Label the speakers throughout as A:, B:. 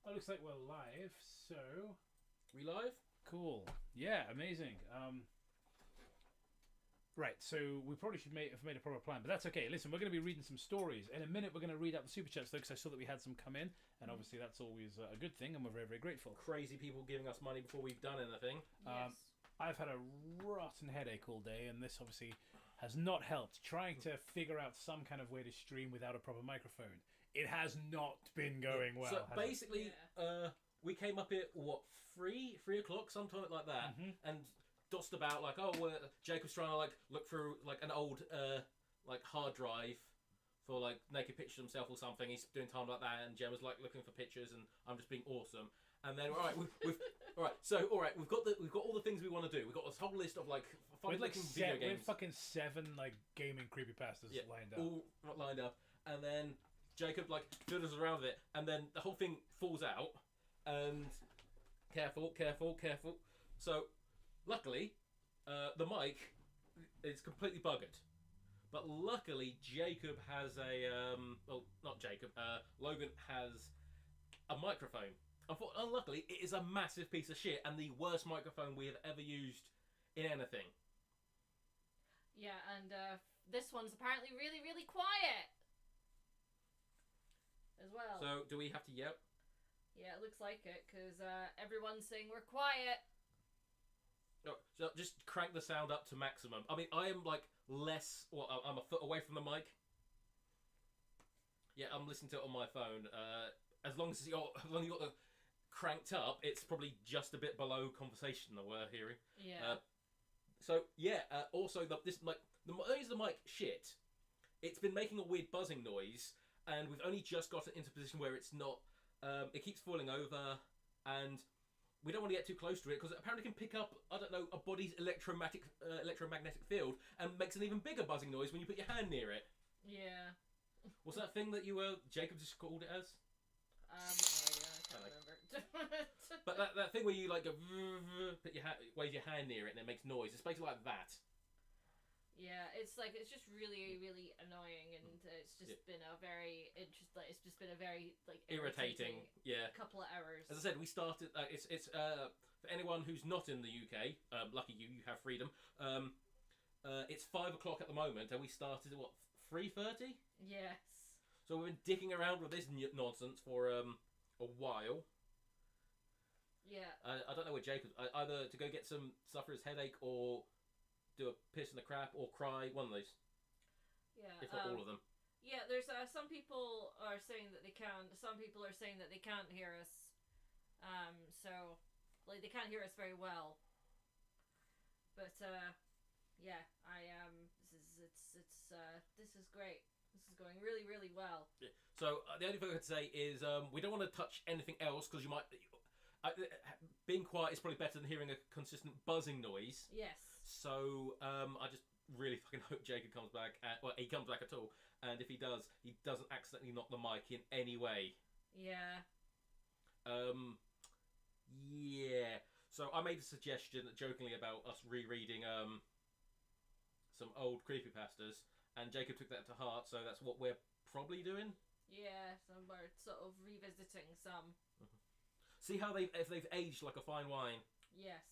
A: Oh, looks like we're live, so...
B: We live?
A: Cool. Yeah, amazing. Right, so we probably should have made a proper plan, but that's okay. Listen, we're going to be reading some stories. In a minute, we're going to read out the super chats, though, because I saw that we had some come in, and obviously that's always a good thing, and we're very, very grateful.
B: Crazy people giving us money before we've done anything.
C: Yes.
A: I've had a rotten headache all day, and this obviously has not helped. Trying to figure out some kind of way to stream without a proper microphone. It has not been going well.
B: So basically, we came up at, 3 o'clock, something like that, and dossed about like, Jacob's trying to like look through like an old like hard drive for like naked pictures of himself or something. He's doing time like that, and Gemma's like looking for pictures, and I'm just being awesome. And then we've got all the things we want to do. We've got this whole list of like fun looking video games.
A: We have fucking 7 like gaming creepypastas lined up.
B: All lined up, and then Jacob like fiddles around with it, and then the whole thing falls out. And careful. So luckily, the mic is completely buggered. But luckily, Jacob has a not Jacob. Logan has a microphone. Unluckily, it is a massive piece of shit and the worst microphone we have ever used in anything.
C: Yeah, and this one's apparently really, really quiet as well.
B: So, do we have to yell?
C: Yeah, it looks like it, because everyone's saying we're quiet.
B: No, so just crank the sound up to maximum. I mean, I am like I'm a foot away from the mic. Yeah, I'm listening to it on my phone. As long as you got the cranked up, it's probably just a bit below conversation that we're hearing.
C: Yeah.
B: Also, the mic shit. It's been making a weird buzzing noise, and we've only just got it into a position where it's not. It keeps falling over, and we don't want to get too close to it because it apparently can pick up, I don't know, a body's electromagnetic field and makes an even bigger buzzing noise when you put your hand near it.
C: Yeah.
B: What's that thing that you Jacob just called it as?
C: I can't remember.
B: But that thing where you like go, wave your hand near it and it makes noise. It's basically like that.
C: Yeah, it's just really, really annoying, and it's just been a very It's just been a very
B: irritating
C: couple of hours.
B: As I said, we started. It's for anyone who's not in the UK. Lucky you have freedom. It's 5 o'clock at the moment, and we started at 3:30.
C: Yes.
B: So we've been dicking around with this nonsense for a while.
C: Yeah.
B: I don't know where Jacob. Either to go get some stuff for his headache, or do a piss in the crap, or cry. One of those.
C: Yeah.
B: If not all of them.
C: Yeah, there's some people are saying that they can. Some people are saying that they can't hear us. So like they can't hear us very well. But yeah, this is great. This is going really, really well.
B: Yeah. So the only thing I could say is we don't want to touch anything else because you might. Being quiet is probably better than hearing a consistent buzzing noise.
C: Yes.
B: So I just really fucking hope Jacob comes back. He comes back at all. And if he does, he doesn't accidentally knock the mic in any way.
C: Yeah.
B: Yeah. So I made a suggestion jokingly about us rereading some old creepypastas, and Jacob took that to heart. So that's what we're probably doing.
C: Yeah. So we're sort of revisiting some.
B: See how if they've aged like a fine wine.
C: Yes.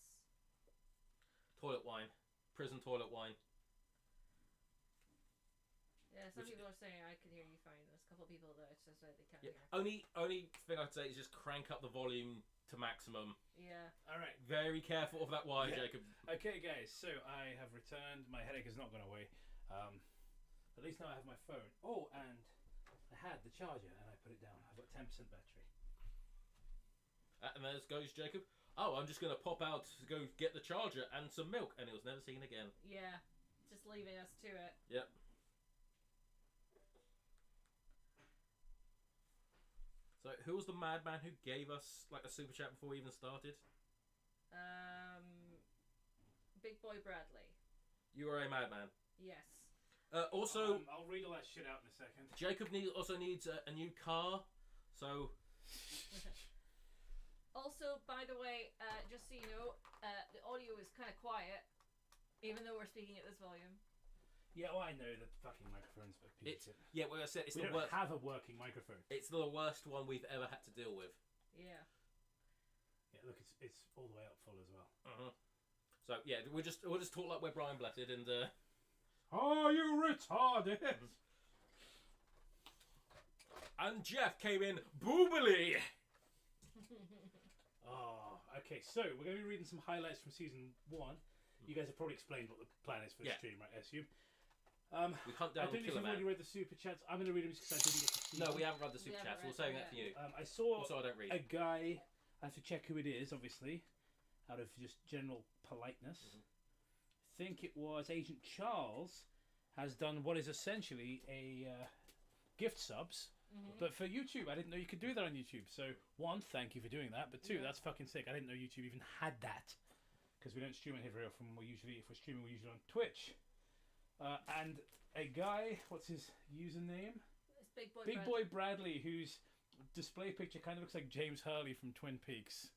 B: Toilet wine. Prison toilet wine.
C: Yeah, some people are saying I can hear you fine. There's a couple of people that it's just like they can't hear.
B: Only thing I'd say is just crank up the volume to maximum.
C: Yeah.
A: Alright.
B: Very careful of that wire, Jacob.
A: Okay, guys, so I have returned. My headache has not gone away. At least now I have my phone. Oh, and I had the charger and I put it down. I've got 10% battery.
B: And there goes Jacob. Oh, I'm just going to pop out to go get the charger and some milk. And it was never seen again.
C: Yeah. Just leaving us to it.
B: Yep. So, who was the madman who gave us like a super chat before we even started?
C: Big Boy Bradley.
B: You are a madman.
C: Yes.
B: Also,
A: I'll read all that shit out in a second.
B: Jacob also needs a new car. So.
C: Also, by the way, just so you know, the audio is kind of quiet, even though we're speaking at this volume.
A: Yeah, well, I know the fucking microphone's a piece of shit.
B: Yeah, well, I said it's
A: we
B: the
A: don't
B: worst.
A: have a working microphone.
B: It's the worst one we've ever had to deal with.
C: Yeah.
A: Yeah, look, it's all the way up full as well.
B: So yeah, we'll just talk like we're Brian Blessed and.
A: Are you retarded?
B: And Jeff came in boobily.
A: Oh, okay. So we're going to be reading some highlights from season 1. You guys have probably explained what the plan is for the stream, right? I assume.
B: We hunt down
A: I don't know if you've already read the super chats. I'm going to read them just because I didn't get to see
B: No,
A: them.
B: we haven't read the super chats. We'll save that for you.
A: I saw
B: Also, I don't read.
A: a guy. I have to check who it is, obviously, out of just general politeness. I think it was Agent Charles has done what is essentially a gift subs. But for YouTube, I didn't know you could do that on YouTube. So, 1, thank you for doing that. But 2, that's fucking sick. I didn't know YouTube even had that. Because we don't stream on here very often. If we're streaming, we're usually on Twitch. And a guy, what's his username?
C: It's Big Boy
A: Big Boy Bradley, whose display picture kind of looks like James Hurley from Twin Peaks.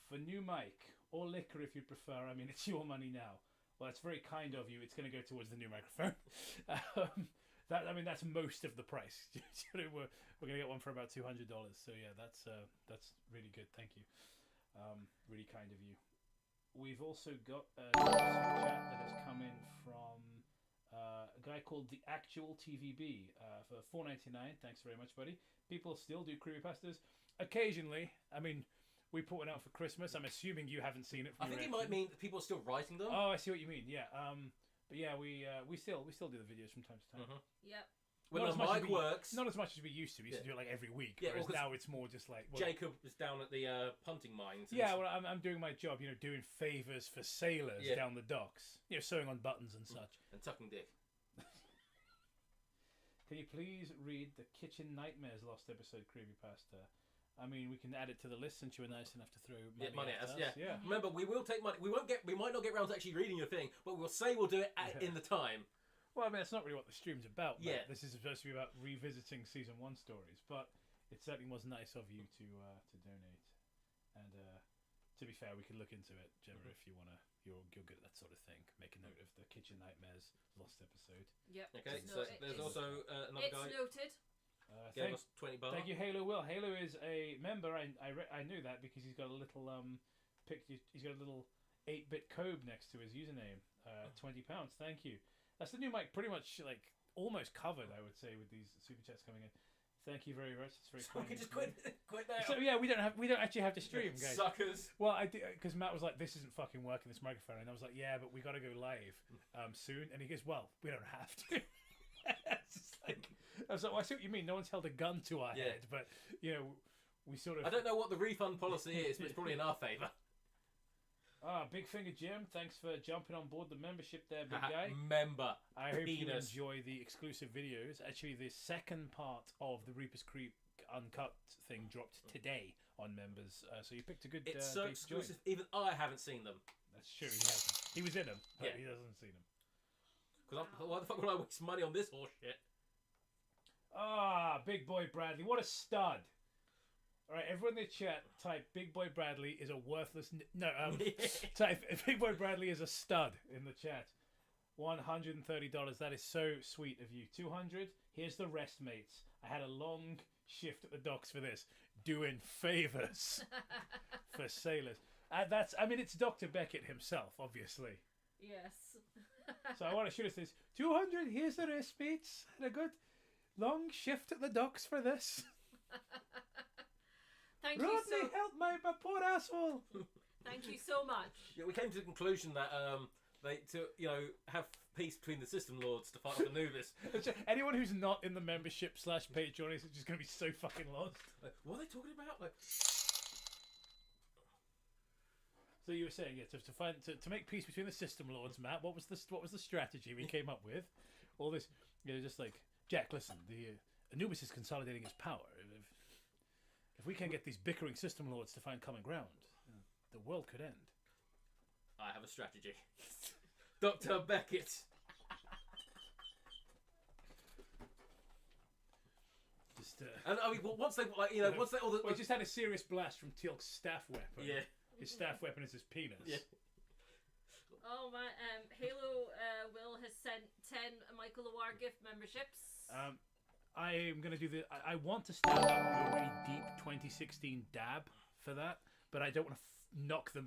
A: For new mic or liquor if you prefer. I mean, it's your money now. Well, that's very kind of you. It's going to go towards the new microphone. That's most of the price. we're going to get one for about $200. So yeah, that's really good. Thank you. Really kind of you. We've also got a chat that has come in from a guy called the Actual TVB for $4.99. Thanks very much, buddy. People still do creepypastas occasionally. I mean, we put one out for Christmas. I'm assuming you haven't seen it.
B: I think it might mean that people are still writing them.
A: Oh, I see what you mean. Yeah. But yeah, we still do the videos from time to time.
C: Yep.
B: When the mic works.
A: Not as much as we used to. We used to do it like every week.
B: Yeah,
A: whereas now it's more just like... Well,
B: Jacob was down at the punting mines.
A: Yeah, well, I'm doing my job, doing favours for sailors down the docks. Sewing on buttons and such.
B: And tucking dick.
A: Can you please read the Kitchen Nightmares Lost episode creepypasta? I mean, we can add it to the list since you were nice enough to throw money at us.
B: Yeah. Remember, we will take money. We might not get round to actually reading your thing, but we'll say we'll do it in the time.
A: Well, I mean, that's not really what the stream's about.
B: Yeah.
A: This is supposed to be about revisiting season 1 stories, but it certainly was nice of you to donate. And to be fair, we can look into it, Gemma, if you wanna. You're good at that sort of thing. Make a note of the Kitchen Nightmares Lost episode.
C: Yep.
B: Okay. So there's also another guy.
C: It's noted.
B: Gave us $20.
A: Thank you, Halo Will. Halo is a member. I knew that because he's got a little he's got a little 8-bit code next to his username. £20. Thank you. That's the new mic. Pretty much like almost covered, I would say, with these super chats coming in. Thank you very much. It's very
B: So
A: kind.
B: we can just quit now.
A: So yeah, we don't actually have to stream, guys.
B: Suckers.
A: Well, I did because Matt was like, "This isn't fucking working, this microphone," and I was like, "Yeah, but we got to go live soon." And he goes, "Well, we don't have to." It's just like, I was like, well, "I see what you mean. No one's held a gun to our head, but we sort of."
B: I don't know what the refund policy is, but it's probably in our favour.
A: Big Finger Jim, thanks for jumping on board the membership there, big guy.
B: Member.
A: I hope you enjoy the exclusive videos. Actually, the second part of the Reaper's Creep Uncut thing dropped today on members. So you picked a good
B: It's so exclusive, even I haven't seen them.
A: That's true, he hasn't. He was in them, but he hasn't seen them.
B: Because why the fuck would I waste money on this horse shit?
A: Big Boy Bradley, what a stud. Alright, everyone in the chat, type Big Boy Bradley is a worthless... type Big Boy Bradley is a stud in the chat. $130, that is so sweet of you. 200, here's the rest, mates. I had a long shift at the docks for this. Doing favours for sailors. It's Dr. Beckett himself, obviously.
C: Yes.
A: So I want to shoot us this. 200, here's the rest, mates. Had a good long shift at the docks for this.
C: Thank
A: Rodney,
C: you so...
A: help my poor asshole.
C: Thank you so much.
B: Yeah, we came to the conclusion that have peace between the system lords to fight off Anubis.
A: Anyone who's not in the membership / Patreon is just going to be so fucking lost.
B: Like, what are they talking about? Like...
A: So you were saying, to make peace between the system lords, Matt. What was the strategy we came up with? All this, just like, Jack, listen, the Anubis is consolidating its power. If we can get these bickering system lords to find common ground, the world could end.
B: I have a strategy. Dr. Beckett.
A: Just
B: and I mean, once they once they all the...
A: We just had a serious blast from Teal'c's staff weapon.
B: Yeah.
A: His staff weapon is his penis.
B: Yeah.
C: Oh my! Halo Will has sent 10 Michael Awar gift memberships.
A: I am going to do the. I want to stand up a really deep 2016 dab for that, but I don't want to knock the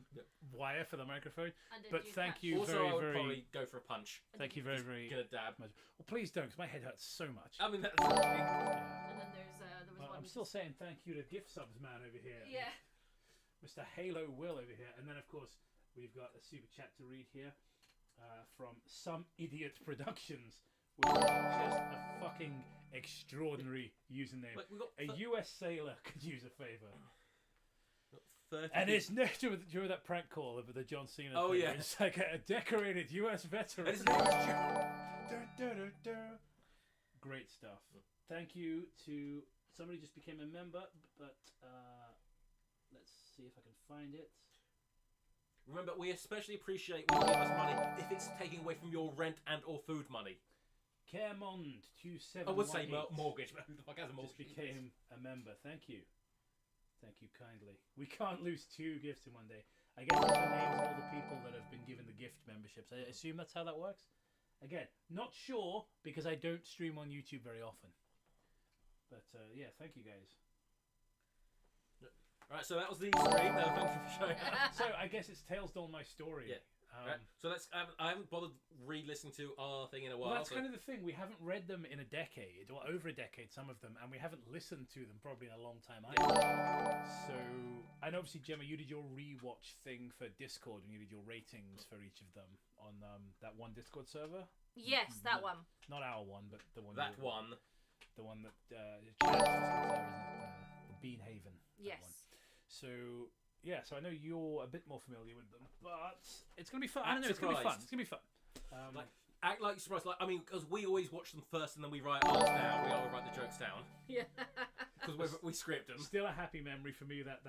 A: wire for the microphone.
C: And
A: But thank you
B: Also,
A: very,
B: I would
A: very.
B: probably go for a punch.
A: Thank you very, very
B: Get a dab.
A: much. Well, please don't, because my head hurts so much.
B: I mean, that's
C: And then there was
A: Well,
C: one.
A: I'm still saying thank you to gift subs man over here.
C: Yeah.
A: Mr. Halo Will over here, and then of course we've got a super chat to read here from Some Idiot Productions, which is just a fucking extraordinary username.
B: Like, we got
A: A US sailor could use a favor.
B: 30
A: And it's no during that prank call of the John Cena.
B: Oh,
A: thing,
B: yeah.
A: it's like a decorated US veteran.
B: And his name is
A: Great stuff. Thank you to somebody just became a member, but let's see if I can find it.
B: Remember, we especially appreciate when you give us money if it's taking away from your rent and or food money.
A: Caremond 2718.
B: I would say mortgage, but who the fuck has a
A: just
B: mortgage?
A: became a member. Thank you. Thank you kindly. We can't lose 2 gifts in one day. I guess that's the names of all the people that have been given the gift memberships. I assume that's how that works. Again, not sure because I don't stream on YouTube very often. But yeah, thank you guys.
B: Right, so that was the stream. Thank you for showing up.
A: So I guess it's Tales Told My Story.
B: Yeah. Right. So let's. I haven't bothered re-listening to our thing in a while.
A: Well, that's
B: so-
A: kind of the thing. We haven't read them in a decade, or over a decade, some of them, and we haven't listened to them probably in a long time either. So, and obviously, Gemma, you did your rewatch thing for Discord, and you did your ratings for each of them on that one Discord server.
C: Yes, that one.
A: Not our one, but the one.
B: that one.
A: The one that Chad's Discord server, isn't it? The Bean Haven. that
C: Yes.
A: one. So yeah, so I know you're a bit more familiar with them, but it's gonna be fun. I don't know. It's gonna be fun.
B: Surprised.
A: It's gonna be fun.
B: Like, act like you're surprised. Like, I mean, because we always watch them first and then we write ours down. We always write the jokes down
C: Yeah.
B: because we script them.
A: Still a happy memory for me that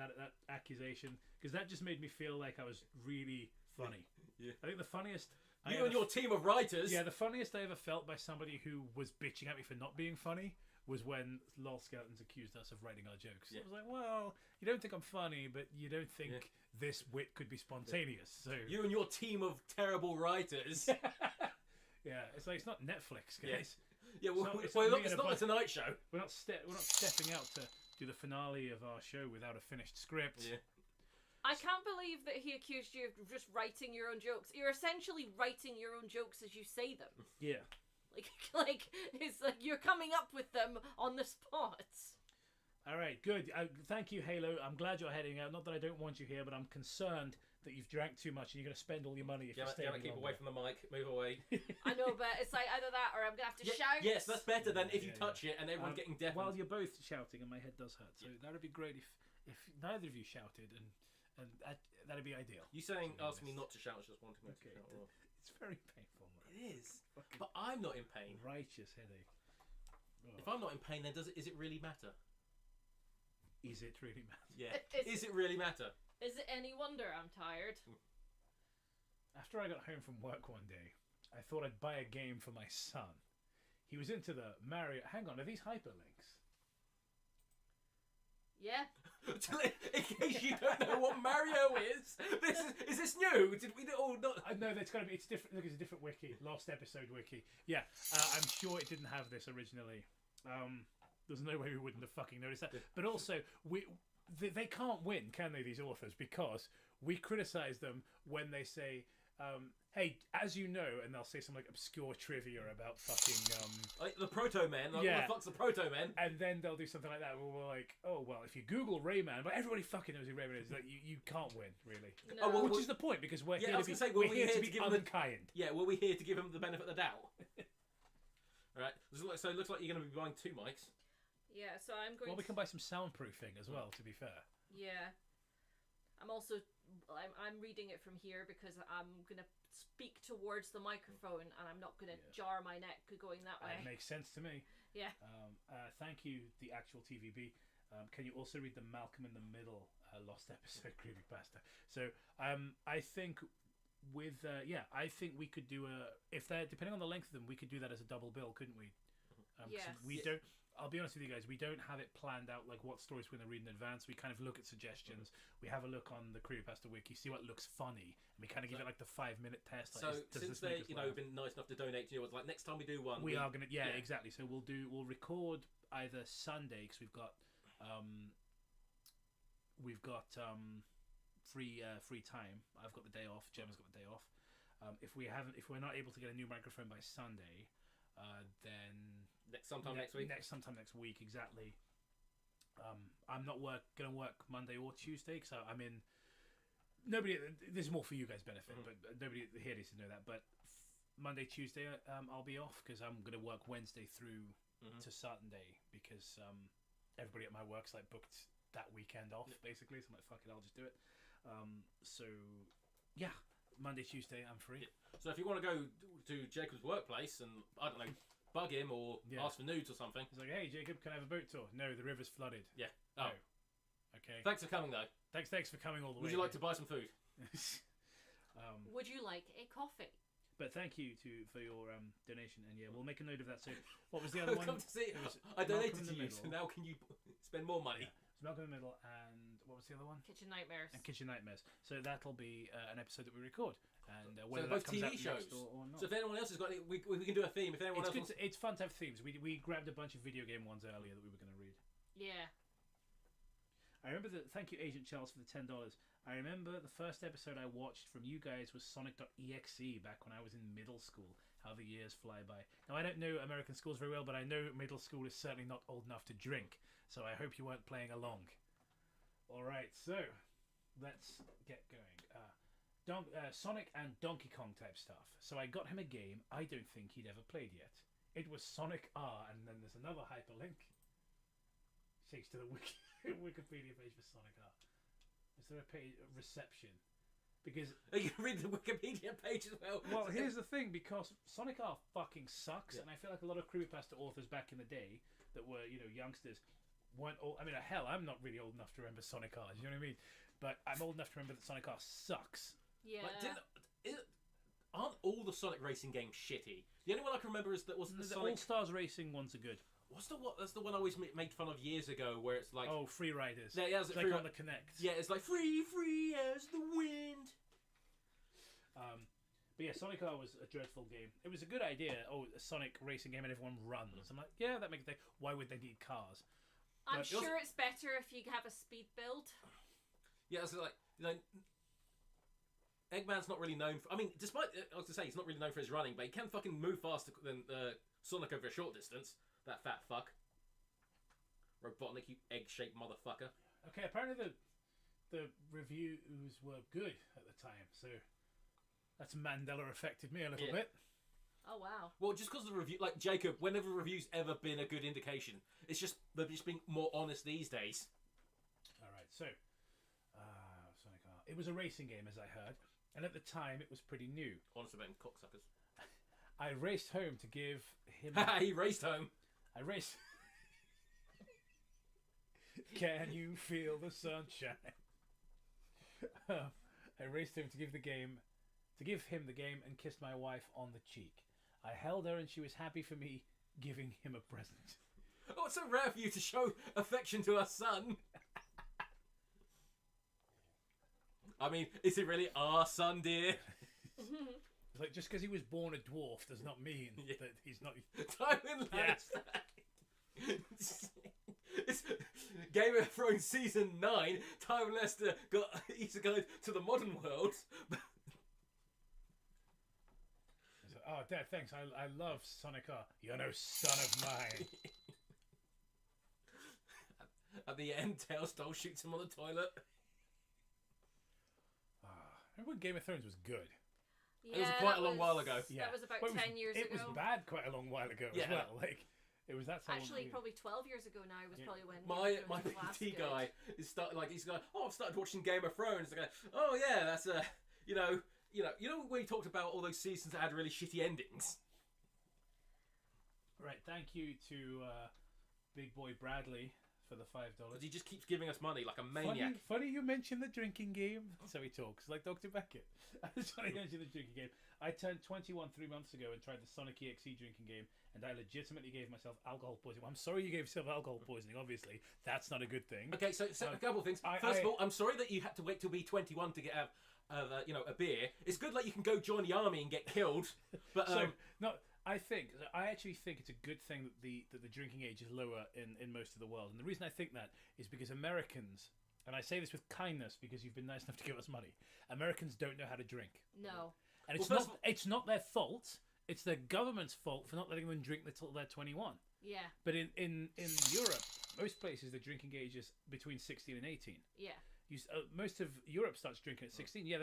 A: accusation, because that just made me feel like I was really funny.
B: Yeah.
A: I think the funniest.
B: You and your team of writers.
A: Yeah, the funniest I ever felt by somebody who was bitching at me for not being funny was when Lol Skeletons accused us of writing our jokes.
B: Yeah.
A: I was like, well, you don't think I'm funny, but you don't think this wit could be spontaneous. So
B: You and your team of terrible writers.
A: yeah, it's like it's not Netflix, guys.
B: Yeah, well,
A: It's
B: well,
A: not me
B: it's
A: and a
B: not the Tonight Show.
A: We're not stepping out to do the finale of our show without a finished script.
B: Yeah.
C: I can't believe that he accused you of just writing your own jokes. You're essentially writing your own jokes as you say them.
A: Yeah.
C: Like it's like you're coming up with them on the spot.
A: All right, good. Thank you, Halo. I'm glad you're heading out. Not that I don't want you here, but I'm concerned that you've drank too much and you're going to spend all your money if you stay.
B: Keep away from the mic. Move away.
C: I know, but it's like either that or I'm gonna have to shout.
B: Yes, that's better than if you touch it and everyone's getting deafened.
A: While you're both shouting and my head does hurt, so that would be great if neither of you shouted, and that'd be ideal.
B: You saying
A: To be
B: ask me not to shout is just wanting me
A: Okay,
B: to shout. Well,
A: it's very painful. Man.
B: it is,
A: Fucking
B: but I'm not in pain.
A: righteous headache. Oh.
B: If I'm not in pain, then is it really matter?
A: Is it really matter?
B: Yeah. Is it really matter?
C: Is it any wonder I'm tired?
A: After I got home from work one day, I thought I'd buy a game for my son. He was into the Mario. Hang on, are these hyperlinks?
C: Yeah.
B: In case you don't know what Mario is this new? Did we all not?
A: No, that's got to be. It's different. Look, it's a different wiki. Lost episode wiki. Yeah, I'm sure it didn't have this originally. There's no way we wouldn't have fucking noticed that. But also, they can't win, can they? These authors, because we criticize them when they say, "Hey, as you know," and they'll say some like obscure trivia about fucking
B: Like the Proto Men. Like,
A: Yeah.
B: what the fuck's the Proto Men?
A: and then they'll do something like that. Where we're like, "Oh well, if you Google Rayman," but everybody fucking knows who Rayman is. Like you can't win really.
C: No.
B: Oh, well,
A: Which is the point, because we're
B: Yeah, I
A: here
B: was
A: to be,
B: gonna say, well,
A: we're here to be
B: give them the-
A: unkind.
B: Yeah, were we here to give him the benefit of the doubt? Right. So it looks like you're going to be buying 2 mics.
C: Yeah, so I'm going
A: Well, we
C: to...
A: can buy some soundproofing as well, to be fair.
C: Yeah. I'm reading it from here because I'm going to speak towards the microphone and I'm not going to jar my neck going that way.
A: It makes sense to me.
C: Yeah.
A: Thank you, the actual TVB. Can you also read the Malcolm in the Middle lost episode creepypasta? So I think with I think we could do if they're depending on the length of them, we could do that as a double bill, couldn't we? 'Cause
C: Yes.
A: we don't. I'll be honest with you guys, we don't have it planned out like what stories we're going to read in advance. We kind of look at suggestions. We have a look on the Creepypasta wiki, see what looks funny, and we kind of give it like the 5-minute test.
B: So
A: Like,
B: since they, been nice enough to donate to you, like next time we do one,
A: we are gonna, exactly. So we'll record either Sunday because we've got free time. I've got the day off. Gemma's got the day off. If we're not able to get a new microphone by Sunday, then
B: sometime next week.
A: Sometime next week, exactly. I'm not going to work Monday or Tuesday because I'm in. Nobody. This is more for you guys' benefit, but nobody here needs to know that. But Monday, Tuesday, I'll be off because I'm going to work Wednesday through to Saturday because everybody at my work's like booked that weekend off basically. So I'm like, fuck it, I'll just do it. So yeah, Monday, Tuesday, I'm free.
B: Yeah. So if you want to go to Jacob's workplace and I don't know, bug him or ask for nudes or something.
A: He's like, hey Jacob, can I have a boat tour? No, the river's flooded.
B: Yeah.
A: Oh.
B: No.
A: Okay.
B: Thanks for coming though.
A: Thanks for coming all the way.
B: Would you like to buy some food?
C: Would you like a coffee?
A: But thank you for your donation, and we'll make a note of that. So, what was the other one?
B: Come to see it. I donated to you, so now can you spend more money?
A: Yeah. It's Malcolm in the Middle, and what was the other one?
C: Kitchen Nightmares.
A: And Kitchen Nightmares. So that'll be an episode that we record, and
B: So
A: whether
B: both
A: that comes
B: TV
A: out
B: shows.
A: next or not.
B: So if anyone else has got it, we can do a theme. If anyone else,
A: It's fun to have themes. We grabbed a bunch of video game ones earlier that we were going to read.
C: Yeah.
A: I remember thank you, Agent Charles, for the $10. I remember the first episode I watched from you guys was Sonic.exe back when I was in middle school. How the years fly by. Now, I don't know American schools very well, but I know middle school is certainly not old enough to drink. So I hope you weren't playing along. Alright, so let's get going. Sonic and Donkey Kong type stuff. So I got him a game I don't think he'd ever played yet. It was Sonic R, and then there's another hyperlink. Shakes to the Wikipedia page for Sonic R. Is there a page reception? Because
B: you can read the Wikipedia page as well.
A: Well, here's the thing: because Sonic R fucking sucks, and I feel like a lot of creepypasta authors back in the day that were youngsters weren't all. I mean, hell, I'm not really old enough to remember Sonic R. You know what I mean? But I'm old enough to remember that Sonic R sucks.
C: Yeah.
B: Like, aren't all the Sonic racing games shitty? The only one I can remember is that wasn't the
A: All
B: Sonic.
A: Stars Racing ones are good.
B: What's the one? That's the one I always made fun of years ago, where it's like
A: Free Riders.
B: Yeah, it's
A: like on the Kinect.
B: Yeah, it's like free as the wind.
A: But yeah, Sonic R was a dreadful game. It was a good idea. Oh, a Sonic racing game and everyone runs. I'm like, yeah, that makes a thing. Why would they need cars?
C: I'm sure it's better if you have a speed build.
B: Yeah, it's like Eggman's not really known for. I mean, despite I was to say he's not really known for his running, but he can fucking move faster than Sonic over a short distance. That fat fuck. Robotnik, you egg-shaped motherfucker.
A: Okay, apparently the reviews were good at the time, so that's Mandela affected me a little bit.
C: Oh wow.
B: Well, just because the review, like Jacob, whenever review's ever been a good indication, it's just they're just being more honest these days.
A: All right, so Sonic R. It was a racing game, as I heard, and at the time it was pretty new.
B: Honest about cocksuckers.
A: I raced home to give him.
B: He raced home.
A: I raced. Can you feel the sunshine? I raced home to give him the game, and kissed my wife on the cheek. I held her, and she was happy for me giving him a present.
B: Oh, it's so rare for you to show affection to our son. I mean, is it really our son, dear?
A: It's like, just because he was born a dwarf does not mean that he's not.
B: Tywin Lannister. It's Game of Thrones season 9. Tywin Lannister got Easter Guide to the modern world.
A: Oh, Dad, thanks. I love Sonic R. You're no son of mine.
B: At the end, Tailstone shoots him on the toilet.
A: Remember when Game of Thrones was good?
C: Yeah,
B: it was quite a long while ago.
C: That was about 10 years ago.
A: It was bad quite a long while ago as well. Like, it was that.
C: Actually, probably 12 years ago now was probably when
B: my PT guy is he's going, oh, I've started watching Game of Thrones. I go, oh yeah, that's you know when he talked about all those seasons that had really shitty endings.
A: Right, thank you to Big Boy Bradley for the $5.
B: Because he just keeps giving us money like a maniac.
A: Funny you mentioned the drinking game. So he talks like Dr. Beckett. That's funny you mentioned the drinking game. I turned 21 3 months ago and tried the Sonic EXE drinking game, and I legitimately gave myself alcohol poisoning. Well, I'm sorry you gave yourself alcohol poisoning. Obviously, that's not a good thing.
B: Okay, so a couple of things. First of all, I'm sorry that you had to wait till be 21 to get a beer. It's good like you can go join the army and get killed, but
A: I actually think it's a good thing that the drinking age is lower in most of the world. And the reason I think that is because Americans, and I say this with kindness because you've been nice enough to give us money, Americans don't know how to drink.
C: No.
A: And it's not their fault. It's their government's fault for not letting them drink until they're 21.
C: Yeah.
A: But in Europe, most places the drinking age is between 16 and 18.
C: Yeah.
A: Most of Europe starts drinking at 16. Yeah,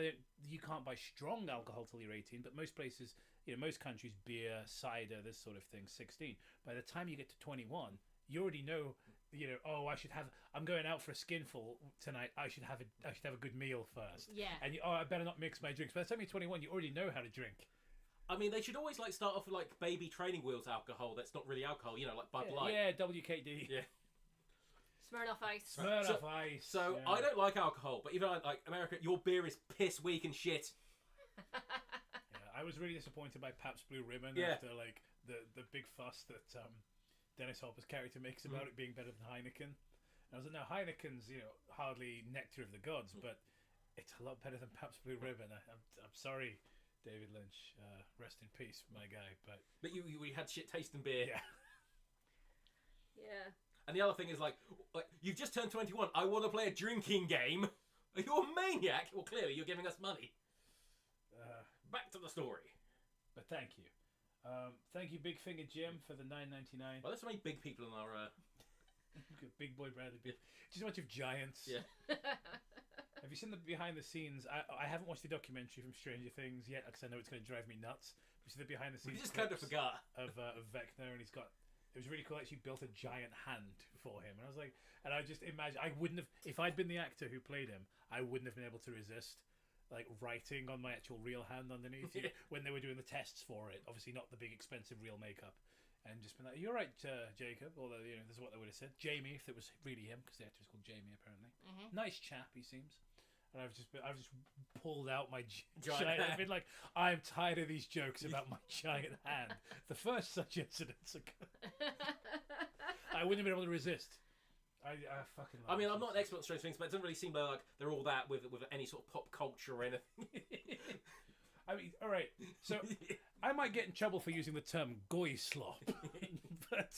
A: you can't buy strong alcohol till you're 18, but most places, most countries, beer, cider, this sort of thing, 16. By the time you get to 21, you already know, I'm going out for a skinful tonight. I should have a good meal first.
C: Yeah.
A: And I better not mix my drinks. By the time you're 21, you already know how to drink.
B: I mean, they should always start off with baby training wheels alcohol. That's not really alcohol, like Bud Light.
A: Yeah, WKD.
B: Yeah.
C: Smirnoff Ice.
A: Smirnoff Ice.
B: So
A: yeah.
B: I don't like alcohol, but even like America, your beer is piss weak and shit.
A: Yeah, I was really disappointed by Pabst Blue Ribbon after the big fuss that Dennis Hopper's character makes about it being better than Heineken. And I was like, no, Heineken's hardly nectar of the gods, but it's a lot better than Pabst Blue Ribbon. I'm sorry, David Lynch. Rest in peace, my guy. But
B: we had shit tasting beer.
A: Yeah.
C: Yeah.
B: And the other thing is like you've just turned 21. I want to play a drinking game. Are you a maniac? Well, clearly you're giving us money. Back to the story.
A: But thank you. Thank you, Big Finger Jim, for the $9.99.
B: Well, there's so many big people in our.
A: Big Boy Bradley. Just a bunch of giants.
B: Yeah.
A: Have you seen the behind the scenes? I haven't watched the documentary from Stranger Things yet because I know it's going to drive me nuts. You see the behind the scenes.
B: We just kind of forgot
A: of Vecna, and he's got. It was really cool. Actually, built a giant hand for him, and I was like, and I just imagine I wouldn't have if I'd been the actor who played him, I wouldn't have been able to resist writing on my actual real hand underneath when they were doing the tests for it. Obviously, not the big expensive real makeup, and just been like, "You're right, Jacob." Although this is what they would have said, Jamie, if it was really him, because the actor is called Jamie apparently.
C: Mm-hmm. Nice
A: Chap, he seems. And I've just pulled out my giant. I've been like, I'm tired of these jokes about my giant hand. The first such incidents occurred. I wouldn't have been able to resist. I fucking.
B: I mean, I'm not an expert on Stranger Things, but it doesn't really seem like they're all that with any sort of pop culture or anything.
A: I mean, all right. So I might get in trouble for using the term "goy slop," but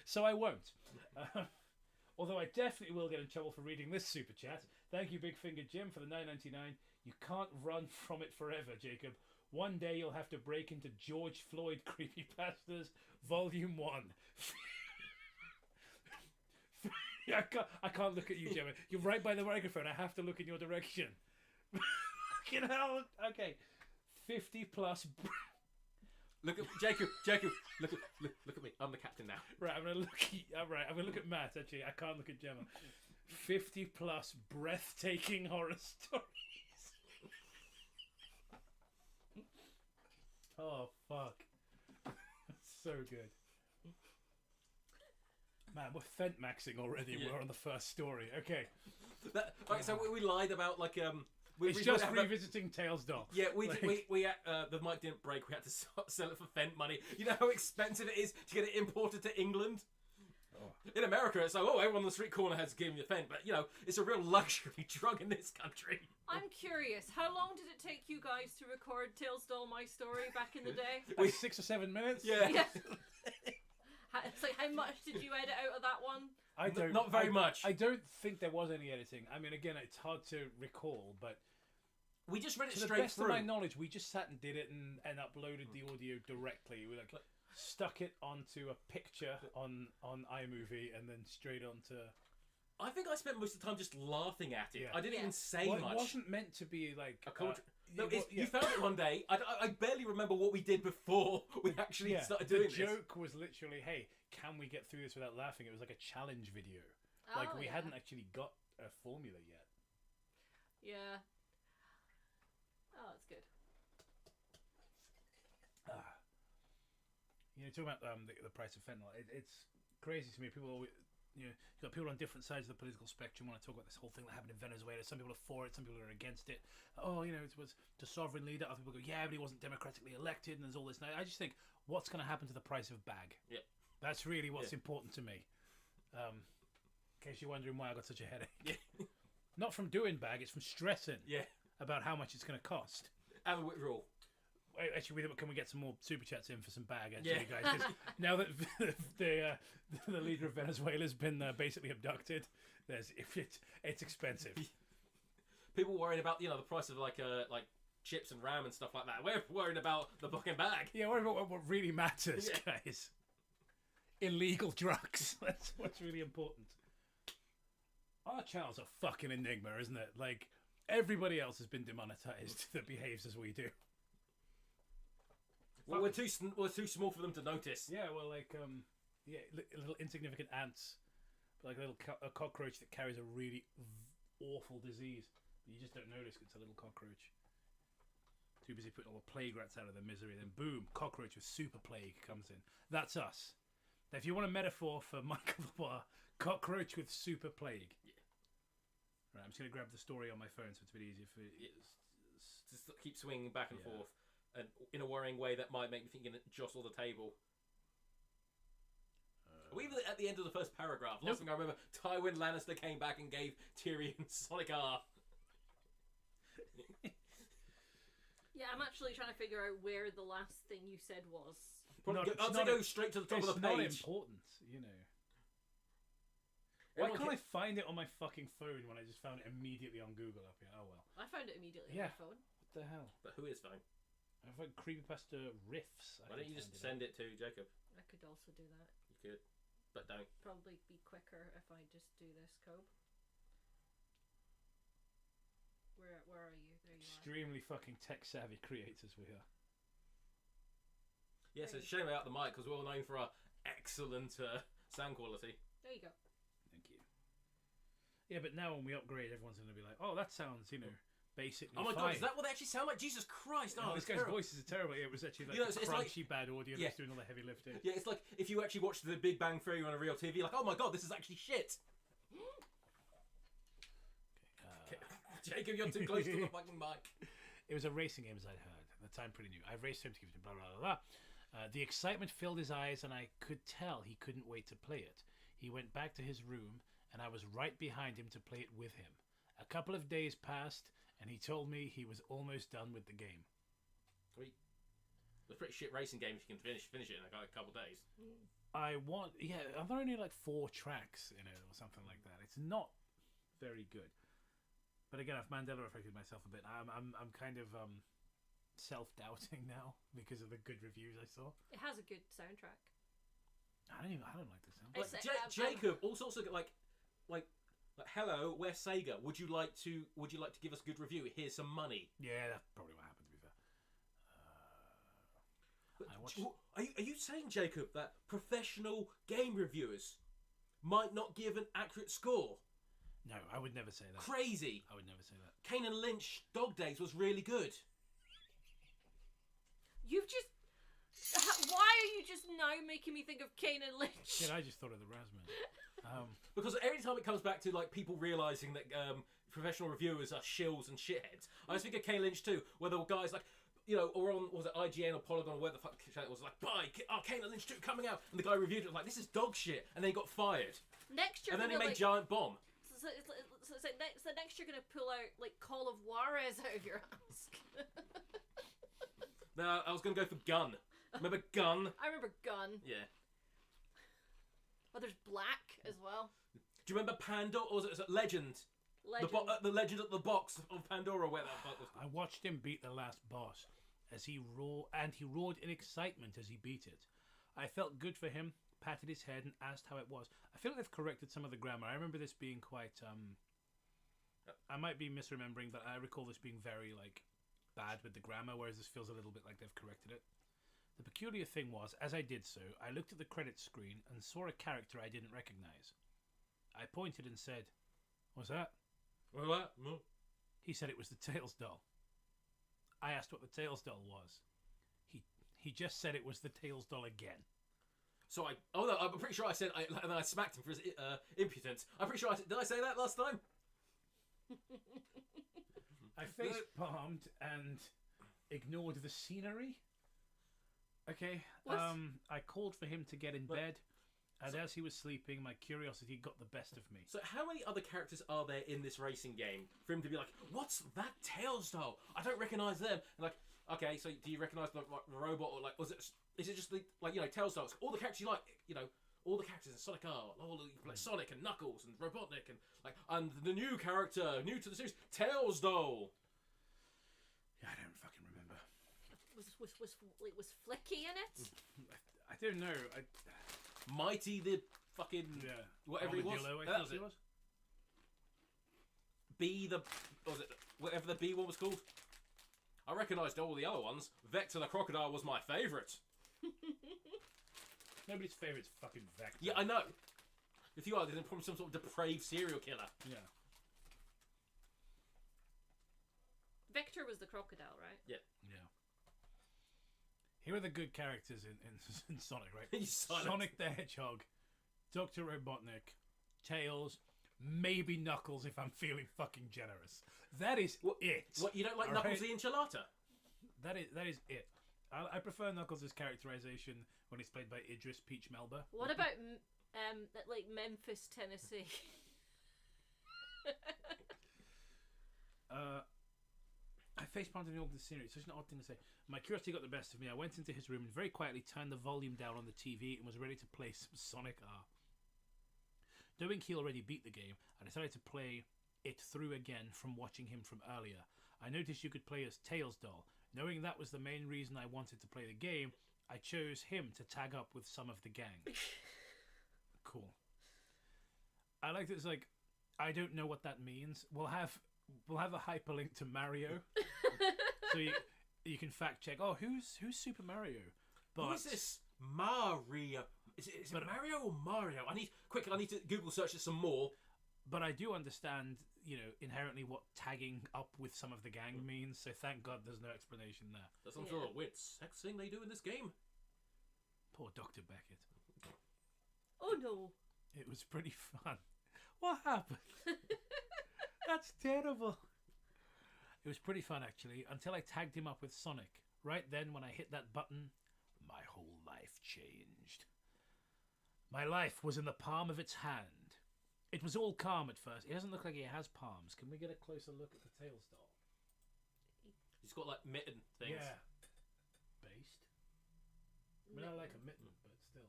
A: so I won't. Although I definitely will get in trouble for reading this super chat. Thank you, Big Finger Jim, for the $9.99. You can't run from it forever, Jacob. One day you'll have to break into George Floyd Creepypastas Volume 1. I can't look at you, Gemma. You're right by the microphone. I have to look in your direction. Fucking hell. Okay. 50 plus...
B: Look at Jacob. Look at me. I'm the captain now.
A: Right, I'm gonna look at Matt. Actually, I can't look at Gemma. 50 plus breathtaking horror stories. Oh fuck! So good. Man, we're fent-maxing already. Yeah. We're on the first story. Okay.
B: Right, so we lied about
A: it's just revisiting Tails doll.
B: Yeah, we the mic didn't break. We had to sell it for Fent money. You know how expensive it is to get it imported to England? Oh. In America, it's like, everyone on the street corner has given you Fent, but it's a real luxury drug in this country.
C: I'm curious, how long did it take you guys to record Tails Doll My Story back in the day?
A: 6 or 7 minutes?
B: Yeah.
C: It's like, how much did you edit out of that one?
B: Not very much.
A: I don't think there was any editing. I mean, again, it's hard to recall, but
B: we just read it straight through.
A: To the best of my knowledge, we just sat and did it and uploaded the audio directly. We stuck it onto a picture on iMovie and then straight onto.
B: I think I spent most of the time just laughing at it. Yeah. I didn't even say much.
A: It wasn't meant to be like
B: a culture. You found it one day. I barely remember what we did before we actually started doing this.
A: The joke was literally, hey, can we get through this without laughing? It was like a challenge video. We hadn't actually got a formula yet.
C: Yeah. Oh, that's good.
A: Talking about the price of fentanyl, it's crazy to me. People always, you got people on different sides of the political spectrum when I talk about this whole thing that happened in Venezuela. Some people are for it, some people are against it. Oh, it was the sovereign leader. Other people go, yeah, but he wasn't democratically elected, and there's all this. Now, I just think, what's going to happen to the price of bag?
B: Yeah.
A: That's really what's important to me. In case you're wondering why I got such a headache.
B: Yeah.
A: Not from doing bag, it's from stressing about how much it's going to cost.
B: And the withdrawal.
A: Actually, can we get some more super chats in for some bag, actually, guys? 'Cause now that the leader of Venezuela's been basically abducted, it's expensive.
B: People worrying about the price of like chips and RAM and stuff like that. We're worried about the fucking bag.
A: Yeah, worry about what really matters, guys. Illegal drugs. That's what's really important. Our channel's a fucking enigma, isn't it? Like, everybody else has been demonetized that behaves as we do.
B: Well, we're too small for them to notice.
A: Yeah, well, like, little insignificant ants, like a little a cockroach that carries a really awful disease. You just don't notice it's a little cockroach. Too busy putting all the plague rats out of their misery. Then boom, cockroach with super plague comes in. That's us. Now, if you want a metaphor for Michael Dubois, cockroach with super plague.
B: Yeah.
A: Right, I'm just going to grab the story on my phone so it's a bit easier for you.
B: Just keep swinging back and forth, and in a worrying way that might make me think you're going to jostle the table. Are we even at the end of the first paragraph? Last thing I remember, Tywin Lannister came back and gave Tyrion Sonic R.
C: Yeah, I'm actually trying to figure out where the last thing you said was.
B: I'll go straight to the top of the page.
A: It's not important, Why can't I find it on my fucking phone when I just found it immediately on Google up here? Oh well.
C: I found it immediately on my phone.
A: What the hell?
B: But who is phone?
A: I found creepypasta riffs.
B: Why don't you just send it to Jacob?
C: I could also do that.
B: You could, but don't.
C: Probably be quicker if I just do this, Cobe. Where are you? There you are.
A: Extremely fucking tech savvy creators we are.
B: Yes, it's a shame about the mic because we're all known for our excellent sound quality.
C: There you go.
A: Thank you. Yeah, but now when we upgrade, everyone's going to be like, "Oh, that sounds, basically."
B: Oh my
A: fine.
B: god, is that what they actually sound like? Jesus Christ! Oh,
A: this guy's voices are terrible. It was actually like
B: it's
A: crunchy bad audio that's doing all the heavy lifting.
B: Yeah, it's like if you actually watched The Big Bang Theory on a real TV, like, oh my god, this is actually shit. Jacob, you're too close to the fucking mic.
A: It was a racing game, as I'd heard. At the time, pretty new. I raced him to give it blah blah blah. The excitement filled his eyes, and I could tell he couldn't wait to play it. He went back to his room, and I was right behind him to play it with him. A couple of days passed, and he told me he was almost done with the game.
B: Sweet. It's a pretty shit racing game if you can finish it in a couple of days.
A: Are there only like 4 tracks in it or something like that? It's not very good. But again, I've Mandela affected myself a bit. I'm kind of self-doubting now because of the good reviews I saw.
C: It has a good soundtrack.
A: I don't like the sound.
B: Jacob, all sorts of like, hello, we're Sega. Would you like to give us a good review? Here's some money.
A: Yeah, that's probably what happened. To be fair,
B: are you saying, Jacob, that professional game reviewers might not give an accurate score?
A: No, I would never say that.
B: Crazy.
A: I would never say that.
B: Kane and Lynch Dog Days was really good.
C: You've just... Why are you just now making me think of Kane and Lynch?
A: Yeah, I just thought of the Razman.
B: Because every time it comes back to like people realising that professional reviewers are shills and shitheads, I just think of Kane Lynch too, where there were guys like, or on, was it IGN or Polygon or where the fuck it was, like, Kane and Lynch 2 coming out, and the guy reviewed it, was like, this is dog shit, and then he got fired.
C: Next year,
B: and then he made Giant Bomb.
C: So next you're going to pull out, like, Call of Juarez out of your ass.
B: No, I was going to go for Gun. Remember Gun?
C: I remember Gun.
B: Yeah.
C: Oh, there's Black as well.
B: Do you remember Pandora, or was it Legend? The Legend at the Box of Pandora, where that fuck was.
A: I watched him beat the last boss, he roared in excitement as he beat it. I felt good for him, patted his head, and asked how it was. I feel like they've corrected some of the grammar. I remember this being quite, I might be misremembering, but I recall this being very, like, bad with the grammar, whereas this feels a little bit like they've corrected it. The peculiar thing was, as I did so, I looked at the credits screen and saw a character I didn't recognize. I pointed and said, "What's that?"
B: What?
A: He said it was the Tails doll. I asked what the Tails doll was. He just said it was the Tails doll again.
B: So I'm pretty sure I said, and then I smacked him for his impudence. I'm pretty sure did I say that last time?
A: I face palmed and ignored the scenery. Okay.
C: What?
A: I called for him to get in bed, and as he was sleeping, my curiosity got the best of me.
B: So how many other characters are there in this racing game for him to be like, what's that Tails doll? I don't recognise them. And like, okay, so do you recognise the robot, or like, is it just like, you know, Tails dolls? All the characters you like, you know, all the characters in Sonic are, like Sonic and Knuckles and Robotnik and the new character, new to the series, Tails doll.
A: Yeah, I don't fucking remember.
C: Was Flicky in it?
A: I don't know.
B: Mighty the fucking whatever he was.
A: Armadillo, I
B: That
A: think
B: was
A: he
B: it.
A: was.
B: B the was it whatever the B one was called? I recognised all the other ones. Vector the crocodile was my favourite.
A: Nobody's favourite's fucking Vector.
B: Yeah, I know. If you are, then probably some sort of depraved serial killer.
A: Yeah.
C: Victor was the crocodile, right?
A: Yeah. Here are the good characters in Sonic, right? Sonic the Hedgehog, Dr. Robotnik, Tails, maybe Knuckles if I'm feeling fucking generous. That is it.
B: What, you don't like
A: All
B: Knuckles
A: right?
B: the Enchilada?
A: That is it. I prefer Knuckles' characterization when he's played by Idris Peach Melba.
C: What about like Memphis, Tennessee?
A: I facepalmed in all the scenery. It's such an odd thing to say. My curiosity got the best of me. I went into his room and very quietly turned the volume down on the TV and was ready to play some Sonic R. Knowing he already beat the game, I decided to play it through again from watching him from earlier. I noticed you could play as Tails doll. Knowing that was the main reason I wanted to play the game, I chose him to tag up with some of the gang. Cool. I like that it's like, I don't know what that means. We'll have a hyperlink to Mario, so you can fact check. Oh, who's Super Mario?
B: Who is this Mario? Is it Mario or Mario? I need to Google search it some more.
A: But I do understand, you know, inherently what tagging up with some of the gang means. So thank God there's no explanation there.
B: That's some sort of weird sex thing they do in this game.
A: Poor Dr. Beckett.
C: Oh no!
A: It was pretty fun. What happened? That's terrible. It was pretty fun, actually, until I tagged him up with Sonic. Right then, when I hit that button, my whole life changed. My life was in the palm of its hand. It was all calm at first. It doesn't look like he has palms. Can we get a closer look at the Tails doll?
B: He's got like mitten things.
A: Yeah. Based. I mean, I like a mitten, but still.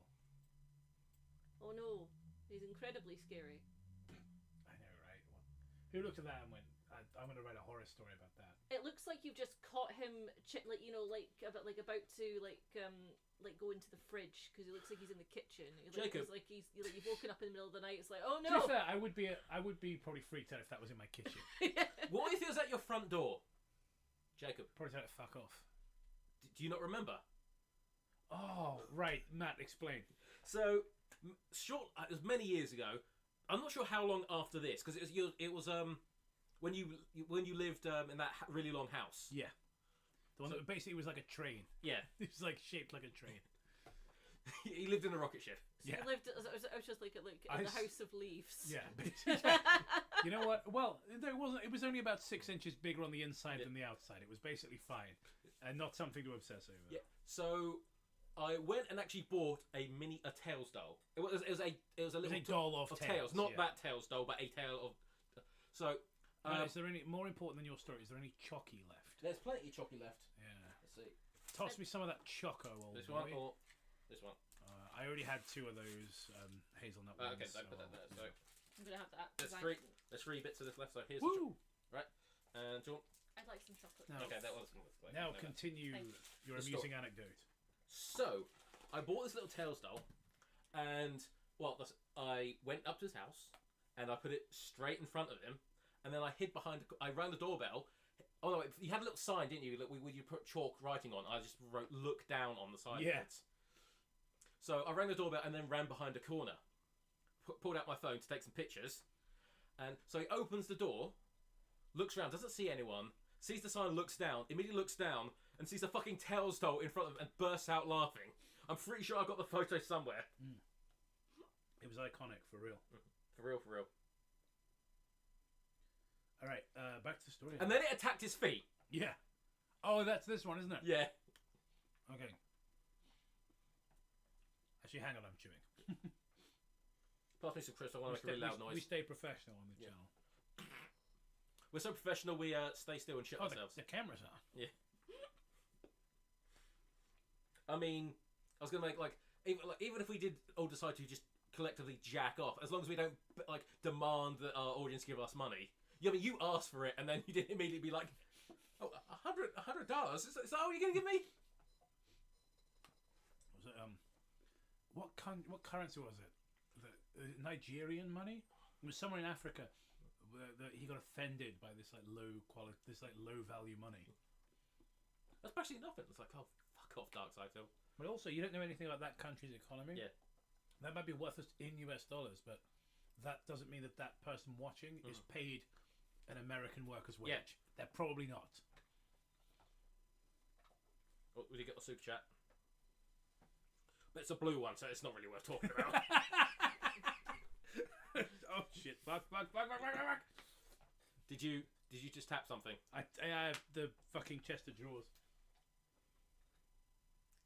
C: Oh no, he's incredibly scary.
A: I know, right? Who looked at that and went, I'm going to write a horror story about that?
C: It looks like you've just caught him, like, you know, like about to like go into the fridge because he looks like he's in the kitchen.
B: Jacob,
C: it's like you've woken up in the middle of the night. It's like, oh
A: To
C: no.
A: be fair, I would be probably freaked out if that was in my kitchen.
B: What if it was at your front door, Jacob?
A: Probably tell it to fuck off.
B: Do you not remember?
A: Oh, right. Matt, explain.
B: So, it was many years ago. I'm not sure how long after this, because it was when you lived in that really long house.
A: Yeah. The one that basically was like a train.
B: Yeah.
A: It was like shaped like a train.
B: He lived in a rocket ship.
C: So
A: Yeah.
C: he lived. I was just like in the House of Leaves.
A: Yeah. Basically. You know what? Well, there wasn't. It was only about 6 inches bigger on the inside than the outside. It was basically fine, and not something to obsess over.
B: Yeah. So I went and actually bought a Tails doll. It was a little
A: doll of Tails,
B: not
A: yeah.
B: that Tails doll, but a tail of. So.
A: Is there any more important than your story? Is there any Chocky left?
B: There's plenty of Chocky left.
A: Yeah.
B: Let's see.
A: Toss me some of that Choco, old
B: This
A: boy.
B: one or this one.
A: I already had 2 of those hazelnut ones.
B: Okay, don't put that there. So
C: I'm gonna have that.
B: there's 3 bits of this left. So here's
A: Woo!
B: right. And do you want,
C: I'd like some chocolate.
A: No.
B: okay, that was like,
A: Now
B: no,
A: continue
C: Thank
A: your
B: The
A: amusing anecdote.
B: So I bought this little Tails doll, and I went up to his house and I put it straight in front of him, and then I hid behind. I rang the doorbell. Oh no! You had a little sign, didn't you? Where you put chalk writing on. I just wrote "Look down" on the sign.
A: Yeah.
B: So I rang the doorbell and then ran behind a corner, pulled out my phone to take some pictures, and so he opens the door, looks around, doesn't see anyone, sees the sign, looks down, immediately looks down, and sees a fucking Tails doll in front of him and bursts out laughing. I'm pretty sure I got the photo somewhere.
A: It was iconic, for real.
B: For real, for real.
A: All right, back to the story.
B: And then it attacked his feet.
A: Yeah. Oh, that's this one, isn't it?
B: Yeah.
A: Okay. Actually, hang on, I'm chewing.
B: Pass me some crisps. I want to make a really loud noise.
A: We stay professional on the channel.
B: We're so professional, we stay still and shit ourselves.
A: The cameras are.
B: Yeah. I mean, I was gonna make even if we did all decide to just collectively jack off, as long as we don't demand that our audience give us money. Yeah, but you asked for it, and then you didn't immediately be like, "Oh, $100? Is that all you're gonna give me?"
A: Was it what currency was it? The Nigerian money? It was somewhere in Africa. He got offended by this low value money.
B: That's basically nothing. It's like, oh, fuck off, Darkseid.
A: But also, you don't know anything about that country's economy.
B: Yeah.
A: That might be worthless in US dollars, but that doesn't mean that person watching is paid an American worker's wage.
B: Yeah.
A: They're probably not.
B: Oh, we did get a super chat. But it's a blue one, so it's not really worth talking about.
A: Oh shit! Fuck!
B: Did you just tap something?
A: I have the fucking chest of drawers.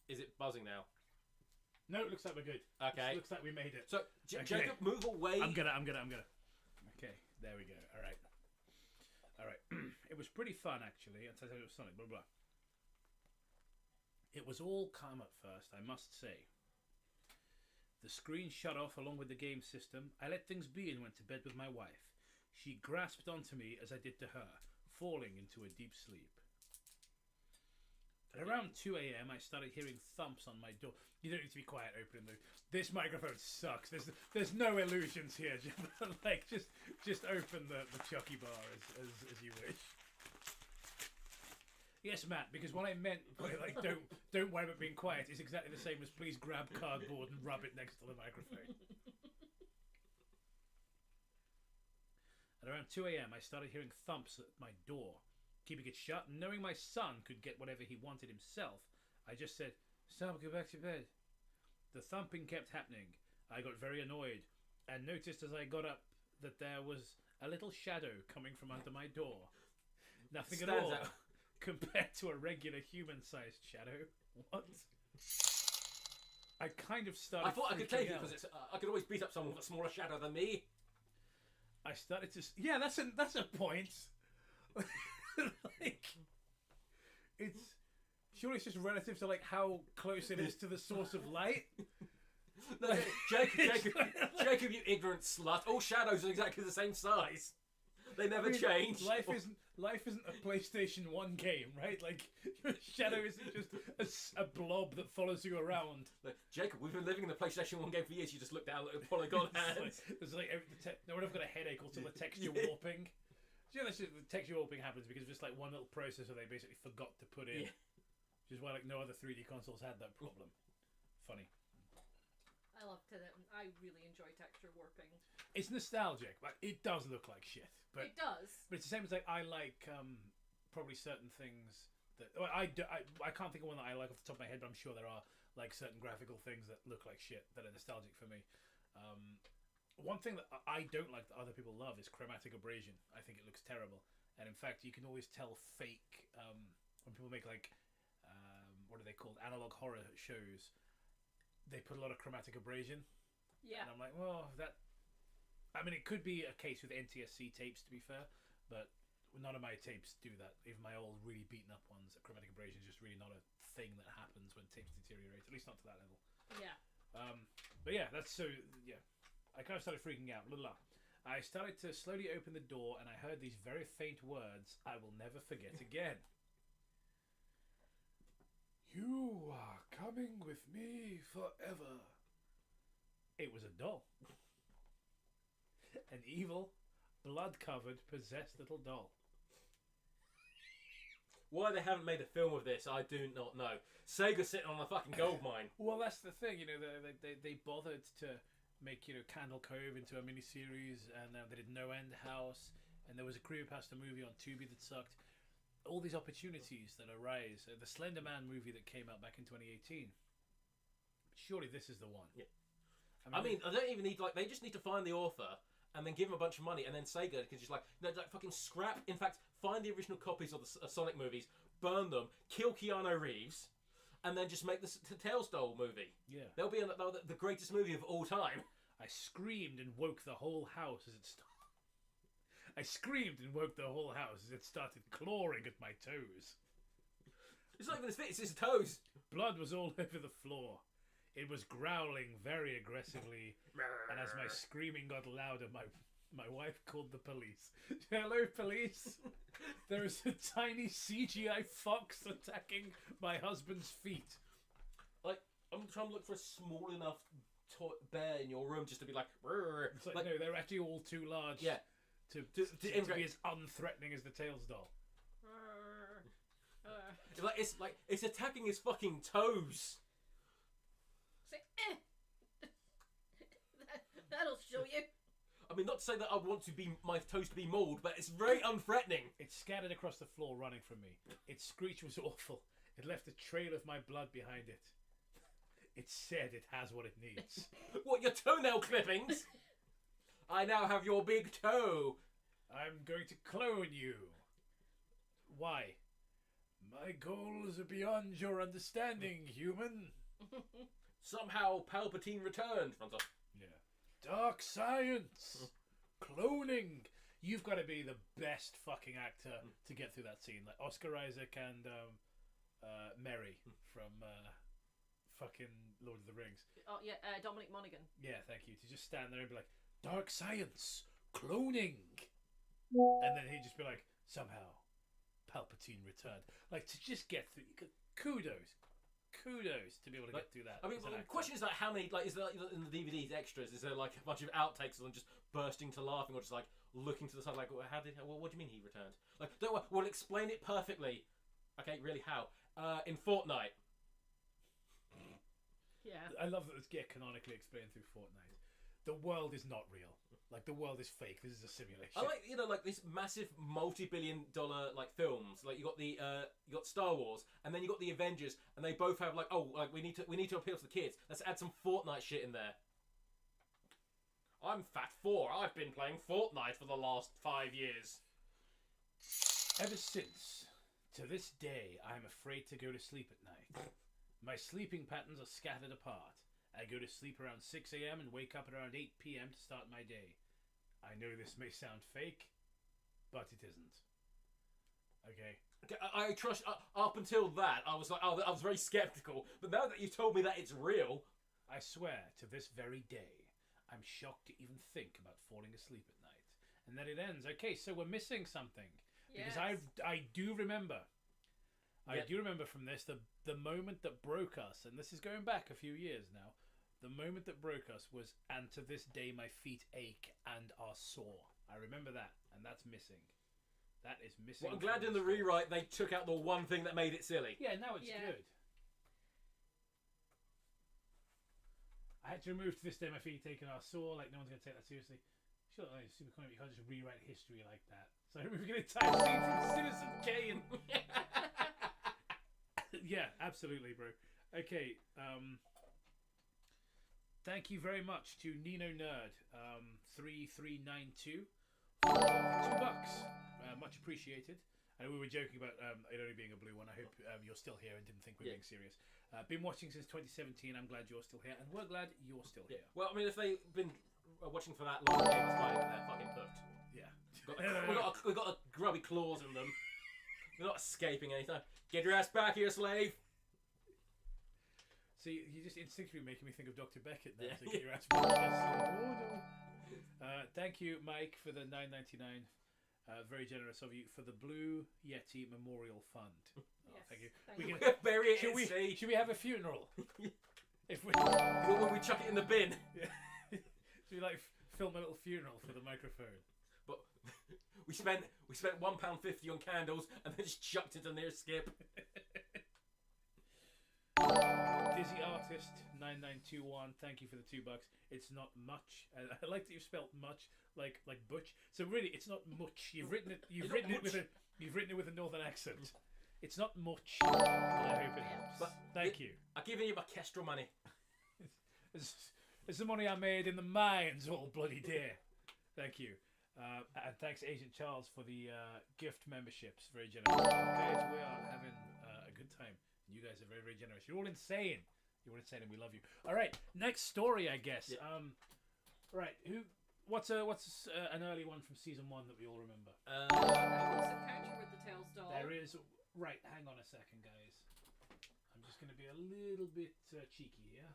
B: Is it buzzing now?
A: No, it looks like we're good.
B: Okay.
A: It looks like we made it.
B: So
A: Okay.
B: Jacob, move away.
A: I'm gonna. Okay, there we go. All right. It was pretty fun actually. Until it was Sonic. Blah blah. It was all calm at first, I must say. The screen shut off along with the game system. I let things be and went to bed with my wife. She grasped onto me as I did to her, falling into a deep sleep. At around 2 a.m, I started hearing thumps on my door. You don't need to be quiet opening the... This microphone sucks. There's no illusions here. Just open the Chucky bar as you wish. Yes, Matt, because what I meant by don't worry about being quiet is exactly the same as please grab cardboard and rub it next to the microphone. At around 2 a.m, I started hearing thumps at my door. Keeping it shut, and knowing my son could get whatever he wanted himself, I just said, "Sam, go back to bed." The thumping kept happening. I got very annoyed, and noticed as I got up that there was a little shadow coming from under my door. Nothing at
B: Stands
A: all.
B: out.
A: Compared to a regular human-sized shadow. What? I kind of started.
B: I thought I could take it
A: freaking
B: because I could always beat up someone with a smaller shadow than me.
A: I started to. Yeah, that's a point. It's surely it's just relative to how close it is to the source of light.
B: No, Jacob, you ignorant slut! All shadows are exactly the same size. They never change.
A: Life isn't a PlayStation 1 game, right? Your shadow isn't just a blob that follows you around.
B: Jacob, we've been living in the PlayStation 1 game for years. You just look down at a polygon hands.
A: No one ever got a headache until the texture warping. Do you know the texture warping happens because of just one little processor they basically forgot to put in. Which is why no other 3D consoles had that problem. Funny.
C: I loved it. I really enjoy texture warping.
A: It's nostalgic, but it does look like shit. But
C: it does.
A: But it's the same as I like probably certain things that I can't think of one that I like off the top of my head, but I'm sure there are certain graphical things that look like shit that are nostalgic for me. One thing that I don't like that other people love is chromatic abrasion. I think it looks terrible, and in fact, you can always tell fake when people make what are they called, analog horror shows. They put a lot of chromatic abrasion.
C: Yeah.
A: And I'm like, well, that. I mean, it could be a case with NTSC tapes, to be fair, but none of my tapes do that. Even my old, really beaten up ones, chromatic abrasion is just really not a thing that happens when tapes deteriorate. At least not to that level.
C: Yeah.
A: But yeah, that's so. Yeah, I kind of started freaking out. Blah, blah, blah. I started to slowly open the door, and I heard these very faint words I will never forget again. You are coming with me forever. It was a doll. An evil, blood-covered, possessed little doll.
B: Why they haven't made a film of this, I do not know. Sega's sitting on a fucking gold mine.
A: Well, that's the thing, they bothered to make, Candle Cove into a miniseries, and they did No End House, and there was a Creepypasta movie on Tubi that sucked. All these opportunities that arise. The Slender Man movie that came out back in 2018. surely this is the one.
B: Yeah. I mean, I don't even need they just need to find the author and then give him a bunch of money, and then Sega can just fucking scrap. In fact, find the original copies of the Sonic movies, burn them, kill Keanu Reeves, and then just make the Telltale movie.
A: Yeah.
B: They'll be the greatest movie of all time.
A: I screamed and woke the whole house as it started. I screamed and woke the whole house as it started clawing at my toes.
B: It's not even his feet; it's his toes.
A: Blood was all over the floor. It was growling very aggressively, and as my screaming got louder, my wife called the police. Hello, police. There is a tiny CGI fox attacking my husband's feet.
B: Like, I'm trying to look for a small enough bear in your room just to be like.
A: It's like, no, they're actually all too large.
B: Yeah.
A: To be as unthreatening as the Tails doll.
B: It's attacking his fucking toes.
C: Say, that'll show you.
B: I mean, not to say that I want my toes to be mauled, but it's very unthreatening.
A: It scattered across the floor, running from me. Its screech was awful. It left a trail of my blood behind it. It said it has what it needs.
B: What, your toenail clippings? I now have your big toe.
A: I'm going to clone you. Why? My goals are beyond your understanding, human.
B: Somehow Palpatine returned.
A: Yeah. Dark science. Cloning. You've got to be the best fucking actor to get through that scene. Like Oscar Isaac and Mary from fucking Lord of the Rings.
C: Oh, yeah, Dominic Monaghan.
A: Yeah, thank you. To just stand there and be like, dark science. Cloning. And then he'd just be like, somehow Palpatine returned. Like, to just get through. Kudos to be able to get through that.
B: I mean, the question is how many is there in the DVD's extras? Is there a bunch of outtakes of them just bursting to laughing or just looking to the side like, what do you mean he returned? Like, don't worry, we'll explain it perfectly. Okay, really, how? In Fortnite.
C: Yeah.
A: I love that it's canonically explained through Fortnite. The world is not real. Like, the world is fake. This is a simulation.
B: I like these massive multi-billion-dollar films. Like, you got Star Wars, and then you got the Avengers, and they both have we need to appeal to the kids. Let's add some Fortnite shit in there. I'm Fat 4. I've been playing Fortnite for the last 5 years.
A: Ever since, to this day, I am afraid to go to sleep at night. My sleeping patterns are scattered apart. I go to sleep around 6 a.m. and wake up at around 8 p.m. to start my day. I know this may sound fake, but it isn't. Okay.
B: I trust. Up until that, I was I was very skeptical. But now that you've told me that it's real,
A: I swear to this very day, I'm shocked to even think about falling asleep at night. And then it ends. Okay, so we're missing something. Because I do remember. I do remember from this the moment that broke us, and this is going back a few years now. The moment that broke us was, and to this day my feet ache and are sore. I remember that, and that's missing. That is missing.
B: Well, I'm glad in the rewrite they took out the one thing that made it silly.
A: Yeah, now it's good. I had to remove to this day my feet ache and are sore. Like, no one's going to take that seriously. Sure, it's super cool. You can't just rewrite history like that. So we're going to type scene from Citizen Kane. Yeah, absolutely, bro. Okay, thank you very much to Nino Nerd 3392 for $2. Much appreciated. I know we were joking about it only being a blue one. I hope you're still here and didn't think we were being serious. Been watching since 2017. I'm glad you're still here, and we're glad you're still here.
B: Well, I mean, if they've been watching for that long, it's fine. They're fucking hooked.
A: Yeah.
B: We've got grubby claws in them. They're not escaping anytime. Get your ass back here, slave!
A: See, you're just instinctively making me think of Dr. Beckett now. So get your ass back here. Thank you, Mike, for the $9.99. Very generous of you for the Blue Yeti Memorial Fund. Oh,
C: Yes,
A: thank you.
C: thank you.
B: Bury it in sea.
A: Should we have a funeral? If we,
B: Will we chuck it in the bin?
A: should we film a little funeral for the microphone?
B: But we spent £1.50 on candles and then just chucked it in there. Skip.
A: Dizzy Artist 9921. Thank you for the $2. It's not much. I like that you've spelt much like butch. So really, it's not much. You've written it with a northern accent. It's not much. I hope it helps.
B: But
A: Thank you.
B: I've given you my kestrel money.
A: It's the money I made in the mines all bloody day. Thank you. And thanks, Agent Charles, for the gift memberships. Very generous. Okay, so we are having a good time. You guys are very, very generous. You're all insane. You're all insane, and we love you. All right, next story, I guess.
B: Yeah.
A: Right, what's an early one from season 1 that we all remember?
C: Close Encounter with the Tails doll.
A: There is. Right, hang on a second, guys. I'm just going to be a little bit cheeky here,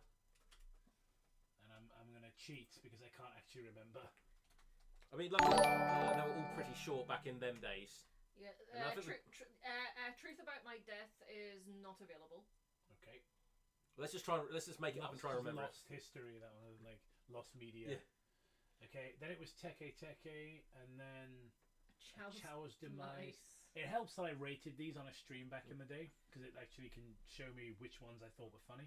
A: and I'm going to cheat because I can't actually remember.
B: I mean, luckily, they were all pretty short back in them days.
C: Yeah.
B: And I think
C: Truth About My Death is not available.
A: Okay.
B: Let's just make it up and try and remember
A: Lost history, that one, like lost media.
B: Yeah.
A: Okay, then it was Teke Teke, and then Chow's Demise.
C: Nice.
A: It helps that I rated these on a stream back in the day because it actually can show me which ones I thought were funny.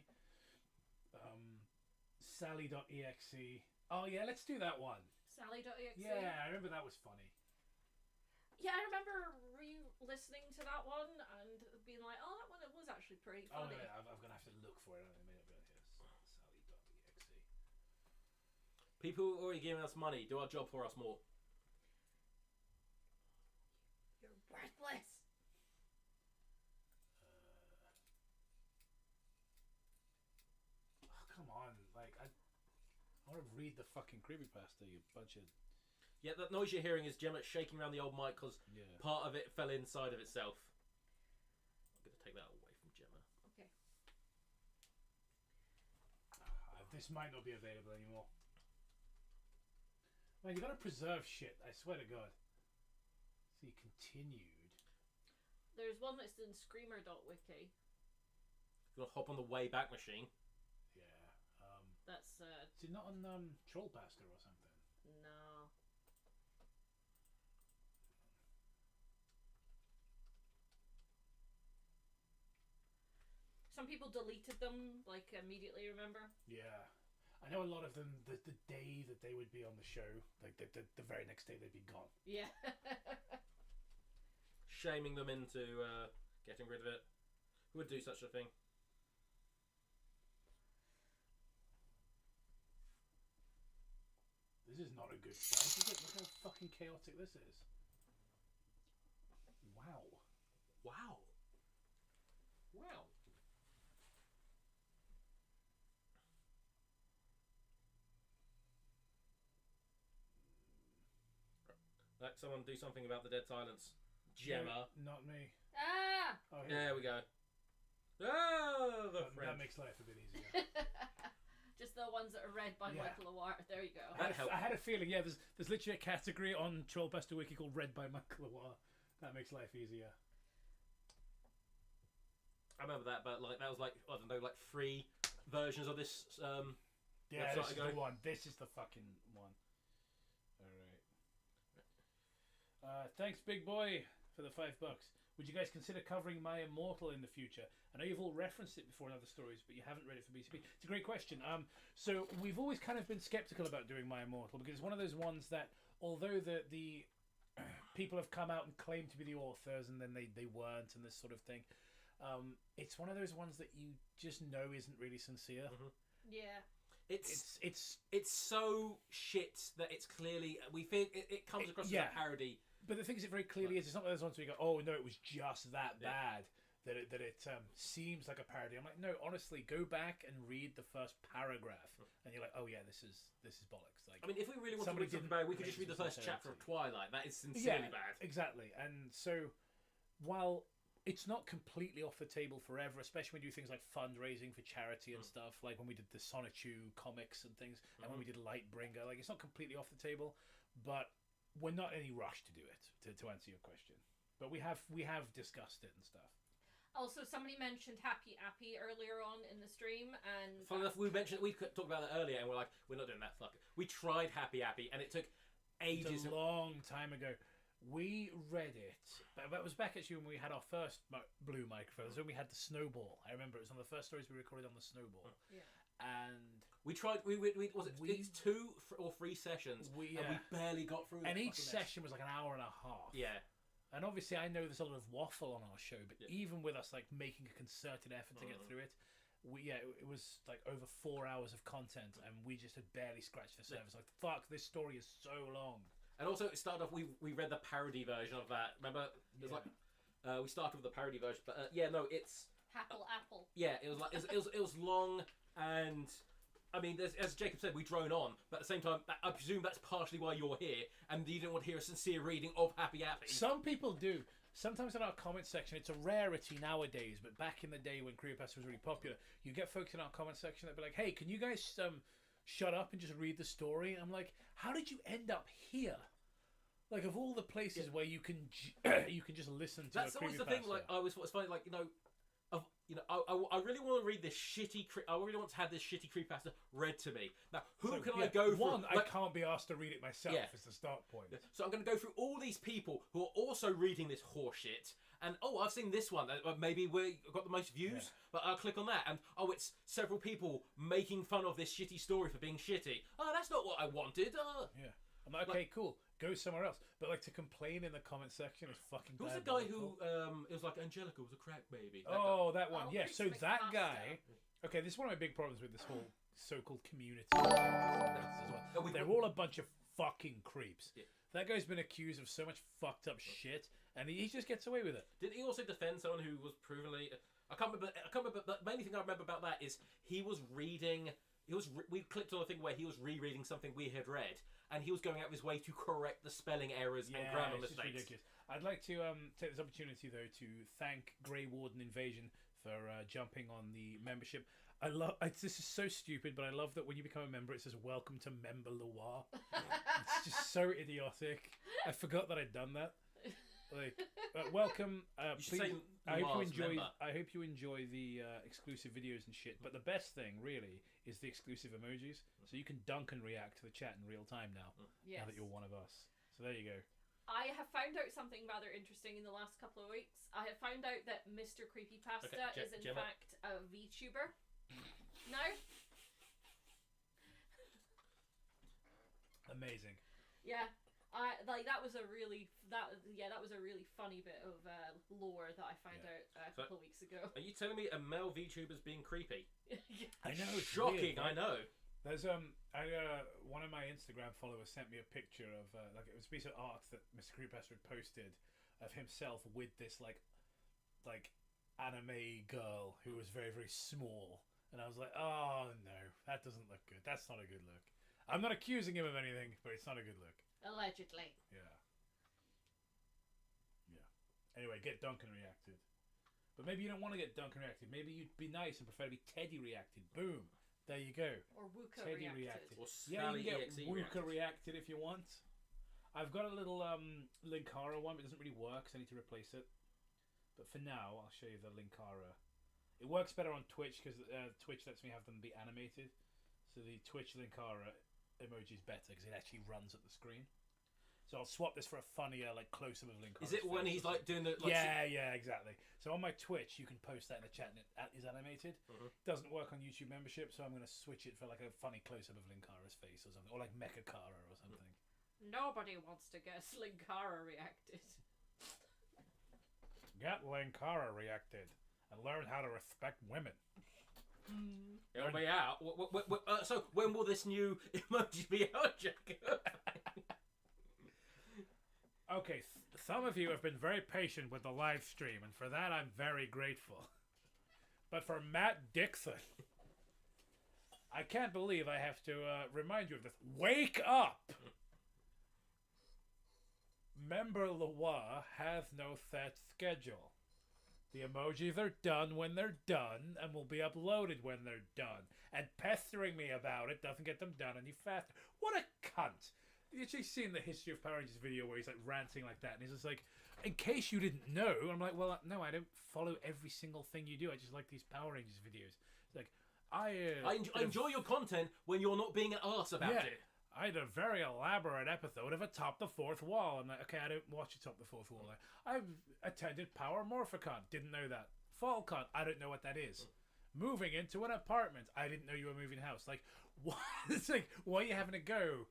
A: Sally.exe. Oh yeah, let's do that one.
C: Sally.exe.
A: Yeah, I remember that was funny.
C: Yeah, I remember re-listening to that one and being like, oh, that one it was actually pretty
A: Oh
C: funny.
A: yeah, I'm gonna have to look for it in a minute. But yes, Sally.exe.
B: People who are already giving us money do our job for us more.
C: You're worthless.
A: Oh, come on, like I want to read the fucking creepypasta, you bunch of.
B: Yeah, that noise you're hearing is Gemma shaking around the old mic because
A: Yeah.
B: part of it fell inside of itself. I'm going to take that away from Gemma.
C: Okay.
A: This might not be available anymore. Man, you gotta preserve shit, I swear to God. See, continued.
C: There's one that's in Screamer.wiki.
B: You're going to hop on the Wayback Machine.
A: Yeah.
C: That's
A: Is it not on Trollpasta or something?
C: no. Some people deleted them like immediately. Remember?
A: Yeah. I know a lot of them, the day that they would be on the show, like the very next day they'd be gone.
C: Yeah.
B: Shaming them into getting rid of it. Who would do such a thing?
A: This is not a good choice, is it? Look how fucking chaotic this is. Wow.
B: Wow. Wow. Like someone do something about the dead silence. Gemma.
A: No, not me.
C: Ah.
A: Oh,
B: There we go. Oh, the
A: That
B: French.
A: makes life a bit easier.
C: Just the ones that are read by
A: Yeah.
C: Michael Awar. There you go.
A: I had a feeling, yeah, there's literally a category on Trollpasta Wiki called Read by Michael Awar. That makes life easier.
B: I remember that, but like that was like I don't know, like 3 versions of this.
A: Yeah,
B: That's
A: this
B: right,
A: is
B: go.
A: the one. This is the fucking one. Alright. Thanks, big boy, for the $5. Would you guys consider covering My Immortal in the future? I know you've all referenced it before in other stories, but you haven't read it for BCP. It's a great question. So we've always kind of been skeptical about doing My Immortal because it's one of those ones that, although the people have come out and claimed to be the authors and then they weren't and this sort of thing, it's one of those ones that you just know isn't really sincere.
B: Mhm.
C: Yeah.
B: It's so shit that it's clearly we think it comes across as
A: yeah.
B: a parody.
A: But the thing is, it very clearly is. It's not one of those ones where you go, "Oh no, it was just that
B: Yeah.
A: bad that it seems like a parody." I'm like, no, honestly, go back and read the first paragraph, and you're like, "Oh yeah, this is bollocks." Like,
B: I mean, if we really want to
A: Somebody
B: read something
A: didn't
B: bad, we could just
A: make
B: read the
A: some
B: first chapter of
A: sincerity.
B: Twilight. That is sincerely
A: yeah,
B: bad.
A: exactly. And so, while it's not completely off the table forever, especially when we do things like fundraising for charity and stuff, like when we did the Sonichu comics and things, and when we did Lightbringer, like it's not completely off the table, but we're not in any rush to do it. To answer your question, but we have discussed it and stuff.
C: Also, somebody mentioned Happy Appy earlier on in the stream, and
B: Funny enough, we talked about that earlier, and we're like, we're not doing that. Fuck it. We tried Happy Appy, and it took ages.
A: It's a long time ago. We read it, but it was back actually when we had our first blue microphones. When we had the snowball, I remember it was one of the first stories we recorded on the snowball.
C: Yeah.
A: And
B: we tried. We was it
A: We-
B: it's 2 or 3 sessions, and we barely got through.
A: and
B: the
A: each
B: fucking mess.
A: session was like an hour and a half.
B: Yeah.
A: And obviously, I know there's a lot of waffle on our show, but
B: Yeah.
A: even with us like making a concerted effort to get through it, it was like over 4 hours of content, and we just had barely scratched the surface. Like, fuck, this story is so long.
B: And also, it started off. We read the parody version of that. Remember, it was we started with the parody version, but it's
C: Apple.
B: yeah, it was like it was long, and I mean, as Jacob said, we drone on, but at the same time, I presume that's partially why you're here, and you didn't want to hear a sincere reading of Happy Happy.
A: Some people do. Sometimes in our comment section, it's a rarity nowadays, but back in the day when Creepypasta was really popular, you get folks in our comment section that be like, "Hey, can you guys shut up and just read the story?" I'm like, "How did you end up here?" Like, of all the places where you can you can just listen to
B: that's
A: a
B: always the
A: Creepypasta.
B: thing. Like, it's funny. Like, I really want to read this shitty. I really want to have this shitty creepypasta read to me. Now, who can I go through?
A: One, I can't be asked to read it myself. Is the start point.
B: So I'm going to go through all these people who are also reading this horseshit. And I've seen this one. Maybe we got the most views, but I'll click on that, and it's several people making fun of this shitty story for being shitty. Oh, that's not what I wanted.
A: Yeah, I'm like, okay, cool. Go somewhere else. But like to complain in the comment section is fucking.
B: Who's the guy who it was like Angelica was a crack baby?
A: That one.
C: Oh,
A: Yeah. So
C: Creepypasta.
A: that guy. Okay, this is one of my big problems with this whole so-called community. They're all a bunch of fucking creeps.
B: Yeah.
A: That guy's been accused of so much fucked up shit, and he just gets away with it.
B: Didn't he also defend someone who was provenly? I can't remember. But the main thing I remember about that is he was reading. We clicked on a thing where he was rereading something we had read, and he was going out of his way to correct the spelling errors and grammar
A: it's just
B: mistakes.
A: ridiculous. I'd like to take this opportunity though to thank Grey Warden Invasion for jumping on the membership. This is so stupid, but I love that when you become a member, it says "Welcome to Member Loire." It's just so idiotic. I forgot that I'd done that. Like, welcome.
B: You should
A: Please,
B: say
A: I hope you
B: Loire's
A: enjoy.
B: member.
A: I hope you enjoy the exclusive videos and shit. But the best thing, really, is the exclusive emojis. So you can dunk and react to the chat in real time now.
C: Yes.
A: Now that you're one of us. So there you go.
C: I have found out something rather interesting in the last couple of weeks. I have found out that Mr. Creepypasta is in
B: Gemma.
C: fact a VTuber. No?
A: Amazing.
C: Yeah. That was a really funny bit of lore that I found out a couple of weeks ago.
B: Are you telling me a male VTuber's being creepy?
A: I know. It's
B: Shocking.
A: weird, right?
B: I know.
A: There's one of my Instagram followers sent me a picture of it was a piece of art that Mr. Creepypasta had posted of himself with this like anime girl who was very, very small, and I was like, oh no, that doesn't look good. That's not a good look. I'm not accusing him of anything, but it's not a good look.
C: Allegedly.
A: Yeah. Anyway, get Duncan reacted. But maybe you don't want to get Duncan reacted. Maybe you'd be nice and prefer to be Teddy reacted. Boom. There you go.
C: Or Wooka
A: Teddy
C: reacted.
B: Or
A: Yeah, you
B: Sally
A: can get
B: EXE
A: Wooka
B: reacted.
A: reacted if you want. I've got a little Linkara one, but it doesn't really work, so I need to replace it. But for now, I'll show you the Linkara. It works better on Twitch because Twitch lets me have them be animated. So the Twitch Linkara emoji is better because it actually runs at the screen. So I'll swap this for a funnier, like, close-up of Linkara.
B: Is it when he's like doing the? Like,
A: yeah, exactly. So on my Twitch, you can post that in the chat, and it is animated. Doesn't work on YouTube membership, so I'm going to switch it for like a funny close-up of Linkara's face or something, or like Mechakara or something.
C: Nobody wants to get Slinkara reacted.
A: Get Linkara reacted and learn how to respect women.
B: It'll be out. So when will this new emoji be out, Jacob?
A: Okay, some of you have been very patient with the live stream, and for that I'm very grateful. But for Matt Dixon, I can't believe I have to remind you of this. Wake up! Member Loire has no set schedule. The emojis are done when they're done, and will be uploaded when they're done. And pestering me about it doesn't get them done any faster. What a cunt! You actually seen the History of Power Rangers video where he's like ranting like that, and he's just like, in case you didn't know, I'm like, well, no, I don't follow every single thing you do. I just like these Power Rangers videos. It's like, I
B: enjoy your content when you're not being an arse about it.
A: I had a very elaborate episode of Atop the Fourth Wall. I'm like, okay, I don't watch Atop the Fourth Wall. I've attended Power Morphicon. Didn't know that. FallCon. I don't know what that is. Moving into an apartment. I didn't know you were moving house. Like, what? It's like, why are you having to go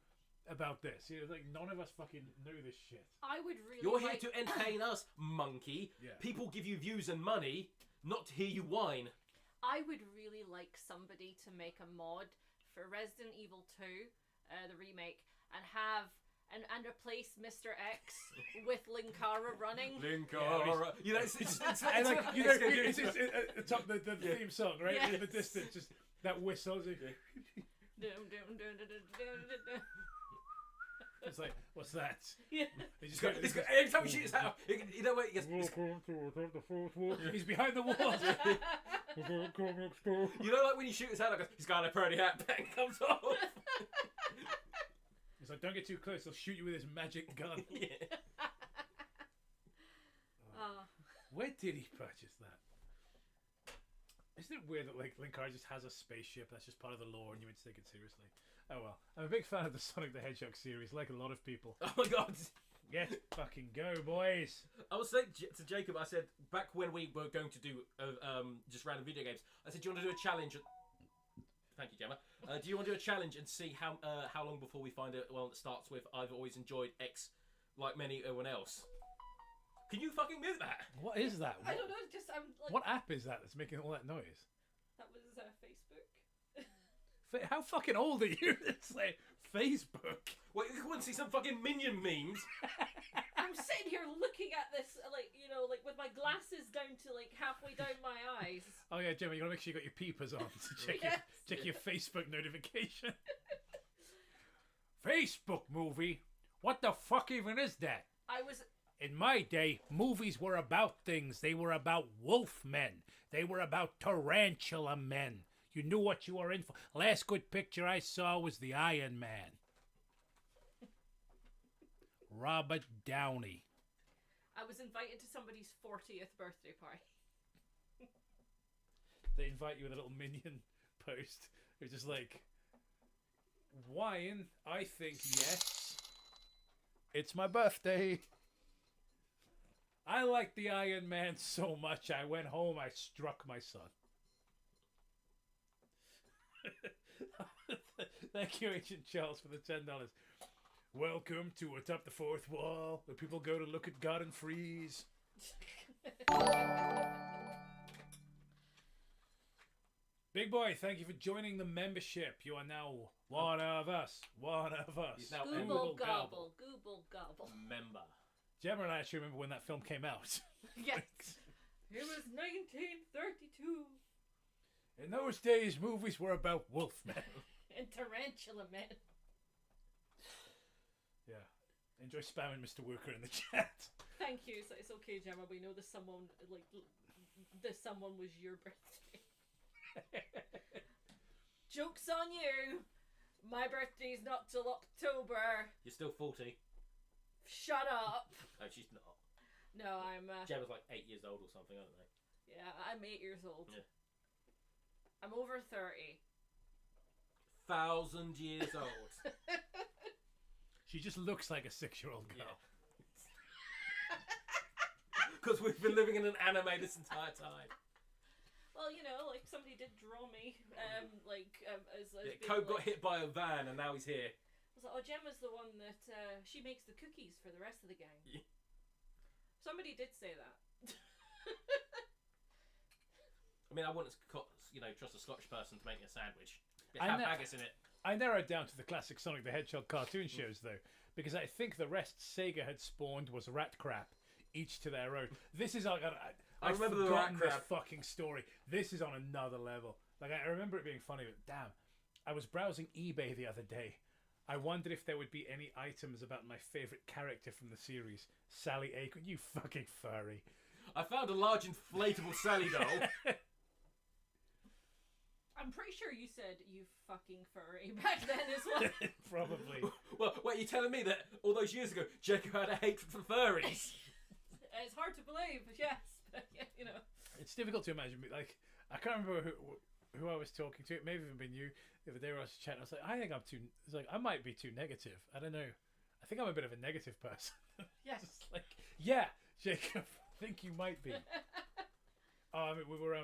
A: about this? You know, like, none of us fucking know this shit.
C: I would really.
B: You're here to entertain us, monkey.
A: Yeah.
B: People give you views and money, not to hear you whine.
C: I would really like somebody to make a mod for Resident Evil 2, the remake, and replace Mr. X with Linkara running.
B: Linkara. You know, it's
A: And like, you know, it's up the theme song, right?
C: Yes.
A: In the distance, just that whistle. It's like, what's that?
C: Yeah.
A: He just
B: every time he shoots out, you know what? He goes,
A: he's behind the wall.
B: you know, like when you shoot his head, like he's got a pretty hat, bang comes off.
A: It's like, don't get too close. He'll shoot you with his magic gun.
B: Yeah.
A: Where did he purchase that? Isn't it weird that like Linkara just has a spaceship? That's just part of the lore, and you would take it seriously. Oh well, I'm a big fan of the Sonic the Hedgehog series, like a lot of people.
B: Oh my god.
A: Get fucking go, boys!
B: I was saying to Jacob, I said back when we were going to do just random video games, I said, do you want to do a challenge? Thank you, Gemma. Do you want to do a challenge and see how long before we find one that starts with "I've always enjoyed X like everyone else"? Can you fucking mute that?
A: What is that?
C: I don't know. Just I'm like.
A: What app is that that's making all that noise?
C: That was Facebook.
A: How fucking old are you? It's like Facebook.
B: Well, you want to see some fucking minion memes?
C: I'm sitting here looking at this, like, you know, like with my glasses down to like halfway down my eyes.
A: Oh yeah, Gemma, you gotta make sure you got your peepers on to check
C: Yes.
A: check your Facebook notification. Facebook movie? What the fuck even is that?
C: I was.
A: In my day, movies were about things. They were about wolf men. They were about tarantula men. You knew what you were in for. Last good picture I saw was the Iron Man. Robert Downey.
C: I was invited to somebody's 40th birthday party.
A: They invite you with a little minion post. It's just like, wine, I think yes. It's my birthday. I like the Iron Man so much, I went home, I struck my son. Thank you, Agent Charles, for the $10. Welcome to Atop the Fourth Wall, where people go to look at God and freeze. Big boy, thank you for joining the membership. You are now one of us. One of us.
B: He's now
C: Google gobble, Google gobble.
B: member.
A: Gemma and I actually remember when that film came out.
C: Yes. It was 1932.
A: In those days, movies were about wolfmen.
C: And tarantula men.
A: Yeah. Enjoy spamming Mr. Worker in the chat.
C: Thank you. So it's okay, Gemma. We know that someone was your birthday. Joke's on you. My birthday's not till October.
B: You're still 40.
C: Shut up.
B: No, she's not.
C: No, I'm.
B: Gemma's like 8 years old or something, I don't know.
C: Yeah, I'm 8 years old.
B: Yeah.
C: I'm over 30.
B: 1,000 years old.
A: She just looks like a 6-year-old girl.
B: Because we've been living in an anime this entire time.
C: Well, you know, like somebody did draw me. As being,
B: Cope got
C: like,
B: hit by a van and now he's here.
C: I was like, oh, Gemma's the one that she makes the cookies for the rest of the gang.
B: Yeah.
C: Somebody did say that.
B: I mean, I wouldn't, trust a Scottish person to make me a sandwich. It
A: I
B: had
A: know-
B: maggots in it.
A: I narrowed down to the classic Sonic the Hedgehog cartoon shows, though, because I think the rest Sega had spawned was rat crap, each to their own. This is like
B: I remember the
A: forgotten
B: rat
A: this
B: crap.
A: fucking story. This is on another level. Like I remember it being funny, but damn, I was browsing eBay the other day. I wondered if there would be any items about my favorite character from the series, Sally Acorn. You fucking furry.
B: I found a large inflatable Sally doll.
C: I'm pretty sure you said you fucking furry back then as well.
A: Probably.
B: Well, wait, you're telling me that all those years ago, Jacob had a hatred for furries?
C: It's hard to believe, but yes. But, yeah, you know.
A: It's difficult to imagine. Like I can't remember who I was talking to. It may have even been you the other day where I was chatting. I was like, I think I'm too. It's like I might be too negative. I don't know. I think I'm a bit of a negative person.
C: Yes.
A: Just like, yeah, Jacob. I think you might be. Oh, I mean, we were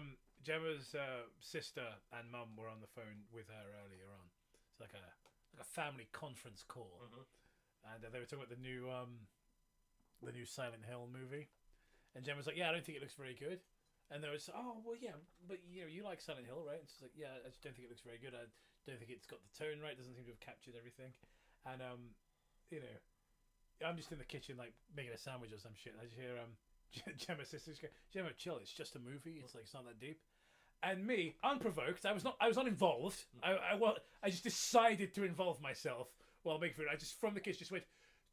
A: Gemma's sister and mum were on the phone with her earlier on. It's like a family conference call, and they were talking about the new Silent Hill movie. And Gemma's like, "Yeah, I don't think it looks very good." And there was, oh well, yeah, but you like Silent Hill, right? And she's like, yeah, I just don't think it looks very good. I don't think it's got the tone right. Doesn't seem to have captured everything. And I'm just in the kitchen like making a sandwich or some shit. And I just hear Gemma's sister go, Gemma, chill. It's just a movie. It's like it's not that deep. And me, unprovoked, I was not involved. I just decided to involve myself while making food. I just from the kitchen just went,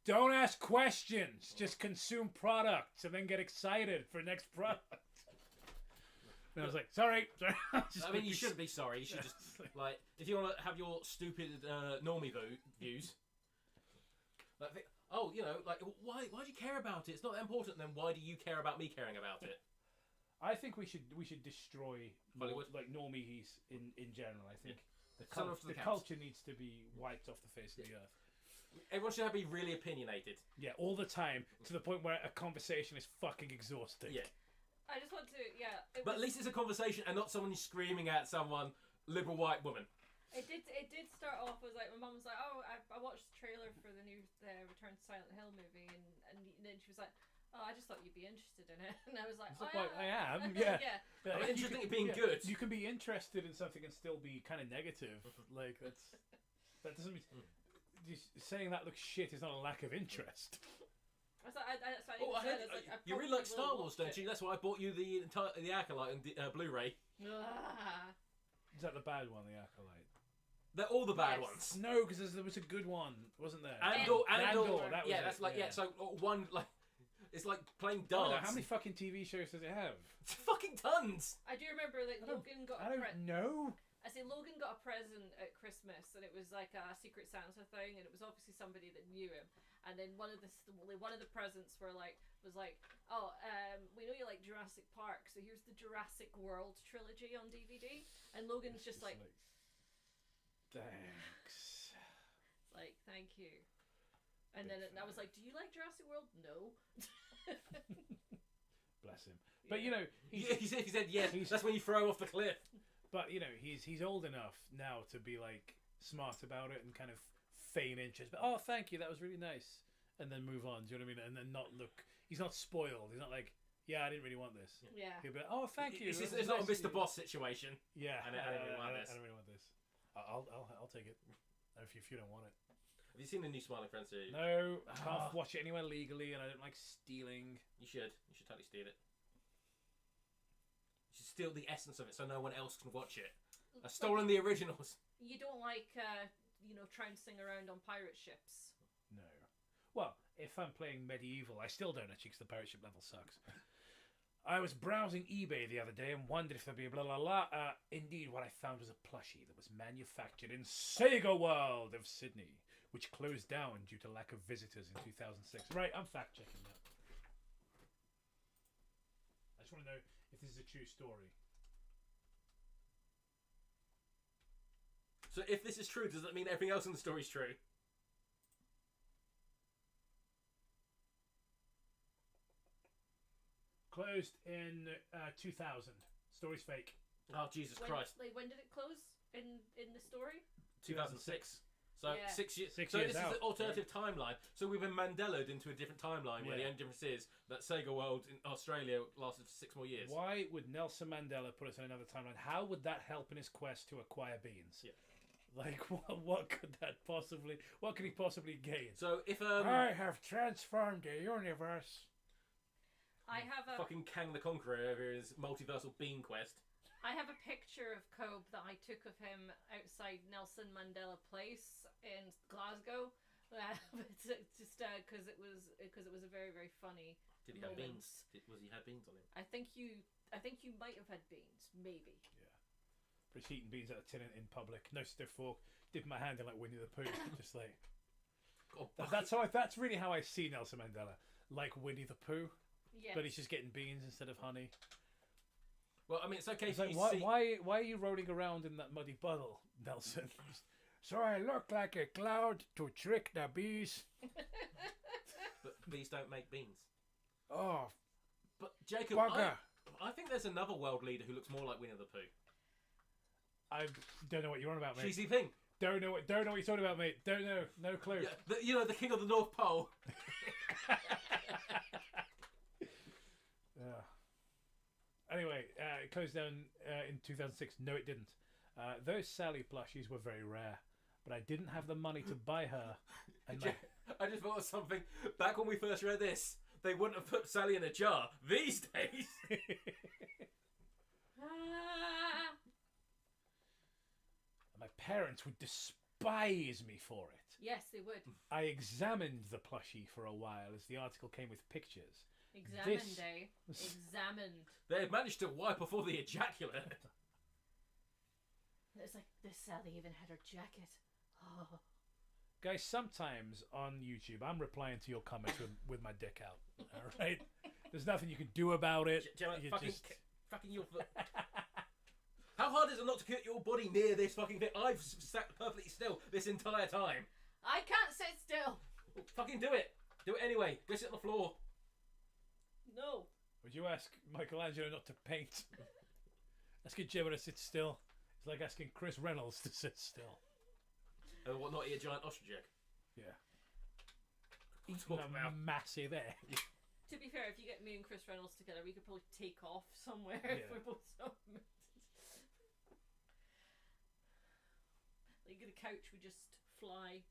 A: don't ask questions. Just consume products and then get excited for next product. And I was like, sorry.
B: I mean, you shouldn't be sorry. You should just like if you want to have your stupid normie views. Like, why do you care about it? It's not that important. Then why do you care about me caring about it?
A: I think we should destroy
B: Hollywood,
A: like normies in general. I think the
B: the
A: culture needs to be wiped off the face of the earth.
B: Everyone should be really opinionated.
A: Yeah, all the time to the point where a conversation is fucking exhausting.
B: Yeah.
C: I just want to,
B: But at least it's a conversation and not someone screaming at someone, liberal white woman.
C: It did start off as like my mum was like, oh, I watched the trailer for the new Return to Silent Hill movie, and then she was like, oh, I just thought you'd be interested in it, and I was like,
A: I am, yeah.
C: Yeah.
B: I'm interested in it being good.
A: You can be interested in something and still be kind of negative. Like that doesn't mean saying that looks shit is not a lack of interest.
C: That's what I said.
B: You really like Star Wars, don't you? That's why I bought you the Acolyte and Blu-ray.
A: Is that the bad one, the Acolyte?
B: They're all the bad
C: Yes.
B: ones.
A: No, because there was a good one, wasn't there?
B: Andor.
A: That was
B: Yeah,
A: it,
B: that's like
A: yeah.
B: So one like it's like playing
A: Oh,
B: darts.
A: how many fucking TV shows does it have?
B: It's fucking tons.
C: I do remember that Logan got
A: I don't know.
C: I say Logan got a present at Christmas, and it was like a Secret Santa thing, and it was obviously somebody that knew him. And then one of the presents was like, oh, we know you like Jurassic Park, so here's the Jurassic World trilogy on DVD. And Logan's just like,
A: thanks.
C: It's like, thank you. And then I was like, do you like Jurassic World? No.
A: Bless him. But
B: He said yes. That's when you throw off the cliff.
A: But he's old enough now to be like smart about it and kind of feign interest. But oh, thank you, that was really nice, and then move on. Do you know what I mean? And then not look. He's not spoiled. He's not like, yeah, I didn't really want this.
C: Yeah.
A: He'll be like, oh, thank you.
B: It's
A: nice
B: not a Mr.
A: of you."
B: Boss situation.
A: Yeah,
B: I don't really want this.
A: I don't really want this. I'll take it if you don't want it.
B: Have you seen the new Smiling Friends series?
A: No, I can't watch it anywhere legally, and I don't like stealing.
B: You should. You should totally steal it. You should steal the essence of it so no one else can watch it. I've stolen the originals.
C: You don't like, trouncing around on pirate ships.
A: No. Well, if I'm playing medieval, I still don't actually, because the pirate ship level sucks. I was browsing eBay the other day and wondered if there'd be a blah blah blah. Indeed, what I found was a plushie that was manufactured in Sega World of Sydney, which closed down due to lack of visitors in 2006. Right, I'm fact checking that. I just want to know if this is a true story.
B: So if this is true, does that mean everything else in the story is true?
A: Closed in 2000. Story's fake.
B: Oh, Jesus Christ.
C: When did it close in the story?
B: 2006. So
C: Yeah.
B: 6 years.
A: 6
B: so
A: years
B: this
A: out.
B: is an alternative timeline. So we've been Mandelaed into a different timeline where the
A: Yeah.
B: only difference is that Sega World in Australia lasted for 6 more years.
A: Why would Nelson Mandela put us in another timeline? How would that help in his quest to acquire beans?
B: Yeah.
A: Like, what could that possibly... What could he possibly gain?
B: So if
A: I have transformed the universe.
C: I have a
B: fucking Kang the Conqueror over his multiversal bean quest.
C: I have a picture of Cobe that I took of him outside Nelson Mandela Place in Glasgow, just because it was a very, very funny.
B: Did he have
C: moment.
B: beans? Was he had beans on him?
C: I think you might have had beans, maybe.
A: Just eating beans out of tin in public. No stiff fork. Dipping my hand in like Winnie the Pooh. Just like... That's really how I see Nelson Mandela. Like Winnie the Pooh.
C: Yeah.
A: But he's just getting beans instead of honey.
B: Well, I mean, it's okay
A: It's
B: for
A: like,
B: you to see...
A: why are you rolling around in that muddy puddle, Nelson? So I look like a cloud to trick the bees.
B: But bees don't make beans.
A: Oh,
B: But Jacob,
A: bugger.
B: I think there's another world leader who looks more like Winnie the Pooh.
A: I don't know what you're on about, mate.
B: Xi Jinping.
A: Don't know what you're talking about, mate. Don't know. No clue.
B: Yeah, the king of the North Pole.
A: Yeah. Anyway, it closed down in 2006. No, it didn't. Those Sally plushies were very rare, but I didn't have the money to buy her. And
B: I just thought of something. Back when we first read this, they wouldn't have put Sally in a jar. These days.
A: My parents would despise me for it.
C: Yes, they would.
A: I examined the plushie for a while as the article came with pictures.
C: Examined, eh? Examined.
B: They had managed to wipe off all the ejaculate.
C: It's like, this Sally even had her jacket. Oh.
A: Guys, sometimes on YouTube, I'm replying to your comments with my dick out. All right? There's nothing you can do about it. You
B: Fucking your foot. How hard is it not to get your body near this fucking thing? I've sat perfectly still this entire time.
C: I can't sit still.
B: Well, fucking do it. Do it anyway. Go sit on the floor.
C: No.
A: Would you ask Michelangelo not to paint? Asking Gemma to sit still. It's like asking Chris Reynolds to sit still.
B: What, not eat a giant ostrich egg?
A: Yeah.
B: Talk about
A: massive egg.
C: To be fair, if you get me and Chris Reynolds together, we could probably take off somewhere if we're both so like the couch would just fly.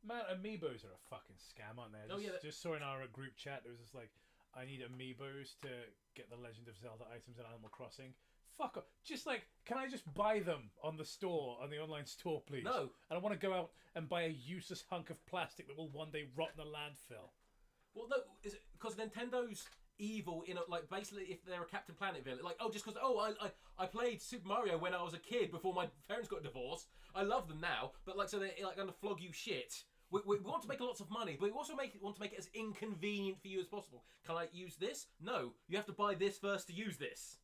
A: Man, amiibos are a fucking scam, aren't they? Just saw in our group chat, it was just like, I need amiibos to get the Legend of Zelda items in Animal Crossing. Fuck off. Just like, can I just buy them on the store, on the online store, please?
B: No.
A: I don't want to go out and buy a useless hunk of plastic that will one day rot in a landfill.
B: Well, no, is it because Nintendo's evil in a, like, basically if they're a Captain Planet villain, like, oh, just because I played Super Mario when I was a kid before my parents got divorced. I love them now, but like, so they're like going to flog you shit. We want to make lots of money, but we also want to make it as inconvenient for you as possible. Can I use this? No, you have to buy this first to use this.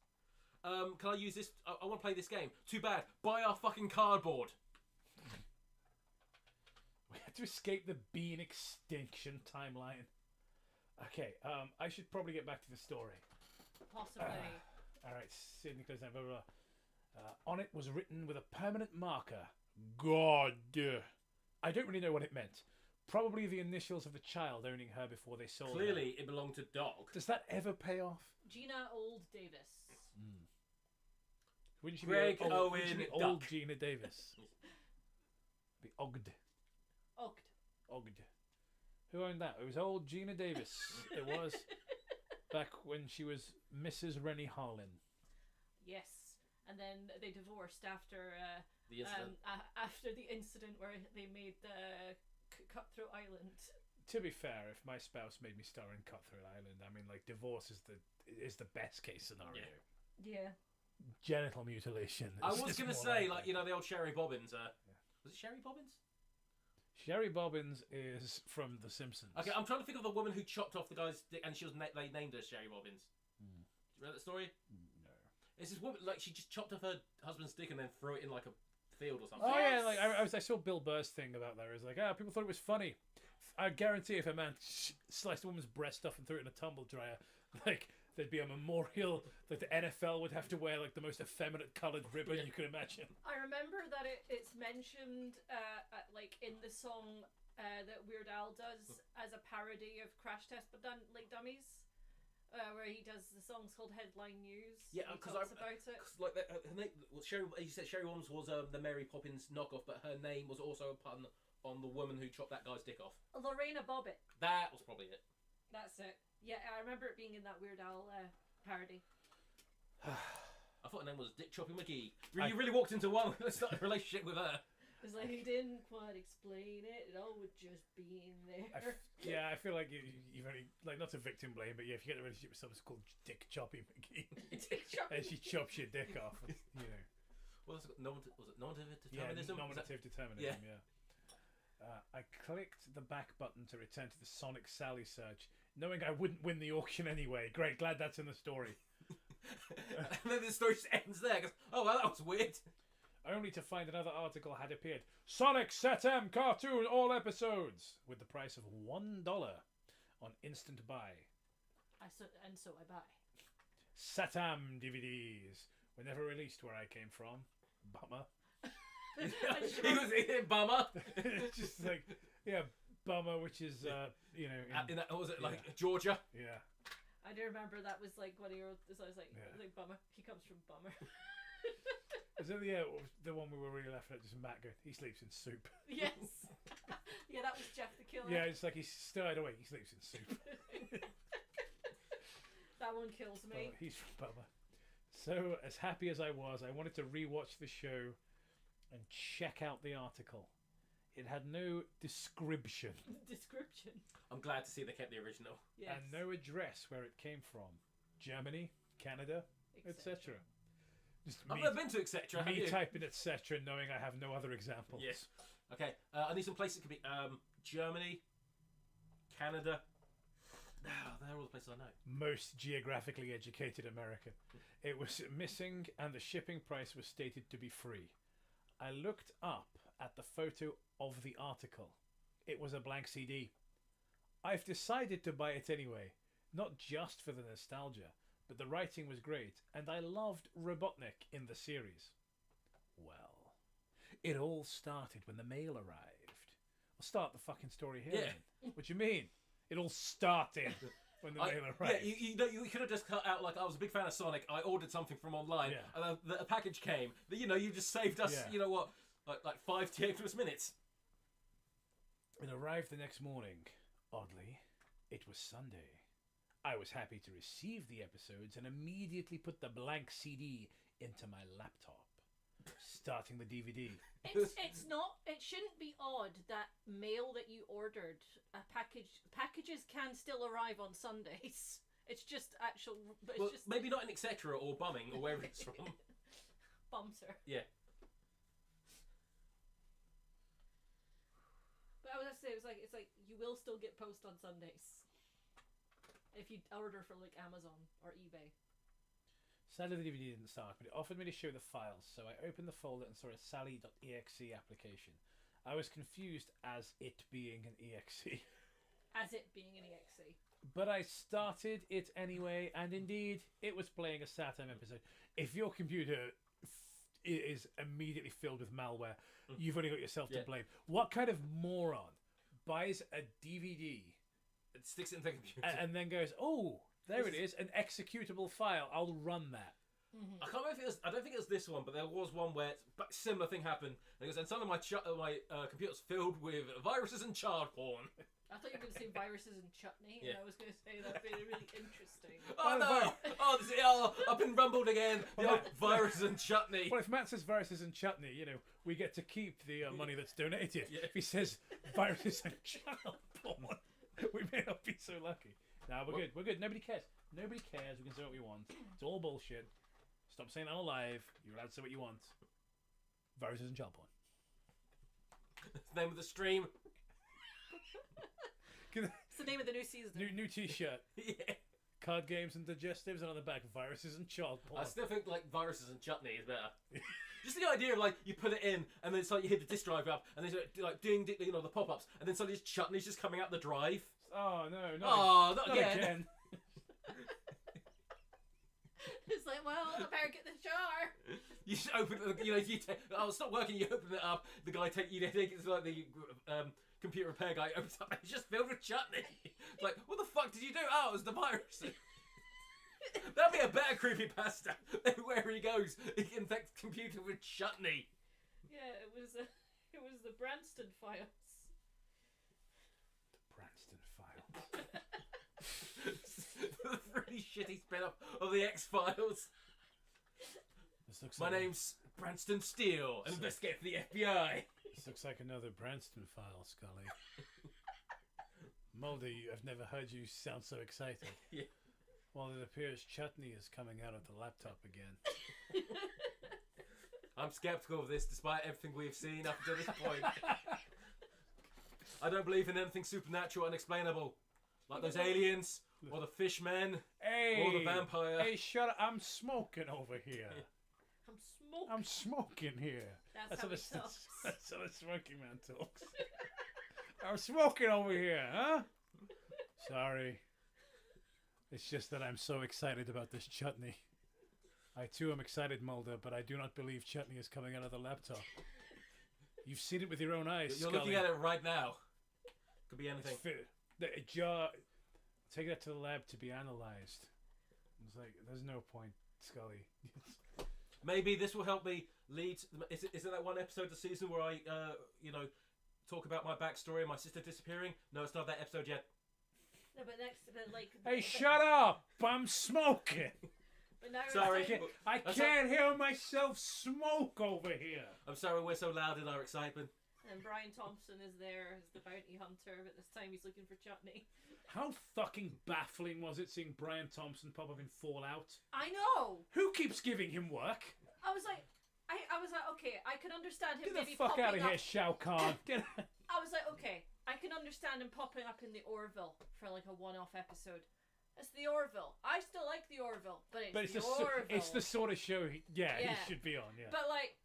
B: Can I use this? I want to play this game. Too bad. Buy our fucking cardboard.
A: We had to escape the bean extinction timeline. Okay, I should probably get back to the story.
C: Possibly.
A: Alright, Sydney closed down, blah, blah, blah. On it was written with a permanent marker. God. I don't really know what it meant. Probably the initials of the child owning her before they sold her.
B: Clearly, it belonged to Dog.
A: Does that ever pay off?
C: Gina Old Davis.
A: Wouldn't she
B: Greg
A: be
B: Owen
A: old
B: Duck.
A: Gina Davis? Be Ogd. Ogd. Who owned that? It was old Gina Davis. It was. Back when she was Mrs. Rennie Harlan.
C: Yes. And then they divorced after
B: The incident.
C: after the incident where they made the Cutthroat Island.
A: To be fair, if my spouse made me star in Cutthroat Island, I mean, like, divorce is the best case scenario.
C: Yeah.
A: Genital mutilation.
B: I was going to say, like, you know, the old Sherry Bobbins. Was it Sherry Bobbins?
A: Sherry Bobbins is from The Simpsons.
B: Okay, I'm trying to think of the woman who chopped off the guy's dick, and she was they named her Sherry Bobbins. Do you remember that story?
A: No.
B: It's this woman, like, she just chopped off her husband's dick and then threw it in like a field or something.
A: Oh
C: Yes.
A: yeah, like I saw Bill Burr's thing about that. It was like, people thought it was funny. I guarantee if a man sliced a woman's breast off and threw it in a tumble dryer, like, there'd be a memorial that the NFL would have to wear, like, the most effeminate coloured ribbon you could imagine.
C: I remember that it's mentioned like in the song that Weird Al does as a parody of Crash Test but done like Dummies, where he does the song's called Headline News.
B: Yeah,
C: because I about it.
B: Cause, like, her name, well, Sherry, you said Sherry Bobbins was the Mary Poppins knockoff, but her name was also a pun on the woman who chopped that guy's dick off.
C: Lorena Bobbitt.
B: That was probably it.
C: That's it. Yeah, I remember it being in that Weird Al parody.
B: I thought her name was Dick Chopping McGee. You really walked into one. Let's start a relationship with her.
C: It's like he didn't quite explain it. It all would just be in there.
A: I feel like you've only, like, not to victim blame, but yeah, if you get a relationship with someone called Dick Choppy McGee, and she chops your dick off, you know.
B: Well, was it nominative
A: Yeah,
B: determinism?
A: nominative determinism. Yeah. I clicked the back button to return to the Sonic Sally search, knowing I wouldn't win the auction anyway. Great, glad that's in the story.
B: And then the story just ends there. Goes, oh, well, that was weird.
A: Only to find another article had appeared. Sonic Satam cartoon, all episodes, with the price of $1 on instant buy.
C: So I buy.
A: Satam DVDs were never released where I came from. Bummer.
B: He was in Bummer.
A: It's just like, yeah, Bummer, which is, you know...
B: Was it like Georgia?
A: Yeah.
C: I do remember that was like one of your. So I was like,
A: Yeah.
C: like Bummer. He comes from Bummer.
A: Is it the one we were really laughing at? Just Matt going, he sleeps in soup.
C: Yes. Yeah, that was Jeff the Killer.
A: Yeah, it's like he's stowed away. He sleeps in soup.
C: That one kills me.
A: He's from Bubba. So, as happy as I was, I wanted to rewatch the show and check out the article. It had no description
C: Description.
B: I'm glad to see they kept the original.
C: Yes.
A: and no address where it came from. Germany, Canada, etc. Just
B: I've
A: me,
B: never been to etc. Have
A: me
B: you?
A: typing etc. knowing I have no other examples.
B: Yes. Okay. I need some places. It could be Germany, Canada. They're all the places I know.
A: Most geographically educated American. It was missing and the shipping price was stated to be free. I looked up at the photo of the article. It was a blank CD. I've decided to buy it anyway, not just for the nostalgia, but the writing was great and I loved Robotnik in the series. Well, it all started when the mail arrived. I'll start the fucking story here.
B: Yeah.
A: Then. What do you mean? It all started when the mail arrived.
B: Yeah, you could have just cut out, like, I was a big fan of Sonic. I ordered something from online,
A: Yeah.
B: and the package came. You just saved us,
A: Yeah.
B: you know what, like 5 Christmas minutes.
A: It arrived the next morning. Oddly, it was Sunday. I was happy to receive the episodes and immediately put the blank CD into my laptop, starting the DVD.
C: It's not. It shouldn't be odd that mail that you ordered, packages can still arrive on Sundays. It's just actual. But it's
B: Well,
C: just
B: maybe not in etc. or bumming or wherever it's from.
C: Bumter.
B: Yeah.
C: But I was gonna say it's like you will still get post on Sundays if you order from like Amazon or eBay.
A: Sadly, the DVD didn't start, but it offered me to show the files, so I opened the folder and saw a Sally.exe application. I was confused as it being an exe.
C: As it being an exe.
A: But I started it anyway, and indeed, it was playing a Saturn episode. If your computer is immediately filled with malware, you've only got yourself to blame. What kind of moron buys a DVD
B: It sticks it in the computer.
A: and then goes, oh, there it is, an executable file. I'll run that.
B: I can't remember if it was. I don't think it was this one, but there was one where a similar thing happened. And it was, and suddenly my computer's filled with viruses and child porn.
C: I thought you were going to say viruses and chutney,
B: Yeah.
C: and I was going to say that'd be really interesting.
B: Oh no! I've been rumbled again. The old viruses and chutney.
A: Well, if Matt says viruses and chutney, we get to keep the money that's donated.
B: Yeah.
A: If he says viruses and child porn, we may not be so lucky. No, we're good. We're good. Nobody cares. Nobody cares. We can say what we want. It's all bullshit. Stop saying I'm alive. You're allowed to say what you want. Viruses and child porn.
B: It's the name of the stream.
C: It's the name of the new season.
A: New T-shirt.
B: Yeah.
A: Card games and digestives, and on the back, viruses and child porn.
B: I still think like viruses and chutney is better. Just the idea of like you put it in and then it's like you hit the disk drive up and then it's like doing the pop-ups and then suddenly chutney's just coming out the drive.
A: Oh no!
B: Not
A: Not
B: again.
A: again.
C: It's like, well, I better get the jar.
B: You just open it, it's not working. You open it up. The guy take it's like the computer repair guy opens up. And it's just filled with chutney. It's like, what the fuck did you do? Oh, it was the virus. That'd be a better creepypasta. Wherever he goes, he infects the computer with chutney.
C: Yeah, it was the Branston files.
A: The Branston Files.
B: The really shitty spin-off of the X-Files.
A: This looks
B: My
A: like
B: name's Branston Steele. I'm investigating for the FBI.
A: This looks like another Branston file, Scully. Moldy, I've never heard you sound so excited.
B: Yeah.
A: Well, it appears chutney is coming out of the laptop again.
B: I'm skeptical of this, despite everything we've seen up to this point. I don't believe in anything supernatural, unexplainable, like those aliens or the fishmen
A: Hey!
B: or the vampire.
A: Hey, shut up! I'm smoking over here.
C: I'm smoking.
A: I'm smoking here.
C: That's how he
A: That's
C: talks.
A: how the smoking man talks. I'm smoking over here, huh? Sorry. It's just that I'm so excited about this chutney. I too am excited, Mulder, but I do not believe chutney is coming out of the laptop. You've seen it with your own eyes,
B: You're
A: Scully.
B: looking at it right now. Could be anything.
A: The jar. take that to the lab to be analyzed. It's like, there's no point, Scully.
B: Maybe this will help me lead. Is it that one episode of the season where I, talk about my backstory and my sister disappearing? No, it's not that episode yet.
C: No, but like.
A: Hey, shut up! I'm smoking.
C: But now
B: Sorry.
A: I can't hear myself smoke over here.
B: I'm sorry we're so loud in our excitement.
C: And Brian Thompson is there as the bounty hunter, but this time he's looking for chutney.
A: How fucking baffling was it seeing Brian Thompson pop up in Fallout?
C: I know.
A: Who keeps giving him work?
C: I was like, okay, I can understand him
A: Get the
C: maybe
A: fuck
C: popping
A: out of
C: up.
A: here, Shao Kahn. Get
C: I was like, okay, I can understand him popping up in the Orville for like a one-off episode. It's the Orville. I still like the Orville, but it's the Orville.
A: It's the sort of show he should be on, yeah.
C: But like,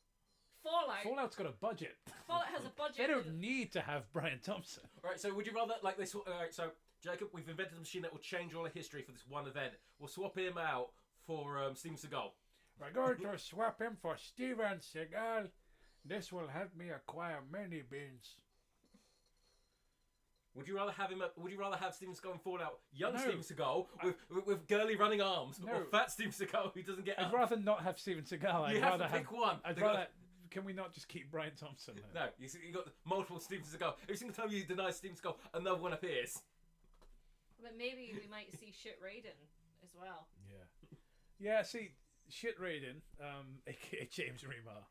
C: Fallout's
A: got a budget.
C: Fallout has a budget.
A: They don't need to have Brian Thompson.
B: Alright, so would you rather, like this, alright, so, Jacob, we've invented a machine that will change all the history for this one event. We'll swap him out for Steven Seagal.
A: We're going to swap him for Steven Seagal. This will help me acquire many beans.
B: Would you rather have him? Would you rather have Steven Seagal in Fallout, young
A: No.
B: Steven Seagal with girly running arms,
A: No.
B: or fat Steven Seagal who doesn't get
A: I'd
B: up?
A: rather not have Steven Seagal.
B: You have to pick one.
A: I'd rather. Can we not just keep Brian Thompson? Then?
B: No, you got multiple Steven Seagal. Every single time you deny Steven Seagal, another one appears.
C: But maybe we might see shit Raiden as well.
A: Yeah. See, shit Raiden, aka James Remar,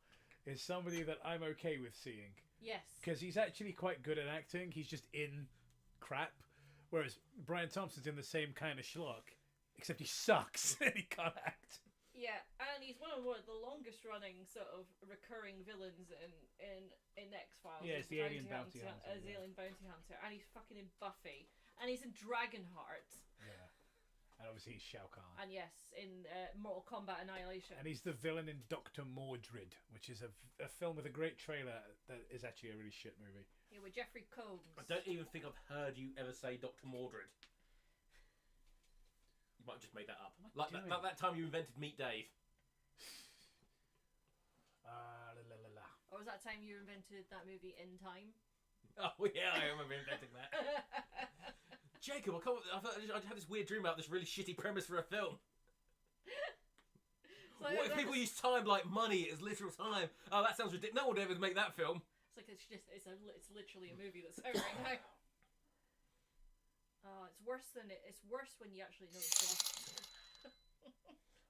A: is somebody that I'm okay with seeing.
C: Yes.
A: Because he's actually quite good at acting. He's just in crap. Whereas Brian Thompson's in the same kind of schlock, except he sucks and he can't act.
C: Yeah, and he's one of the longest running sort of recurring villains in X-Files.
A: Yeah, it's the Alien Bounty Hunter.
C: As the Alien Bounty Hunter. And he's fucking in Buffy. And he's in Dragonheart.
A: Yeah. And obviously he's Shao Kahn.
C: And yes, in Mortal Kombat Annihilation.
A: And he's the villain in Dr. Mordred, which is a film with a great trailer that is actually a really shit movie.
C: Yeah, with Jeffrey Combs.
B: I don't even think I've heard you ever say Dr. Mordred. You might have just made that up. Like that time you invented Meet Dave.
C: Or was that time you invented that movie In Time?
B: Oh yeah, I remember inventing that. Jacob, I had this weird dream about this really shitty premise for a film. What if people use time like money as literal time? Oh, that sounds ridiculous. No one would ever make that film.
C: It's like it's literally a movie that's out right now. Oh, it's worse when you actually know the plot.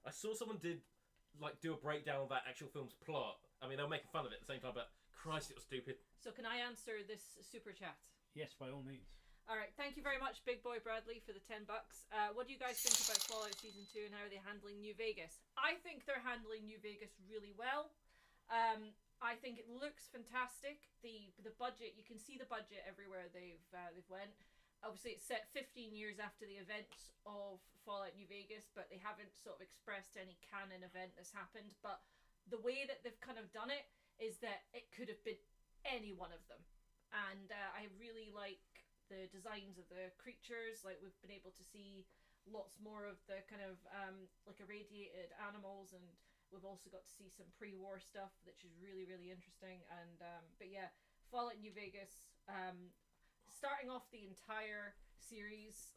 B: I saw someone do a breakdown of that actual film's plot. I mean, they were making fun of it at the same time, but Christ, it was stupid.
C: So can I answer this super chat?
A: Yes, by all means.
C: All right, thank you very much, Big Boy Bradley, for the $10. What do you guys think about Fallout Season 2 and how are they handling New Vegas? I think they're handling New Vegas really well. I think it looks fantastic. The budget, you can see the budget everywhere they've went. Obviously, it's set 15 years after the events of Fallout New Vegas, but they haven't sort of expressed any canon event that's happened. But the way that they've kind of done it is that it could have been any one of them. And I really like the designs of the creatures. Like, we've been able to see lots more of the kind of like irradiated animals, and we've also got to see some pre-war stuff, which is really, really interesting. And but yeah, Fallout New Vegas, starting off the entire series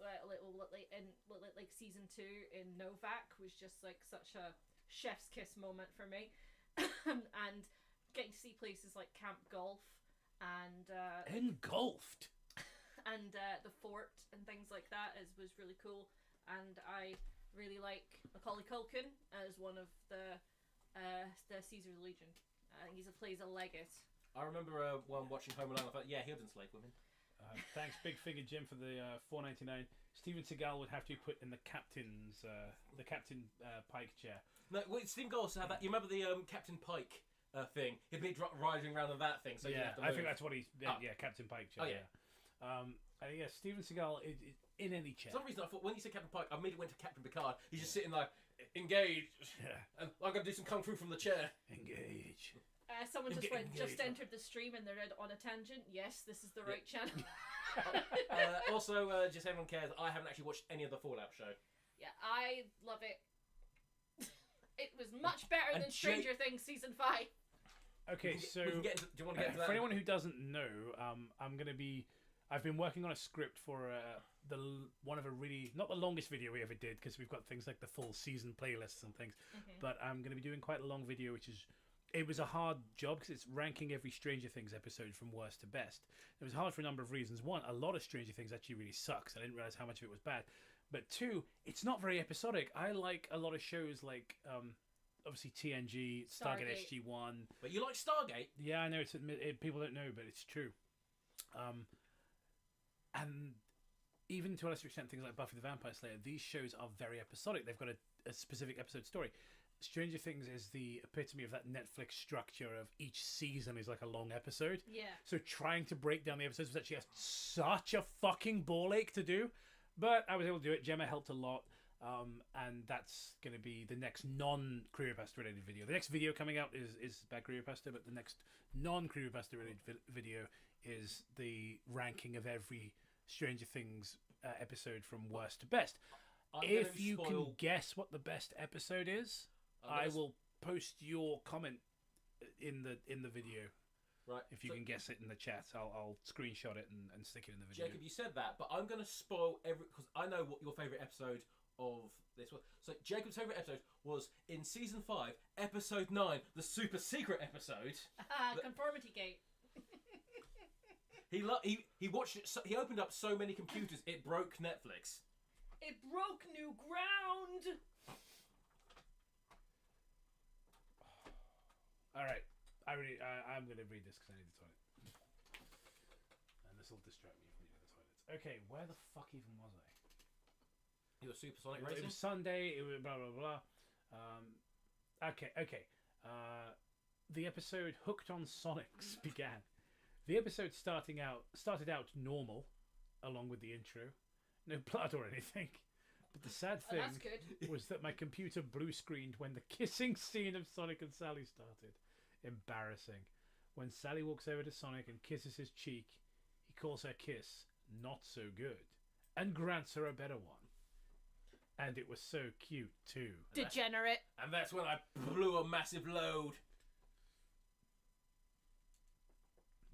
C: like season 2 in Novak was just like such a chef's kiss moment for me. And getting to see places like Camp Golf and
A: Engulfed
C: and the fort and things like that was really cool. And I really like Macaulay Culkin as one of the Caesar's Legion. I think he plays a legate.
B: I remember one watching Home Alone. I thought, yeah, he'll enslave women.
A: Thanks, Big Figure Jim, for the $4.99. Steven Seagal would have to be put in the Captain Pike chair.
B: No, wait, Steven Seagal also had that. You remember the Captain Pike thing? He'd be riding around on that thing. So
A: yeah, I think that's what he's.
B: Oh.
A: Yeah, Captain Pike chair.
B: Oh yeah.
A: Yeah, Steven Seagal in any chair.
B: For some reason, I thought when you said Captain Pike, I immediately went to Captain Picard. He's just sitting like engaged, and I'm gonna do some kung fu from the chair.
A: Engage.
C: Someone just entered the stream and they're on a tangent. Yes, this is the right channel.
B: Also, just everyone cares, I haven't actually watched any of the Fallout show.
C: Yeah, I love it. It was much better than Stranger Things season 5.
A: Okay,
B: do you want to get into that?
A: For anyone who doesn't know, I've been working on a script for one of a really, not the longest video we ever did, because we've got things like the full season playlists and things. But I'm going to be doing quite a long video, it was a hard job because it's ranking every Stranger Things episode from worst to best. It was hard for a number of reasons. One, a lot of Stranger Things actually really sucks. I didn't realize how much of it was bad. But two, it's not very episodic. I like a lot of shows like obviously TNG, Stargate SG-1.
B: But you like Stargate?
A: Yeah, I know people don't know, but it's true. And even to a lesser extent, things like Buffy the Vampire Slayer, these shows are very episodic. They've got a specific episode story. Stranger Things is the epitome of that Netflix structure of each season is like a long episode.
C: Yeah.
A: So trying to break down the episodes was actually such a fucking ball ache to do. But I was able to do it. Gemma helped a lot. And that's going to be the next non-Creepypasta related video. The next video coming out is about Creepypasta, but the next non-Creepypasta related video is the ranking of every Stranger Things episode from worst to best. If you can guess what the best episode is, I will post your comment in the video.
B: Right.
A: If you can guess it in the chat, I'll screenshot it and stick it in the video.
B: Jacob, you said that, but I'm going to spoil because I know what your favourite episode of this was. So Jacob's favourite episode was in season 5, episode 9, the super secret episode.
C: Conformity Gate.
B: He watched it. He opened up so many computers it broke Netflix.
C: It broke new ground.
A: All right, I'm going to read this because I need the toilet, and this will distract me from the toilets. Okay, where the fuck even was I?
B: You were supersonic
A: It
B: racing.
A: was Sunday. It was blah blah blah. Okay. The episode "Hooked on Sonics" began. The episode started out normal, along with the intro. No blood or anything. But the sad thing was that my computer blue screened when the kissing scene of Sonic and Sally started. Embarrassing. When Sally walks over to Sonic and kisses his cheek, he calls her kiss not so good and grants her a better one. And it was so cute too.
C: Degenerate.
B: And that's when I blew a massive load.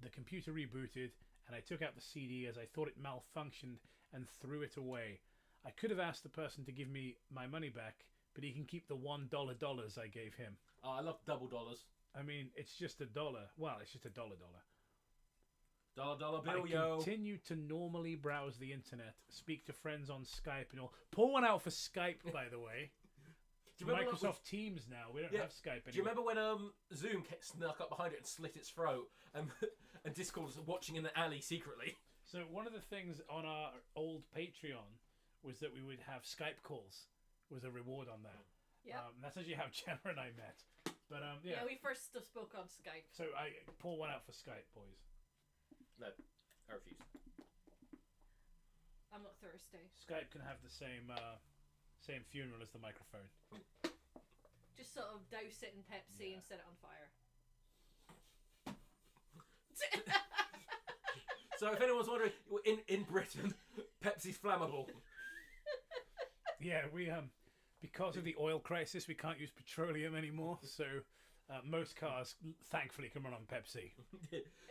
A: The computer rebooted and I took out the CD as I thought it malfunctioned and threw it away. I could have asked the person to give me my money back, but he can keep the $1 dollars I gave him.
B: Oh, I love double dollars.
A: I mean, it's just $1. Well, it's just $1 dollar.
B: Dollar bill,
A: I continue to normally browse the internet, speak to friends on Skype and all. Pour one out for Skype, by the way.
B: Do you remember
A: Microsoft Teams now. We don't have Skype anymore.
B: Do you remember when Zoom snuck up behind it and slit its throat, and Discord was watching in the alley secretly?
A: So one of the things on our old Patreon was that we would have Skype calls. Was a reward on that.
C: Yeah.
A: That's actually how Gemma and I met. But
C: yeah, we first spoke on Skype.
A: So I pour one out for Skype, boys.
B: No, I refuse.
C: I'm not thirsty.
A: Skype can have the same funeral as the microphone.
C: Just sort of douse it in Pepsi and set it on fire.
B: So if anyone's wondering, in Britain, Pepsi's flammable.
A: Yeah, we because of the oil crisis, we can't use petroleum anymore. So most cars, thankfully, can run on Pepsi.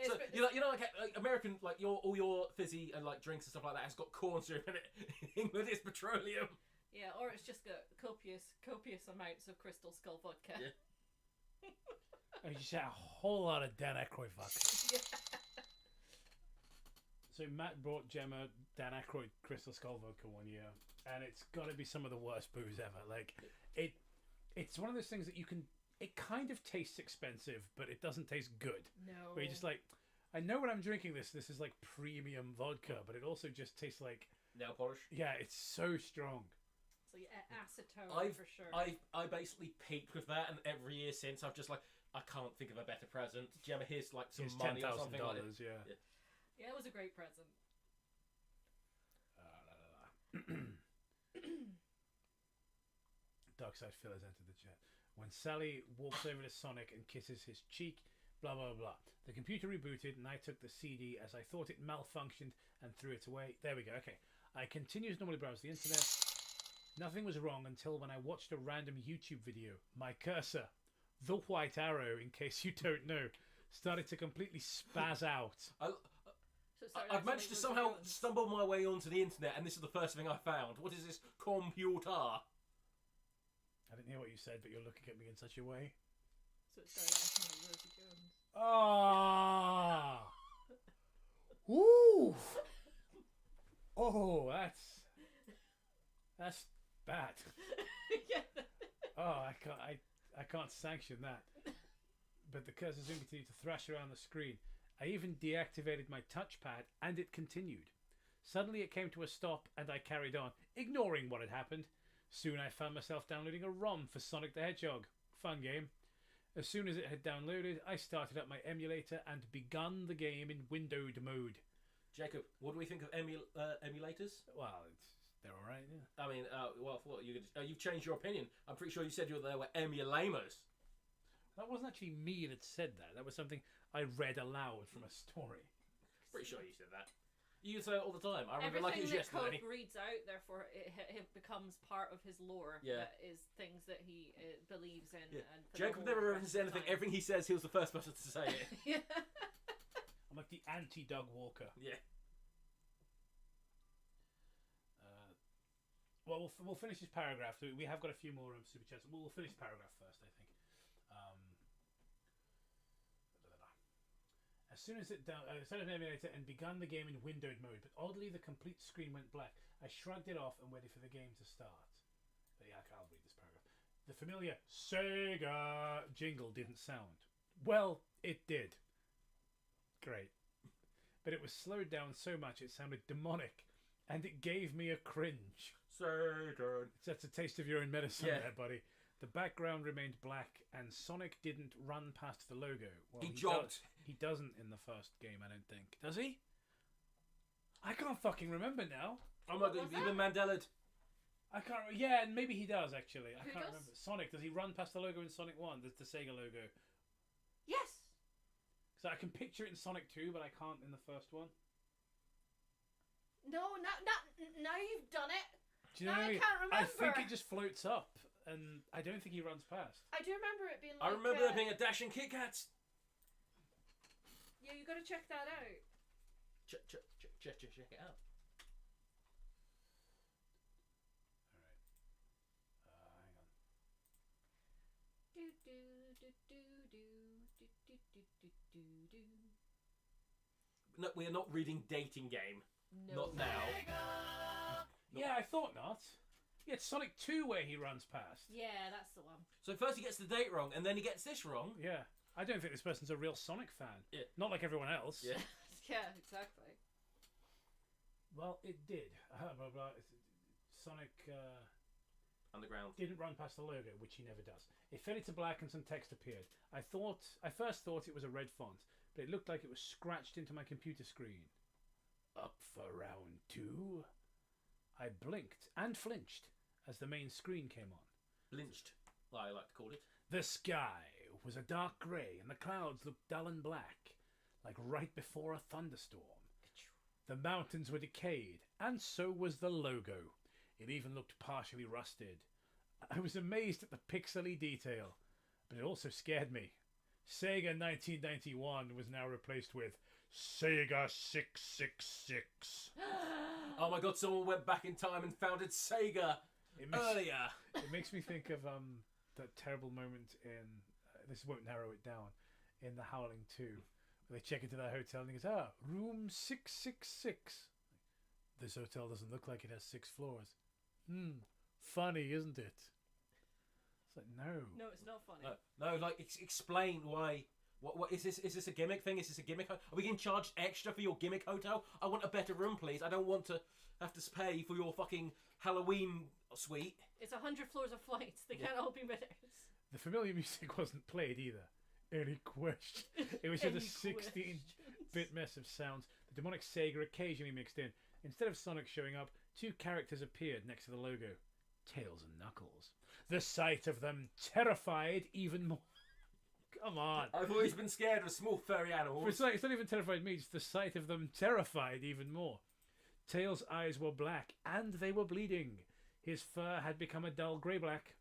B: So you know, like American, like all your fizzy and like drinks and stuff like that has got corn syrup in it. In England, it's petroleum.
C: Yeah, or it's just got copious amounts of Crystal Skull vodka.
B: Yeah.
A: You just had a whole lot of Dan Aykroyd vodka.
C: Yeah.
A: So Matt brought Gemma Dan Aykroyd Crystal Skull vodka one year, and it's got to be some of the worst booze ever. Like it's one of those things that you can. It kind of tastes expensive, but it doesn't taste good.
C: No.
A: Where you're just like, I know when I'm drinking this is like premium vodka, but it also just tastes like
B: nail polish.
A: Yeah, it's so strong.
C: It's like acetone for sure.
B: I basically peaked with that, and every year since I've just like I can't think of a better present. Gemma, here's like some money or something like that.
A: Yeah.
C: Yeah, it was a great present.
A: Darkside Fillers entered the chat. When Sally walks over to Sonic and kisses his cheek, blah blah blah. The computer rebooted and I took the CD as I thought it malfunctioned and threw it away. There we go. Okay. I continued to normally browse the internet. Nothing was wrong until when I watched a random YouTube video. My cursor, the white arrow, in case you don't know, started to completely spaz out.
C: So it started
B: I've
C: out
B: managed to
C: like
B: somehow
C: Rosy Bones.
B: stumble my way onto the internet, and this is the first thing I found. What is this computer?
A: I didn't hear what you said, but you're looking at me in such a way.
C: So it started out like Rosy Bones.
A: Ah! Woo! Oh, that's bad.
C: Yeah.
A: Oh, I can't sanction that. But the cursor soon continued to thrash around the screen. I even deactivated my touchpad, and it continued. Suddenly it came to a stop, and I carried on, ignoring what had happened. Soon I found myself downloading a ROM for Sonic the Hedgehog. Fun game. As soon as it had downloaded, I started up my emulator and begun the game in windowed mode.
B: Jacob, what do we think of emulators?
A: Well, they're all right, yeah.
B: I mean, well, what, you've changed your opinion. I'm pretty sure you said they were emulators.
A: That wasn't actually me that said that. That was something I read aloud from a story.
B: Pretty sure you said that. You say it all the time. I remember like it was
C: Everything that
B: yesterday.
C: Cope reads out, therefore, it becomes part of his lore.
B: Yeah.
C: That is things that he believes in.
B: Yeah.
C: And for the
B: Jacob
C: whole
B: never
C: rest
B: says
C: of the
B: anything.
C: time.
B: Everything he says, he was the first person to say it.
C: Yeah.
A: I'm like the anti-Doug Walker.
B: Yeah.
A: Well, we'll finish this paragraph. We have got a few more super chats. We'll finish the paragraph first, I think. As soon as it started an emulator and begun the game in windowed mode, but oddly the complete screen went black. I shrugged it off and waited for the game to start. But yeah, I'll read this paragraph. The familiar Sega jingle didn't sound. Well, it did. Great. But it was slowed down so much it sounded demonic, and it gave me a cringe.
B: Satan.
A: That's a taste of your own medicine
B: Yeah.
A: there, buddy. The background remained black, and Sonic didn't run past the logo. Well,
B: He jogged.
A: He doesn't in the first game, I don't think. Does he? I can't fucking remember now.
B: Oh my
C: What
B: god,
C: was
B: you've been Mandela'd.
A: I can't. Yeah, and maybe he does actually. I
C: Who
A: can't
C: does?
A: remember. Sonic, does he run past the logo in Sonic 1? The Sega logo.
C: Yes.
A: So I can picture it in Sonic 2, but I can't in the first one.
C: No, not now you've done it.
A: Do you know
C: No,
A: what I
C: I
A: mean?
C: can't
A: I think
C: remember.
A: it just floats up, and I don't think he runs past.
C: I do remember it being
B: I
C: like.
B: remember there being a dash and Kit Kats.
C: Yeah, you got to check that out.
B: Check it out.
A: All right. Hang on.
C: Do do do do do do do do do do.
B: No, we are not reading Dating Game.
C: No.
B: Not now.
A: Yeah, I thought not. Yeah, it's Sonic 2 where he runs past.
C: Yeah, that's the one.
B: So first he gets the date wrong, and then he gets this wrong.
A: Yeah. I don't think this person's a real Sonic fan.
B: Yeah.
A: Not like everyone else.
B: Yeah.
C: Yeah, exactly.
A: Well, it did. Blah, blah. Sonic
B: Underground.
A: didn't run past the logo, which he never does. It faded to black and some text appeared. I first thought it was a red font, but it looked like it was scratched into my computer screen. Up for round 2? I blinked and flinched as the main screen came on.
B: Lynched, I like to call it.
A: The sky was a dark grey and the clouds looked dull and black, like right before a thunderstorm. The mountains were decayed, and so was the logo. It even looked partially rusted. I was amazed at the pixely detail, but it also scared me. Sega 1991 was now replaced with Sega 666.
B: Oh my god, someone went back in time and founded Sega earlier.
A: It makes me think of that terrible moment in this won't narrow it down in The Howling 2, where they check into their hotel and he goes, room 666. This hotel doesn't look like it has 6 floors. Funny, isn't it? It's like, no.
C: No, it's not funny.
B: No, like explain why. What is this? Is this a gimmick thing? Is this a gimmick? Are we getting charged extra for your gimmick hotel? I want a better room, please. I don't want to have to pay for your fucking Halloween suite.
C: It's 100 floors of flights. They can't all be minutes.
A: The familiar music wasn't played either. Any question? It was just a
C: Any
A: 16-bit mess of sounds. The demonic Sega occasionally mixed in. Instead of Sonic showing up, 2 characters appeared next to the logo. Tails and Knuckles. The sight of them terrified even more. Come on.
B: I've always been scared of small furry animals.
A: It's not even terrified me, just the sight of them terrified even more. Tails' eyes were black, and they were bleeding. His fur had become a dull grey-black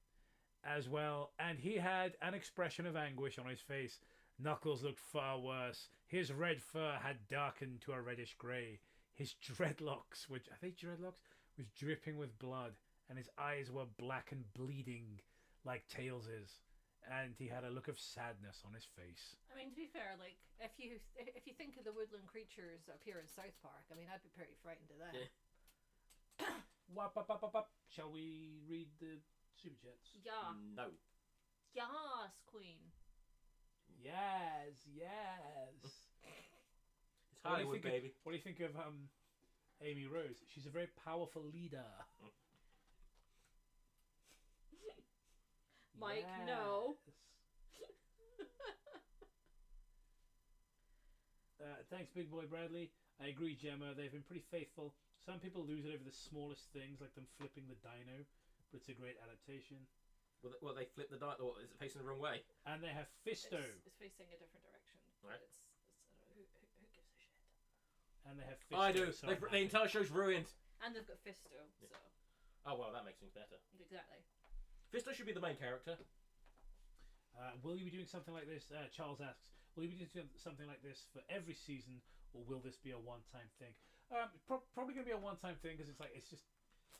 A: as well, and he had an expression of anguish on his face. Knuckles looked far worse. His red fur had darkened to a reddish grey. His dreadlocks, which are they dreadlocks, was dripping with blood, and his eyes were black and bleeding like Tails's. And he had a look of sadness on his face.
C: I mean, to be fair, like if you think of the woodland creatures that appear in South Park, I mean, I'd be pretty frightened of them.
B: Yeah.
A: Wap, wap, wap, wap, wap. Shall we read the super chats?
C: Yeah.
B: No.
C: Yes, Queen.
A: Yes, yes.
B: It's Hollywood, baby.
A: What do you think of Amy Rose? She's a very powerful leader.
C: Mike,
A: Yes.
C: no.
A: Thanks, Big Boy Bradley. I agree, Gemma. They've been pretty faithful. Some people lose it over the smallest things, like them flipping the dino, but it's a great adaptation.
B: Well, they flip the dino. Or is it facing the wrong way?
A: And they have Fisto.
C: It's facing a different direction.
B: Right.
C: Who gives a shit?
A: And they have Fisto.
B: I do.
A: so I'm
B: The
A: happy.
B: entire show's ruined.
C: And they've got Fisto,
B: Yeah.
C: so
B: Oh well, that makes things better.
C: exactly.
B: Fisto should be the main character.
A: Will you be doing something like this? Charles asks, will you be doing something like this for every season, or will this be a one-time thing? Probably going to be a one-time thing, because it's just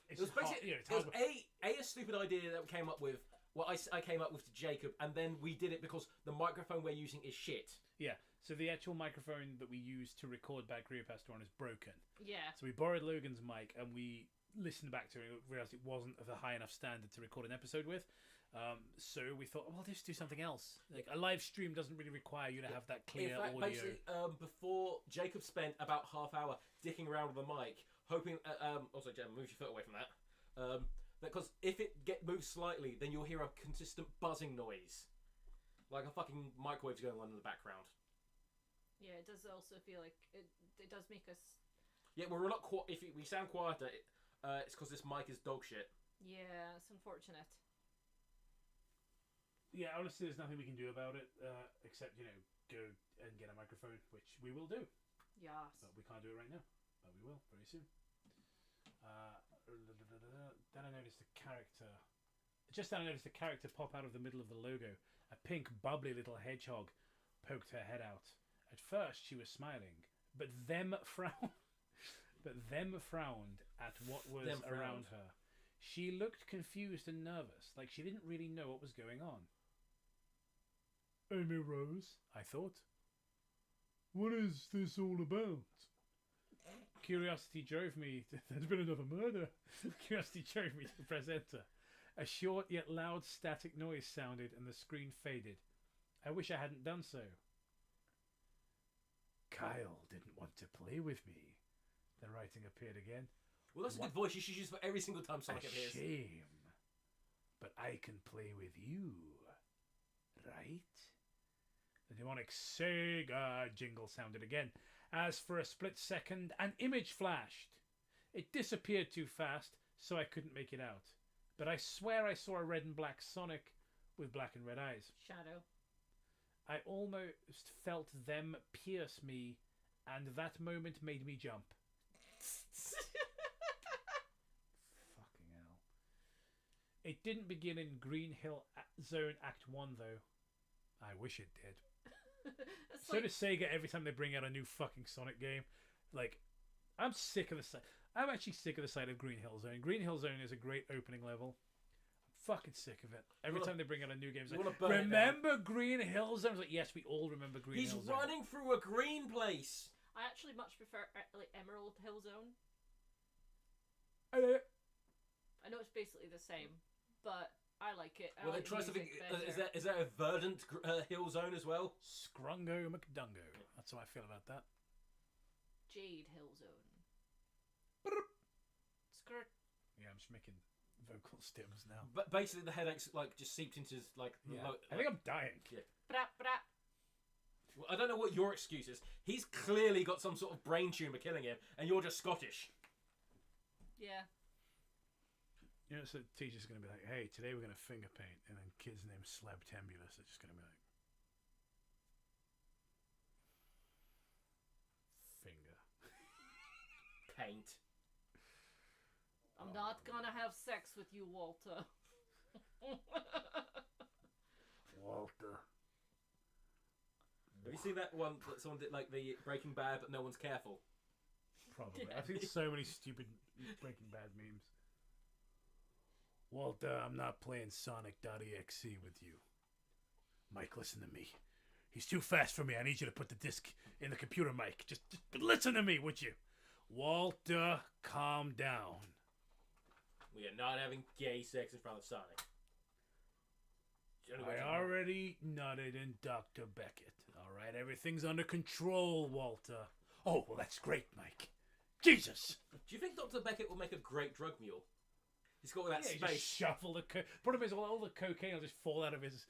B: It was
A: hard,
B: basically
A: you know, it's
B: it was
A: hard.
B: a stupid idea that we came up with. Well, I came up with to Jacob, and then we did it because the microphone we're using is shit.
A: Yeah, so the actual microphone that we use to record back CREEPYPASTA on is broken.
C: Yeah.
A: So we borrowed Logan's mic, and we listened back to it and realised it wasn't of a high enough standard to record an episode with. So we thought, well, let's do something else. Like, a live stream doesn't really require you to have that clear
B: In fact,
A: audio.
B: basically, before Jacob spent about half hour dicking around with the mic, hoping. Also, Jem, move your foot away from that. Because if it moves slightly, then you'll hear a consistent buzzing noise, like a fucking microwave's going on in the background.
C: Yeah, it does also feel like it does make us.
B: Yeah, we're not. If we sound quieter, it's because this mic is dog shit.
C: Yeah, it's unfortunate.
A: Yeah, honestly, there's nothing we can do about it, except, go and get a microphone, which we will do.
C: Yes.
A: But we can't do it right now. But we will, very soon. Then I noticed a character. Just then I noticed a character pop out of the middle of the logo. A pink, bubbly little hedgehog poked her head out. At first, she was smiling, but them frowned. At what was
B: Them frowned.
A: around her. She looked confused and nervous, like she didn't really know what was going on. Amy Rose, I thought. What is this all about? Curiosity drove me. There's been another murder. Curiosity drove me to press enter. A short yet loud static noise sounded and the screen faded. I wish I hadn't done so. Kyle didn't want to play with me. The writing appeared again.
B: Well, that's a good voice you should use for every single time Sonic
A: A
B: appears.
A: shame. But I can play with you. Right? The demonic Sega jingle sounded again. As for a split second, an image flashed. It disappeared too fast, so I couldn't make it out. But I swear I saw a red and black Sonic with black and red eyes.
C: Shadow.
A: I almost felt them pierce me, and that moment made me jump. Fucking hell. It didn't begin in Green Hill Zone Act 1, though. I wish it did.
C: It's
A: So
C: like,
A: does Sega every time they bring out a new fucking Sonic game. Like, I'm sick of the sight. I'm actually sick of the sight of Green Hill Zone. Green Hill Zone is a great opening level. I'm fucking sick of it. Every time they bring out a new game, it's
B: you
A: like,
B: wanna burn it
A: remember Green Hill Zone? It's like, yes, we all remember Green
B: He's
A: Hill Zone.
B: running through a green place.
C: I actually much prefer like Emerald Hill Zone.
A: Uh,
C: I know it's basically the same, but I like it. I
B: Well, they
C: like
B: try
C: the
B: something.
C: music
B: Is
C: better.
B: there a verdant hill zone as well?
A: Scrungo McDungo. That's how I feel about that.
C: Jade Hill Zone. Skirt.
A: Yeah, I'm just making vocal stems now.
B: But basically, the headaches like just seeped into like. the
A: Yeah.
B: lo-
A: I think I'm dying.
B: Yeah.
C: Bra, bra.
B: Well, I don't know what your excuse is. He's clearly got some sort of brain tumor killing him, and you're just Scottish.
C: Yeah.
A: You know, so the teacher's going to be like, hey, today we're going to finger paint. And then kids named Slabtambulus are just going to be like, finger.
B: Paint.
C: I'm not gonna have sex with you, Walter.
A: Walter.
B: you seen that one that someone did like the Breaking Bad, but no one's careful?
A: Probably. I've seen so many stupid Breaking Bad memes. Walter, I'm not playing Sonic.exe with you. Mike, listen to me. He's too fast for me. I need you to put the disc in the computer, Mike. Just listen to me, would you? Walter, calm down.
B: We are not having gay sex in front of Sonic.
A: I already nutted in Dr. Beckett. All right, everything's under control, Walter. Oh, well, that's great, Mike. Jesus!
B: Do you think Dr. Beckett will make a great drug mule? He's got all that
A: He
B: space.
A: just shuffle the problem is all the cocaine will just fall out of his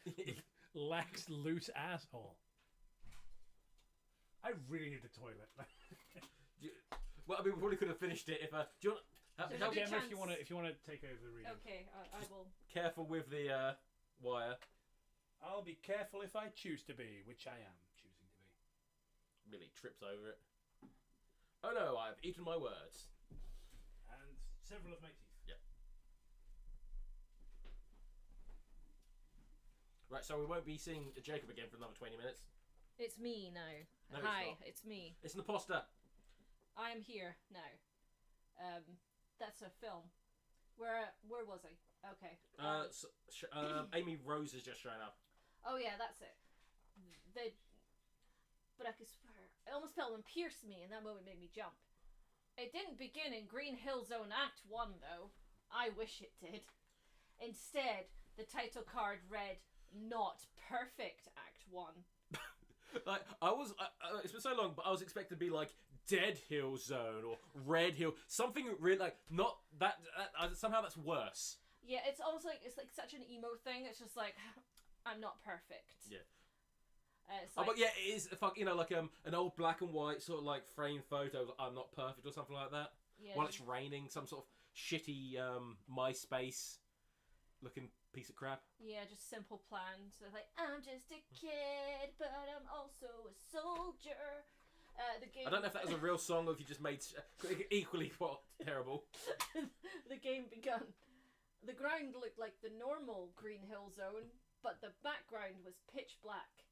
A: lax, loose asshole. I really need the toilet.
B: Well, I mean, we probably could have finished it if. Do you want?
C: There's a good
A: Gemma, if
C: chance.
A: you want to take over the reading.
C: Okay, I will.
B: Careful with the wire.
A: I'll be careful if I choose to be, which I am choosing to be.
B: Really trips over it. Oh no, I've eaten my words.
A: And several of my teeth.
B: Yeah. Right, so we won't be seeing Jacob again for another 20 minutes.
C: It's me now.
B: No,
C: Hi,
B: it's
C: it's me.
B: It's an imposter.
C: I am here now. That's a film. Where was I? Okay.
B: Amy Rose has just shown up.
C: Oh yeah, that's it. But I could swear, I almost felt one pierce me, and that moment made me jump. It didn't begin in Green Hill Zone Act 1, though. I wish it did. Instead, the title card read, "Not Perfect Act 1."
B: Like, it's been so long, but I was expecting to be like Dead Hill Zone or Red Hill, something really like not that. Somehow that's worse.
C: Yeah, it's almost like it's like such an emo thing. It's just like, I'm not perfect.
B: Yeah.
C: It's like,
B: But yeah, it is like an old black and white sort of like framed photo of I'm not perfect or something like that.
C: yeah,
B: While it's raining, some sort of shitty MySpace looking piece of crap.
C: yeah, just simple plans. So like, I'm just a kid, but I'm also a soldier. The game.
B: I don't know if that was a real song or if you just made equally terrible.
C: The game begun. The ground looked like the normal Green Hill Zone, but the background was pitch black.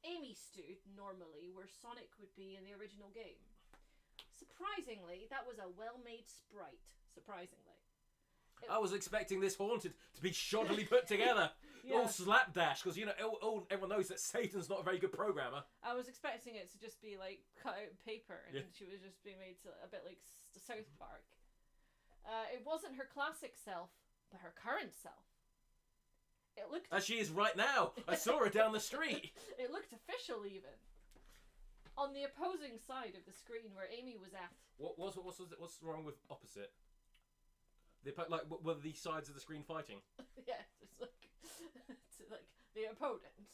C: Amy stood normally where Sonic would be in the original game. Surprisingly, that was a well-made sprite. Surprisingly.
B: I was expecting this Haunted to be shoddily put together.
C: Yeah.
B: All slapdash, because, you know, everyone knows that Satan's not a very good programmer.
C: I was expecting it to just be like cut out in paper, and
B: Yeah.
C: she was just being made to a bit like South Park. It wasn't her classic self, but her current self. It looked.
B: As she is right now. I saw her down the street.
C: It looked official, even. On the opposing side of the screen where Amy was at.
B: What's wrong with opposite? Were the sides of the screen fighting?
C: Yeah, it's like the opponent.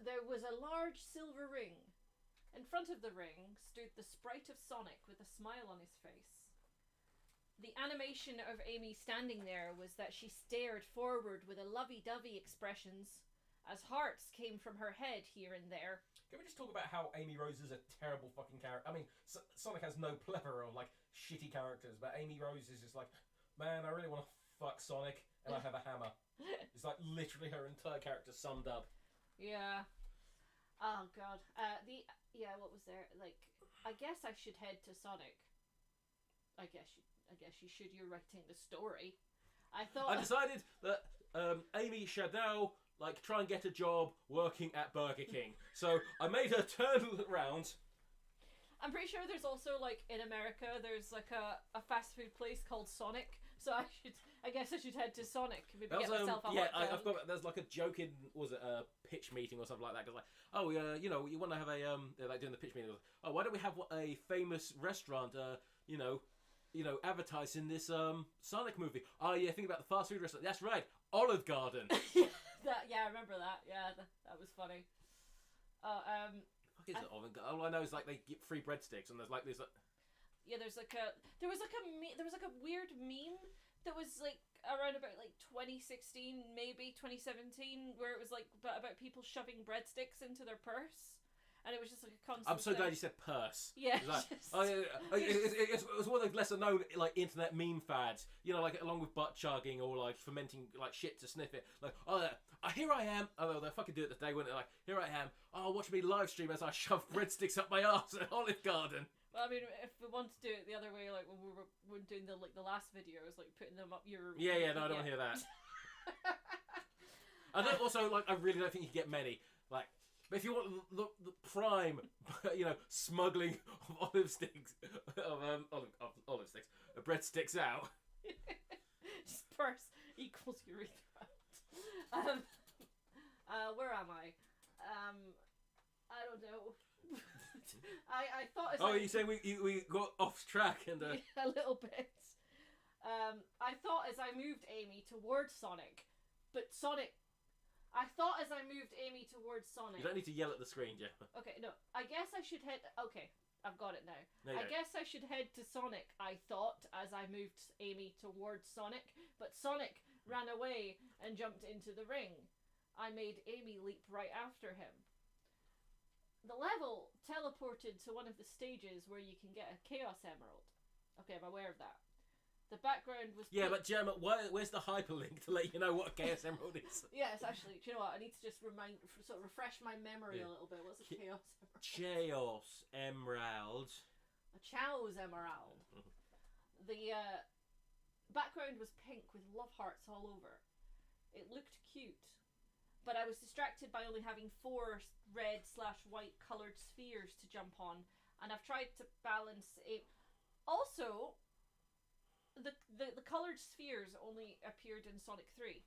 C: There was a large silver ring. In front of the ring stood the sprite of Sonic with a smile on his face. The animation of Amy standing there was that she stared forward with a lovey-dovey expressions as hearts came from her head here and there.
B: Can we just talk about how Amy Rose is a terrible fucking character? I mean, Sonic has no plethora of, like, shitty characters, but Amy Rose is just like, man, I really want to fuck Sonic, and I have a hammer. It's like literally her entire character summed up.
C: Yeah. Oh, God. What was there? Like, I guess I should head to Sonic. I guess you should. You're writing the story. I
B: decided that Amy Shadow try and get a job working at Burger King. So I made her turn around.
C: I'm pretty sure there's also in America there's a fast food place called Sonic. So I guess I should head to Sonic. Maybe get myself a hot dog.
B: I've got. There's a joke in a pitch meeting or something like that. Cause you want to have a they're doing the pitch meeting. Oh, why don't we have a famous restaurant? Advertised in this Sonic movie. Oh yeah, think about the fast food restaurant. That's right, Olive Garden.
C: I remember that. Yeah, that was funny.
B: Fuck is it Olive Garden? All I know is they get free breadsticks and there's this.
C: Yeah, there was a weird meme that was around about 2016, maybe 2017, where it was about people shoving breadsticks into their purse, and it was just like a constant.
B: I'm so glad you said purse.
C: Yeah.
B: It's like,
C: just-
B: it was one of those lesser known like internet meme fads. You know, like along with butt chugging or like fermenting like shit to sniff it. Like, here I am. Oh, they fucking do it today, wouldn't they? Like, here I am. Oh, watch me live stream as I shove breadsticks up my arse at Olive Garden.
C: Well, I mean, if we want to do it the other way, like when we were doing the last videos, like putting them up your.
B: Yeah. No, I don't want to hear that. I don't also like. I really don't think you can get many. Like, but if you want the prime, smuggling of olive sticks, olive sticks, breadsticks out.
C: Just purse equals urethra. Where am I? I don't know. I thought.
B: Oh, you saying we got off track and
C: a little bit. I thought as I moved Amy towards Sonic, but Sonic. I thought as I moved Amy towards Sonic.
B: You don't need to yell at the screen, Jeff.
C: Okay, no. I guess I should head. Okay, I've got it now.
B: No,
C: I guess I should head to Sonic. I thought as I moved Amy towards Sonic, but Sonic ran away and jumped into the ring. I made Amy leap right after him. The level teleported to one of the stages where you can get a Chaos Emerald. Okay, I'm aware of that. The background was...
B: Yeah, but Gemma, where's the hyperlink to let you know what a Chaos Emerald is?
C: Yes, actually, do you know what? I need to just refresh my memory a little bit. What's a Chaos Emerald?
B: Chaos Emerald.
C: A Chaos Emerald. The background was pink with love hearts all over. It looked cute. But I was distracted by only having 4 red/white coloured spheres to jump on, and I've tried to balance it. Also, the coloured spheres only appeared in Sonic 3.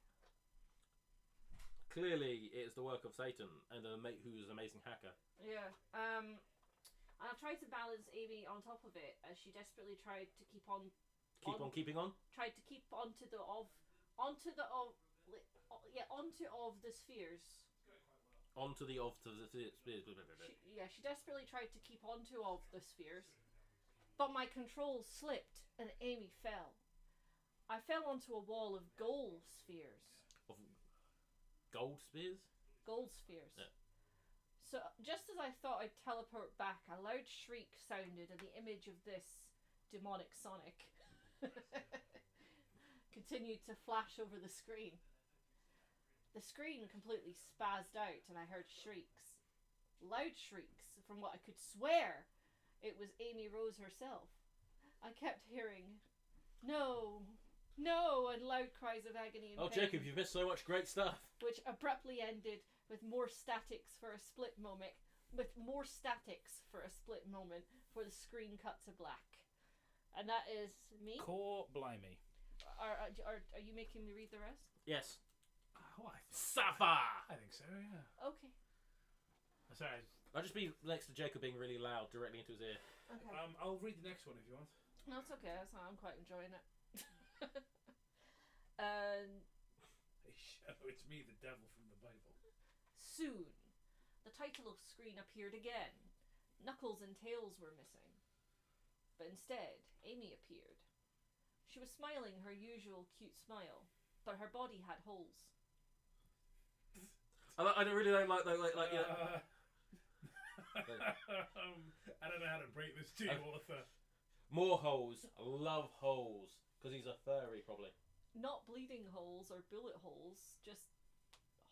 B: Clearly, it's the work of Satan and a mate who is an amazing hacker.
C: Yeah. And I've tried to balance Amy on top of it as she desperately tried to keep on.
B: Keep on keeping on.
C: Tried to keep onto the spheres.
B: Onto the spheres.
C: She desperately tried to keep onto of the spheres, but my controls slipped and Amy fell. I fell onto a wall of gold spheres.
B: Of gold spheres?
C: Gold spheres.
B: Yeah.
C: So just as I thought I'd teleport back, a loud shriek sounded and the image of this demonic Sonic continued to flash over the screen. The screen completely spazzed out and I heard shrieks. Loud shrieks from what I could swear it was Amy Rose herself. I kept hearing, "No, no," and loud cries of agony and
B: Oh,
C: pain,
B: Jacob, you've missed so much great stuff.
C: which abruptly ended with more statics for a split moment. For the screen cut to black. And that is me.
A: Core blimey.
C: Are you making me read the rest?
B: Yes.
A: Oh,
B: Safa!
A: I think so, yeah.
C: Okay.
A: Sorry.
B: I'll just be next to Jacob being really loud directly into his ear.
C: Okay.
A: I'll read the next one if you want.
C: No, it's okay. I'm quite enjoying it.
A: It's me, the devil from the Bible.
C: Soon, the title of screen appeared again. Knuckles and Tails were missing. But instead, Amy appeared. She was smiling her usual cute smile, but her body had holes.
B: I really don't like that.
A: I don't know how to break this to you, Arthur.
B: More holes. I love holes. Because he's a furry, probably.
C: Not bleeding holes or bullet holes, just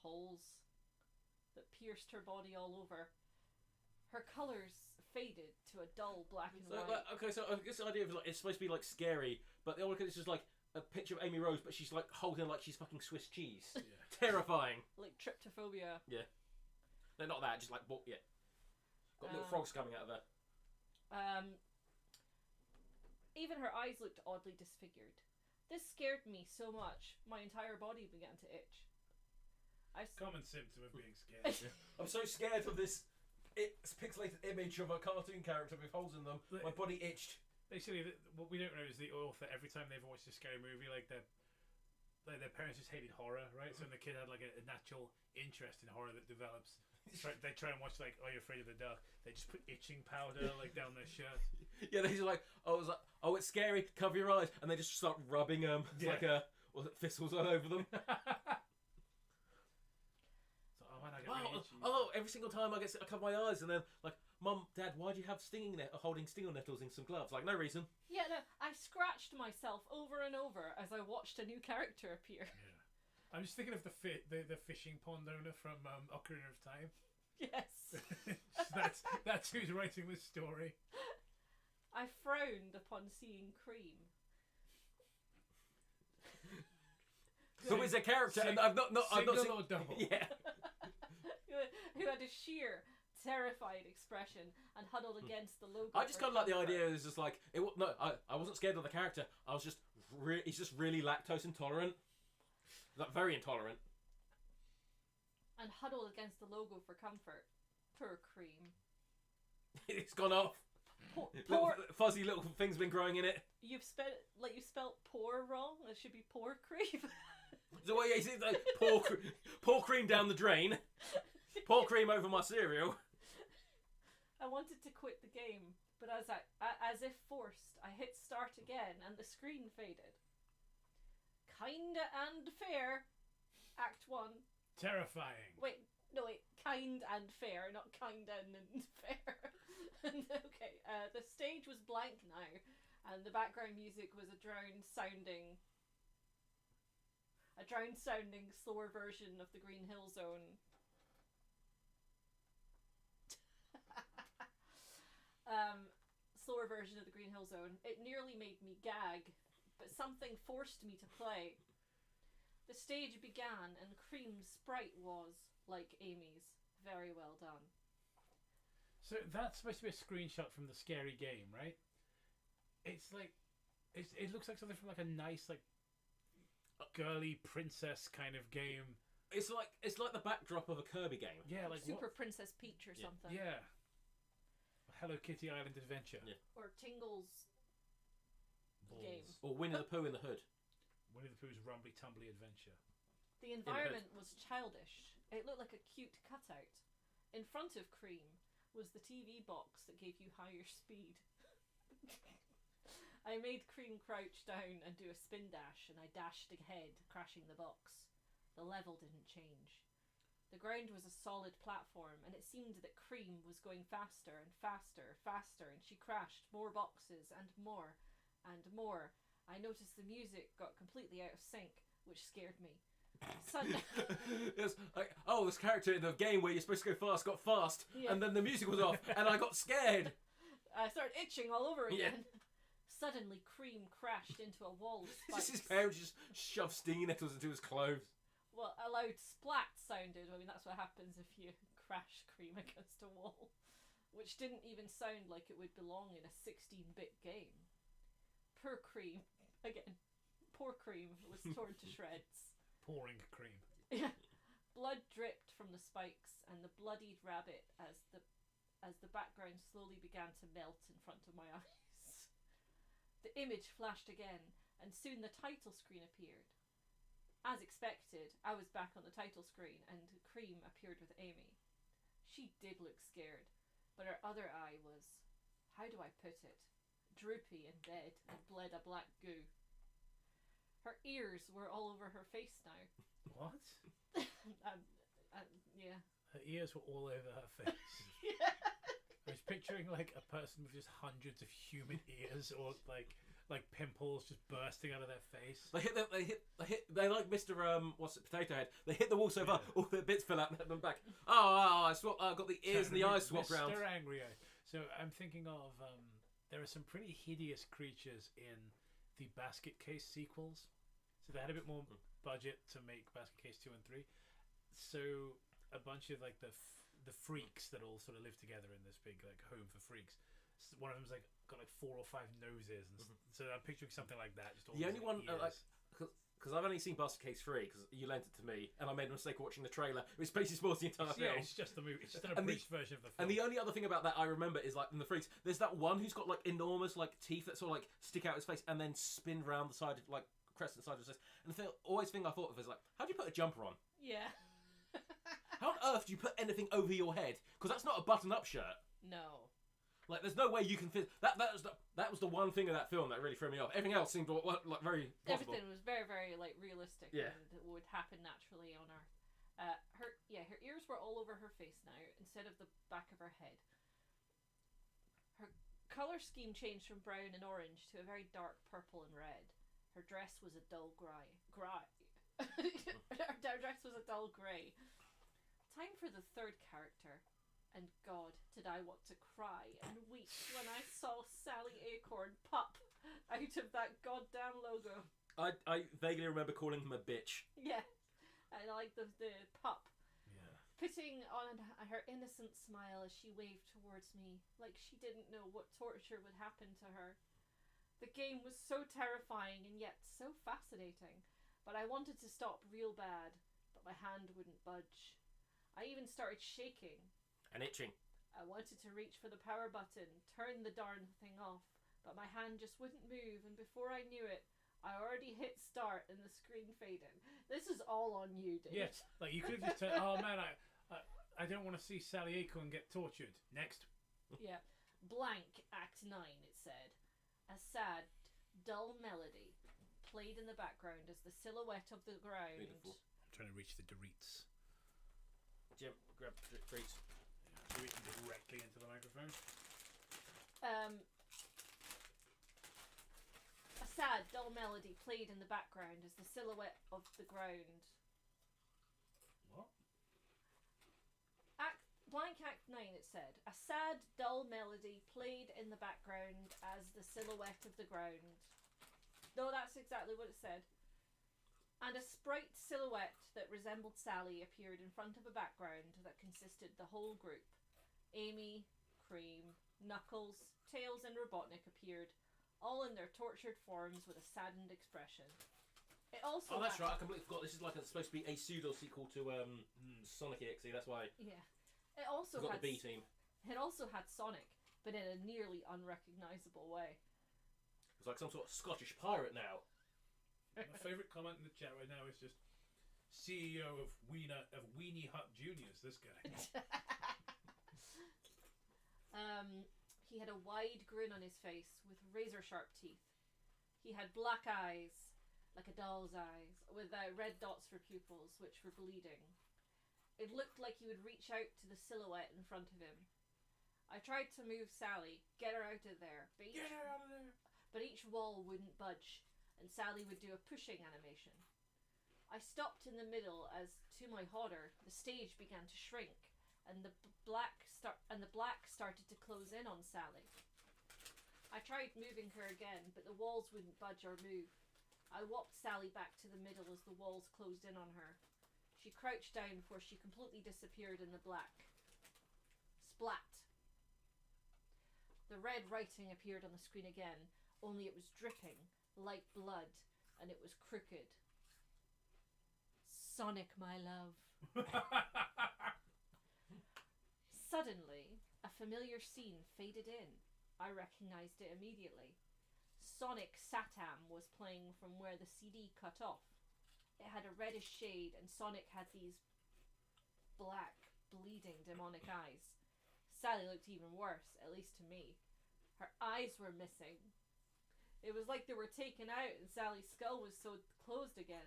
C: holes that pierced her body all over. Her colours faded to a dull black and white.
B: Okay, so I guess the idea of it's supposed to be like scary, but the only it's just like a picture of Amy Rose, but she's like holding like she's fucking Swiss cheese.
A: Yeah.
B: Terrifying.
C: Like tryptophobia.
B: Yeah. No, not that. Just like yeah. Got little frogs coming out of her.
C: Even her eyes looked oddly disfigured. This scared me so much, my entire body began to itch.
A: Common symptom of being scared.
B: I'm so scared of this pixelated image of a cartoon character with holes in them. My body itched.
A: Basically, what we don't know is the author, every time they've watched a scary movie, like their parents just hated horror, right? So the kid had like a natural interest in horror that develops. They try and watch like Are You Afraid of the Dark? They just put itching powder like down their shirt.
B: Yeah, they're like, oh, it's scary. Cover your eyes, and they just start rubbing them. It's like thistles all over them.
A: So, when I get really itchy.
B: every single time I cover my eyes, and then like, Mum, Dad, why do you have holding stinger nettles in some gloves? Like, no reason.
C: Yeah, no, I scratched myself over and over as I watched a new character appear.
A: Yeah. I'm just thinking of the fishing pond owner from Ocarina of Time.
C: Yes.
A: that's who's writing this story.
C: I frowned upon seeing Cream.
B: So it's a character, and I've not
A: single
B: seen...
A: or double.
B: Yeah.
C: who had a sheer, terrified expression and huddled against the logo.
B: I just kind of like the idea. Is just like I wasn't scared of the character. I was just he's just really lactose intolerant, like very intolerant.
C: And huddled against the logo for comfort. Poor Cream.
B: It's gone off.
C: Poor.
B: Fuzzy little things been growing in it.
C: You spelt poor wrong. It should be poor Cream.
B: So what? Yeah, it's like pour cream down the drain. Pour cream over my cereal.
C: I wanted to quit the game, but as if forced, I hit start again, and the screen faded. Kinda and fair. Act 1.
A: Terrifying.
C: Wait. Kind and fair, not kinda and fair. Okay. The stage was blank now, and the background music was a drowned sounding, slower version of the Green Hill Zone. Slower version of the Green Hill Zone. It nearly made me gag, but something forced me to play. The stage began, and Cream's sprite was, like Amy's, very well done.
A: So that's supposed to be a screenshot from the scary game, right? It's like, it looks like something from like a nice, like, girly princess kind of game.
B: It's like the backdrop of a Kirby game.
A: Yeah, like
C: Super Princess Peach or something.
A: Yeah. Hello Kitty Island Adventure.
B: Yeah.
C: Or Tingle's game.
B: Or Winnie the Pooh in the Hood.
A: Winnie the Pooh's Rumbly Tumbly Adventure.
C: The environment was childish. It looked like a cute cutout. In front of Cream was the TV box that gave you higher speed. I made Cream crouch down and do a spin dash, and I dashed ahead, crashing the box. The level didn't change. The ground was a solid platform, and it seemed that Cream was going faster and faster, and she crashed more boxes and more and more. I noticed the music got completely out of sync, which scared me.
B: It's like, this character in the game where you're supposed to go fast got fast, and then the music was off, and I got scared.
C: I started itching all over again. Yeah. Suddenly, Cream crashed into a wall of spikes.
B: His parents just shoved stinging nettles into his clothes.
C: Well, a loud splat sounded. I mean, that's what happens if you crash Cream against a wall. Which didn't even sound like it would belong in a 16-bit game. Poor Cream was torn to shreds.
A: Pouring cream.
C: Yeah. Blood dripped from the spikes, and the bloodied rabbit as the background slowly began to melt in front of my eyes. The image flashed again, and soon the title screen appeared. As expected, I was back on the title screen, and Cream appeared with Amy. She did look scared, but her other eye was, how do I put it, droopy and dead, and bled a black goo. Her ears were all over her face now.
A: What?
C: Yeah.
A: Her ears were all over her face.
C: Yeah.
A: I was picturing like a person with just hundreds of human ears, or like pimples just bursting out of their face.
B: They like Mr. Potato Head. They hit the wall so far, all the bits fell out and them back. I got the ears and the eyes swapped round.
A: Mr. Angry Eye. So I'm thinking of there are some pretty hideous creatures in the Basket Case sequels. So they had a bit more budget to make Basket Case 2 and 3. So a bunch of like the freaks that all sort of live together in this big like home for freaks. One of them's like got like 4 or 5 noses, and so I'm picturing something like that. Just all
B: the only one because I've only seen Basket Case 3 because you lent it to me, and I made a mistake watching the trailer. It was basically supposed the entire film.
A: Yeah, it's just the movie. It's just an abridged version of the film.
B: And the only other thing about that I remember is like in the freaks, there's that one who's got like enormous like teeth that sort of like stick out his face and then spin round the side of like crescent side of his face. And the thing I thought of is like, how do you put a jumper on?
C: Yeah.
B: How on earth do you put anything over your head? Because that's not a button-up shirt.
C: No.
B: Like, there's no way you can fit that. That was the one thing of that film that really threw me off. Everything else seemed like very possible.
C: Everything was very, very like realistic.
B: Yeah.
C: And it would happen naturally on Earth. Her ears hairs were all over her face now, instead of the back of her head. Her colour scheme changed from brown and orange to a very dark purple and red. Her dress was a dull grey. Her dress was a dull grey. Time for the third character. And God, did I want to cry and weep when I saw Sally Acorn pop out of that goddamn logo.
B: I vaguely remember calling him a bitch.
C: Yeah, I like the pup.
B: Yeah.
C: Putting on her innocent smile as she waved towards me, like she didn't know what torture would happen to her. The game was so terrifying and yet so fascinating, but I wanted to stop real bad, but my hand wouldn't budge. I even started shaking.
B: And itching.
C: I wanted to reach for the power button, turn the darn thing off, but my hand just wouldn't move, and before I knew it, I already hit start and the screen faded. This is all on you, Dave.
A: Yes, like you could have just said, "Oh man, I don't want to see Sally Acorn get tortured." Next.
C: Yeah. Blank Act 9, it said. A sad, dull melody played in the background as the silhouette of the ground.
B: Beautiful.
A: I'm trying to reach the Doritos.
B: Jim, grab treats.
A: Yeah, reach directly into the microphone.
C: A sad, dull melody played in the background as the silhouette of the ground.
A: What?
C: Blank Act 9, it said. A sad, dull melody played in the background as the silhouette of the ground. No, that's exactly what it said. And a sprite silhouette that resembled Sally appeared in front of a background that consisted the whole group. Amy, Cream, Knuckles, Tails and Robotnik appeared, all in their tortured forms with a saddened expression. It also
B: that's right, I completely forgot. This is like supposed to be a pseudo sequel to Sonic EXE, that's why.
C: Yeah. It also
B: Got
C: had
B: the B team.
C: It also had Sonic, but in a nearly unrecognisable way.
B: It's like some sort of Scottish pirate now.
A: My favourite comment in the chat right now is just CEO of Weenie Hut Juniors. This guy.
C: He had a wide grin on his face with razor sharp teeth. He had black eyes, like a doll's eyes, with red dots for pupils, which were bleeding. It looked like he would reach out to the silhouette in front of him. I tried to move Sally, get her out of there, but each wall wouldn't budge, and Sally would do a pushing animation. I stopped in the middle as, to my horror, the stage began to shrink, and the black started to close in on Sally. I tried moving her again, but the walls wouldn't budge or move. I walked Sally back to the middle as the walls closed in on her. She crouched down before she completely disappeared in the black. Splat! The red writing appeared on the screen again, only it was dripping, like blood, and it was crooked. Sonic, my love. Suddenly, a familiar scene faded in. I recognised it immediately. Sonic Satam was playing from where the CD cut off. It had a reddish shade, and Sonic had these black, bleeding, demonic eyes. Sally looked even worse, at least to me. Her eyes were missing. It was like they were taken out, and Sally's skull was sewed closed again.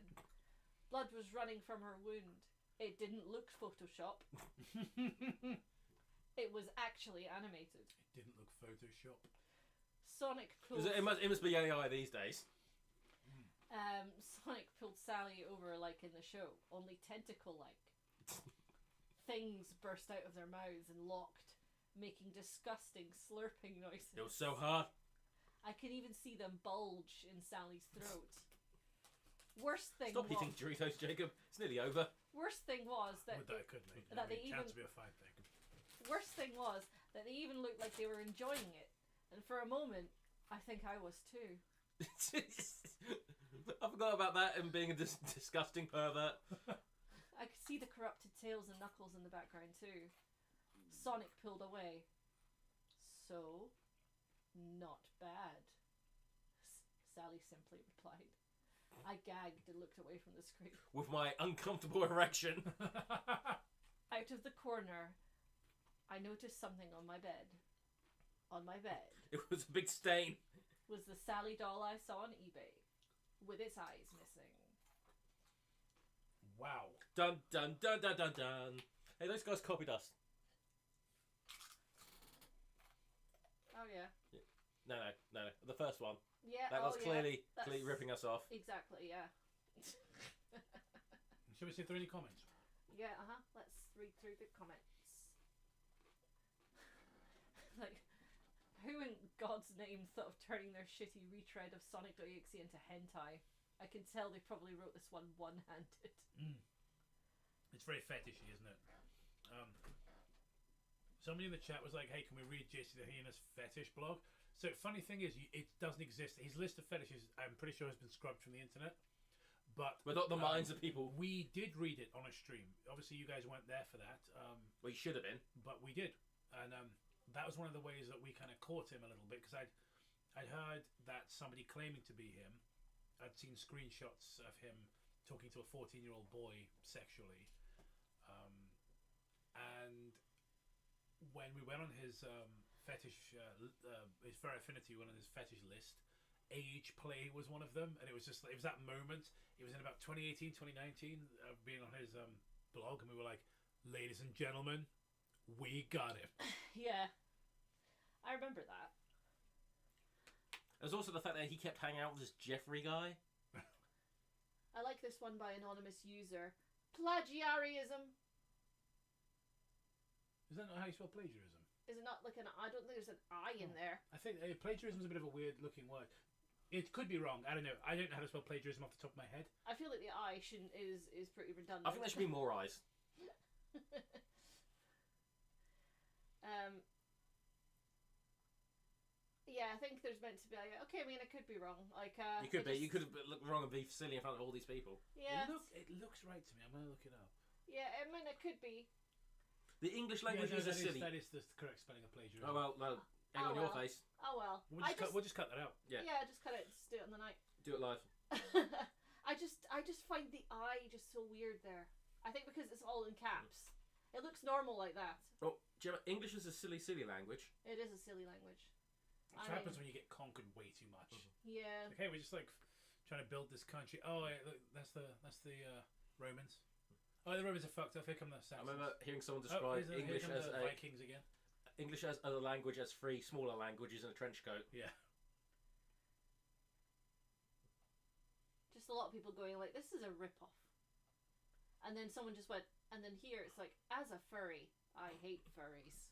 C: Blood was running from her wound. It didn't look Photoshop. It was actually animated.
A: It didn't look Photoshop.
C: Sonic pulled...
B: It must be AI these days.
C: Sonic pulled Sally over like in the show, only tentacle-like. Things burst out of their mouths and locked, making disgusting slurping noises.
B: It was so hard.
C: I could even see them bulge in Sally's throat. Worst thing
B: Stop
C: was...
B: eating Doritos, Jacob. It's nearly over.
C: Worst thing was that...
A: Well, that could make
C: that they
A: can't
C: even...
A: be a fine thing.
C: Worst thing was that they even looked like they were enjoying it. And for a moment, I think I was too.
B: I forgot about that and being a disgusting pervert.
C: I could see the corrupted Tails and Knuckles in the background too. Sonic pulled away. So, not bad, Sally simply replied. I gagged and looked away from the screen.
B: With my uncomfortable erection.
C: Out of the corner, I noticed something on my bed. On my bed.
B: It was a big stain.
C: Was the Sally doll I saw on eBay, with its eyes missing.
A: Wow.
B: Dun dun dun dun dun dun. Hey, those guys copied us.
C: Oh yeah.
B: No. The first one.
C: Yeah.
B: That was clearly
C: That's-
B: ripping us off.
C: Exactly. Yeah.
A: Shall we see if there are any comments?
C: Yeah. Let's read through the comments. Like, who in God's name thought of turning their shitty retread of Sonic.exe into hentai? I can tell they probably wrote this one-handed.
A: It's very fetishy, isn't it? Somebody in the chat was like, "Hey, can we read JC the Hyena's fetish blog?" So funny thing is, it doesn't exist. His list of fetishes, I'm pretty sure, has been scrubbed from the internet. But
B: not the minds of people.
A: We did read it on a stream. Obviously, you guys weren't there for that.
B: Well, you should have been.
A: But we did, and that was one of the ways that we kind of caught him a little bit, because I'd heard that somebody claiming to be him. I'd seen screenshots of him talking to a 14-year-old boy sexually, and when we went on his fetish, his Fur Affinity, went on his fetish list, age play was one of them, and it was just it was that moment. It was in about 2018, 2019, being on his blog, and we were like, "Ladies and gentlemen, we got him."
C: Yeah. I remember that.
B: There's also the fact that he kept hanging out with this Jeffrey guy.
C: I like this one by anonymous user. Plagiarism.
A: Is that not how you spell plagiarism?
C: Is it not like an? I don't think there's an I in there.
A: I think plagiarism is a bit of a weird looking word. It could be wrong. I don't know. I don't know how to spell plagiarism off the top of my head.
C: I feel like the I shouldn't is pretty redundant.
B: I think there should be more eyes.
C: Yeah, I think there's meant to be like, okay, I mean, I could be wrong. Like,
B: You could be. You could have looked wrong and be silly in front of all these people.
C: Yeah.
A: It looks right to me. I'm gonna look it up.
C: Yeah, I mean, it could be.
B: The English language is silly.
A: That is the correct spelling of plagiarism.
B: Oh well, no. Egg on your face.
C: Oh well.
A: We'll just cut that out.
B: Yeah.
C: Yeah, just cut it. Just do it on the night.
B: Do it live.
C: I just find the I just so weird there. I think because it's all in caps. It looks normal like that.
B: Oh, Gemma, English is a silly language.
C: It is a silly language.
A: What happens when you get conquered way too much?
C: Yeah.
A: Okay, we're just like trying to build this country. Oh, wait, look, that's the Romans. Oh, the Romans are fucked up. Here come the Saxons.
B: I remember hearing someone describe English as
A: the Vikings again.
B: English as a language as three smaller languages in a trench coat.
A: Yeah.
C: Just a lot of people going like, this is a rip-off. And then someone just went, and then here it's like, as a furry, I hate furries.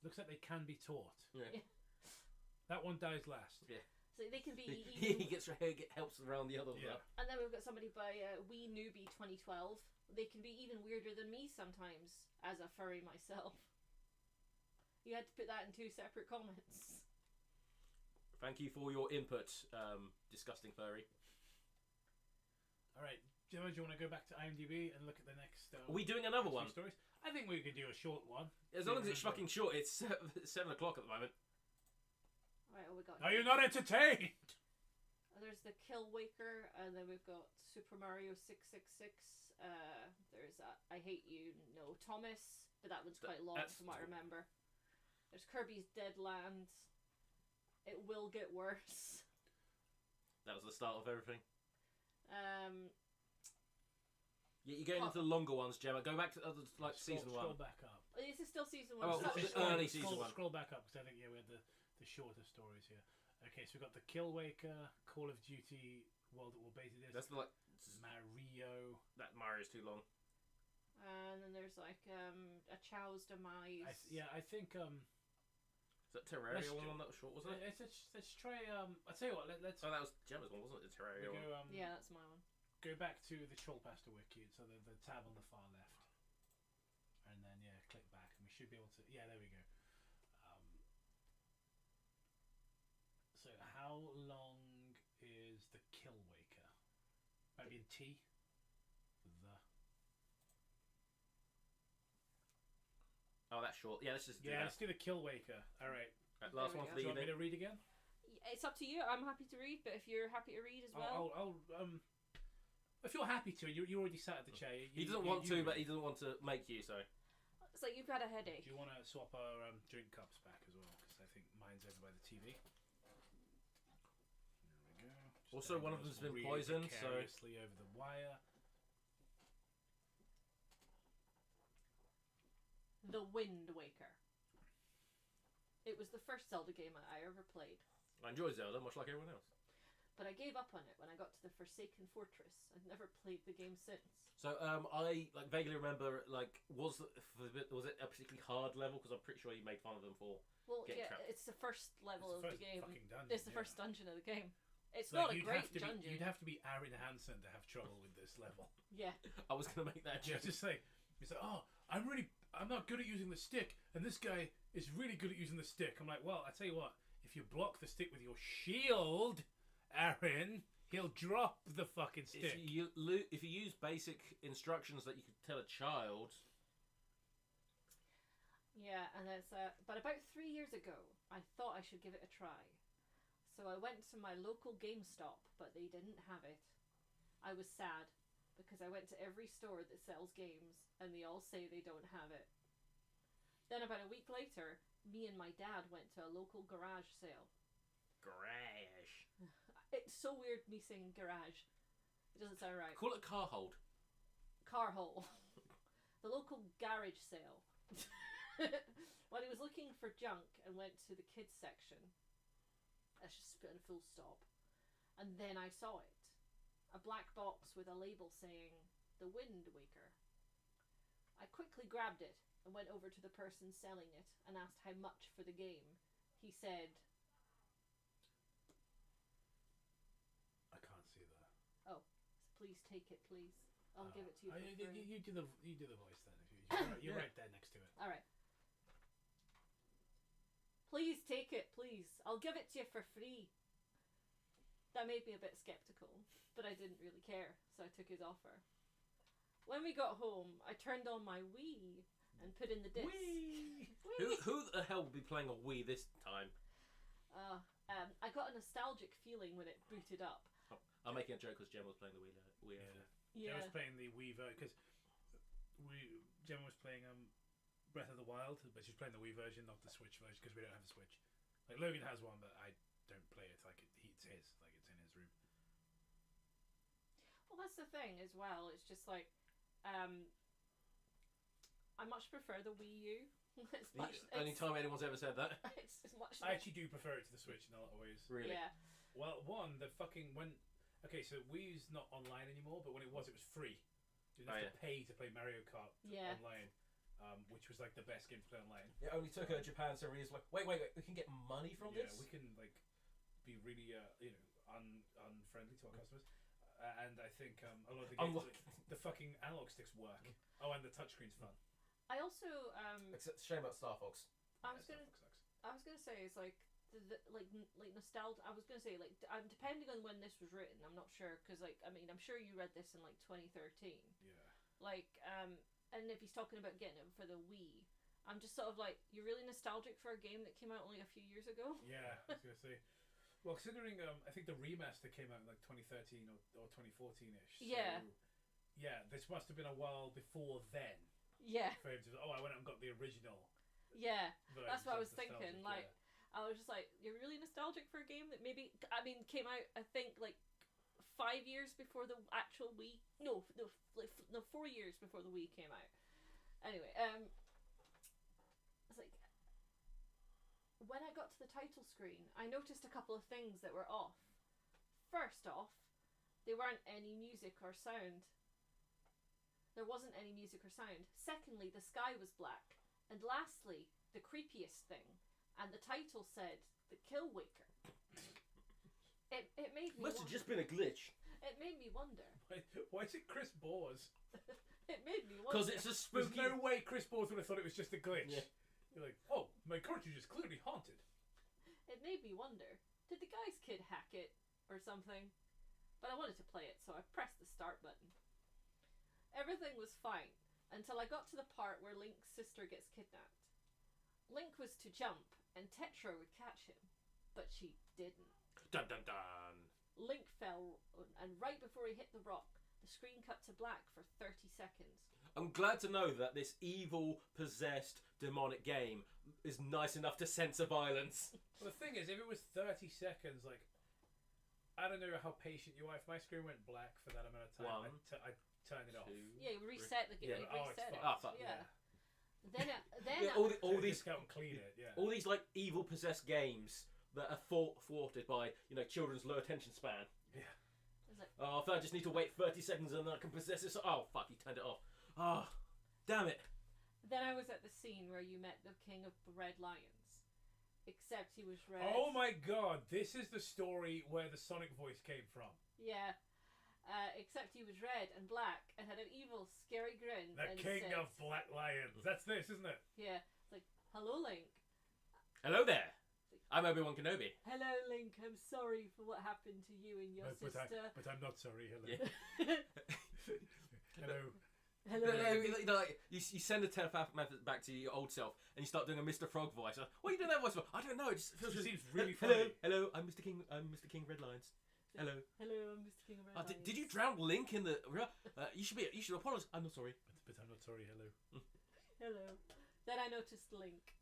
A: Looks like they can be taught.
B: Yeah.
A: That one dies last.
B: Yeah.
C: So they can be
B: he helps around the other one.
A: Yeah.
C: And then we've got somebody by Wee Newbie 2012. They can be even weirder than me sometimes, as a furry myself. You had to put that in 2 separate comments.
B: Thank you for your input, disgusting furry.
A: Alright, Gemma, do you want to go back to IMDb and look at the next...
B: Are we doing another one?
A: Stories? I think we could do a short one.
B: As long as it's fucking short. It's 7 o'clock at the moment.
C: Right, what we got?
A: Are you not entertained?
C: There's the Kill Waker, and then we've got Super Mario 666. There's I Hate You, No Thomas, but that one's quite long from what I remember. There's Kirby's Dead Land. It Will Get Worse.
B: That was the start of everything. Yeah, you're getting into the longer ones, Gemma. Go back to season 1.
A: Scroll back up.
C: This is still season 1.
B: Oh,
C: so
B: it's early season 1.
A: Scroll back up, because I think we had the shorter stories here. Okay, so we've got the Killwaker, Call of Duty, World at War Beta Disc.
B: That's like
A: Mario.
B: That Mario's too long.
C: And then there's like a Chow's Demise.
A: I think
B: Is that Terraria one that was short, wasn't it?
A: Let's try. I'll tell you what. Let's.
B: Oh, that was Gemma's one, wasn't it? The Terraria one.
C: Yeah, that's my one.
A: Go back to the CREEPYPASTA wiki, so the tab on the far left, and then click back, and we should be able to. Yeah, there we go. So how long is the Killwaker? Maybe in T.
B: Oh, that's short. Yeah, let's just do that.
A: Let's do the Killwaker. All right.
B: Last one for the
A: Do you want me
B: evening.
A: to read again?
C: It's up to you. I'm happy to read, but if you're happy to read as well,
A: I'll if you're happy to, you already sat at the chair.
B: He doesn't want to, but he doesn't want to make you. So
C: it's like you've got a headache.
A: do you want to swap our drink cups back as well? Because I think mine's over by the TV. There we go.
B: Also, one of them's been poisoned, so
A: vicariously over the wire.
C: The Wind Waker. It was the first Zelda game I ever played.
B: I enjoy Zelda much like everyone else.
C: But I gave up on it when I got to the Forsaken Fortress. I've never played the game since.
B: So I like vaguely remember like was it a particularly hard level? Because I'm pretty sure you made fun of them for.
C: Well,
B: getting
C: yeah,
B: trapped.
C: it's the first level
A: It's
C: of
A: the
C: the
A: first
C: game.
A: fucking dungeon,
C: It's the
A: yeah.
C: first dungeon of the game. It's
A: Like,
C: not a great dungeon.
A: You'd have to be Aaron Hansen to have trouble with this level.
C: Yeah.
B: I was gonna make that
A: Yeah,
B: joke.
A: just like it's like, oh, I'm not good at using the stick, and this guy is really good at using the stick. I'm like, well, I tell you what, if you block the stick with your shield, Aaron, he'll drop the fucking stick.
B: If you use basic instructions that you could tell a child.
C: Yeah, and it's but about 3 years ago, I thought I should give it a try. So I went to my local GameStop, but they didn't have it. I was sad because I went to every store that sells games, and they all say they don't have it. Then about a week later, me and my dad went to a local garage sale.
B: Garage.
C: It's so weird me saying garage. It doesn't sound right.
B: Call it car hold.
C: Car hole. The local garage sale. When he was looking for junk and went to the kids section. Let's just put in a full stop. And then I saw it. A black box with a label saying The Wind Waker. I quickly grabbed it and went over to the person selling it and asked how much for the game. He said,
A: I can't see that.
C: please take it, please. I'll give it to you for free.
A: You do the voice then. You're right there next to it.
C: Alright. Please take it, please. I'll give it to you for free. That made me a bit skeptical, but I didn't really care, so I took his offer. When we got home, I turned on my Wii and put in the disc.
A: Whee!
B: Who the hell will be playing a Wii this time?
C: I got a nostalgic feeling when it booted up.
B: Oh, I'm making a joke because Gemma was playing the Wii.
A: Yeah. Gemma was playing the Wii version because Gemma was playing Breath of the Wild, but she's playing the Wii version, not the Switch version, because we don't have a Switch. Like Logan has one, but I don't play it. Like it's his, like it's in his room.
C: Well, that's the thing as well. It's just like, I much prefer the Wii U.
B: Only time anyone's ever said that.
C: It's much.
A: I actually do prefer it to the Switch in a lot of ways.
B: Really?
C: Yeah.
A: Well, okay, so Wii's not online anymore, but when it was free. You didn't have to pay to play Mario Kart online, which was like the best game to play online.
B: It only took Japan so really was like, wait, we can get money from this?
A: Yeah, we can like be really unfriendly to our customers. And I think a lot of the games, like, the fucking analog sticks work. Oh, and the touchscreen's fun.
C: I also
B: Except shame about Star Fox.
C: I was gonna say it's like like nostalgia. I was gonna say like depending on when this was written, I'm not sure because like I mean I'm sure you read this in like 2013.
A: Yeah.
C: Like and if he's talking about getting it for the Wii, I'm just sort of like you're really nostalgic for a game that came out only a few years ago.
A: Yeah, I was gonna say. Well, considering I think the remaster came out in like 2013 or 2014ish.
C: Yeah.
A: So, yeah, this must have been a while before then.
C: Yeah.
A: For him to, I went out and got the original.
C: Yeah.
A: Version,
C: That's what I
A: so
C: was thinking.
A: nostalgic,
C: Like, I was just like, you're really nostalgic for a game that maybe, I mean, came out, I think, like 5 years before the actual Wii. No, 4 years before the Wii came out. Anyway, it's like, when I got to the title screen, I noticed a couple of things that were off. First off, there weren't any music or sound. There wasn't any music or sound. Secondly, the sky was black. And lastly, the creepiest thing, and the title said, The Kill Waker. It made me
B: Must have just been a glitch.
C: It made me wonder.
A: Why is it Chris Bores?
C: It made me wonder.
B: Because it's a
A: There's
B: spooky...
A: no way Chris Bores would have thought it was just a glitch.
B: Yeah.
A: You're like, oh, my cartridge is clearly haunted.
C: It made me wonder, did the guy's kid hack it or something? But I wanted to play it, so I pressed the start button. Everything was fine until I got to the part where Link's sister gets kidnapped. Link was to jump and Tetra would catch him, but she didn't.
B: Dun dun dun.
C: Link fell, and right before he hit the rock, the screen cut to black for 30 seconds.
B: I'm glad to know that this evil, possessed, demonic game is nice enough to censor violence.
A: Well, the thing is, if it was 30 seconds, like, I don't know how patient you are. If my screen went black for that amount of time, I'd turn it off.
C: Yeah, you reset the game.
B: Yeah.
C: You reset it.
B: Ah, fuck.
C: Yeah. Then
B: Yeah, all these
A: discount and clean it. Yeah.
B: all these like evil possessed games that are thwarted by children's low attention span.
A: Yeah.
C: it's like,
B: Oh, if I just need to wait 30 seconds and then I can possess this. Oh fuck, he turned it off. Oh, damn it.
C: then I was at the scene where you met the king of the red lions, except he was red.
A: Oh my god! This is the story where the Sonic voice came from.
C: Yeah. Except he was red and black and had an evil, scary grin.
A: The
C: and
A: king
C: said,
A: of black lions. That's this, isn't it?
C: Yeah. It's like, hello, Link.
B: Hello there. I'm Obi-Wan Kenobi.
C: Hello, Link. I'm sorry for what happened to you and your
A: But
C: sister.
A: I'm not sorry. Hello.
B: Yeah.
A: Hello.
C: Hello.
B: Like, you send a telepath method back to your old self and you start doing a Mr. Frog voice. What are you doing that voice for? I don't know. It just feels
A: It
B: really...
A: seems really
B: Hello,
A: funny.
B: hello. I'm Mr. King. I'm Mr. King Red Lions. Hello.
C: Hello, I'm Mr. King of Red Lions.
B: Did you drown Link in the? You should apologize. I'm not sorry.
A: But I'm not sorry. Hello.
C: Hello. Then I noticed Link.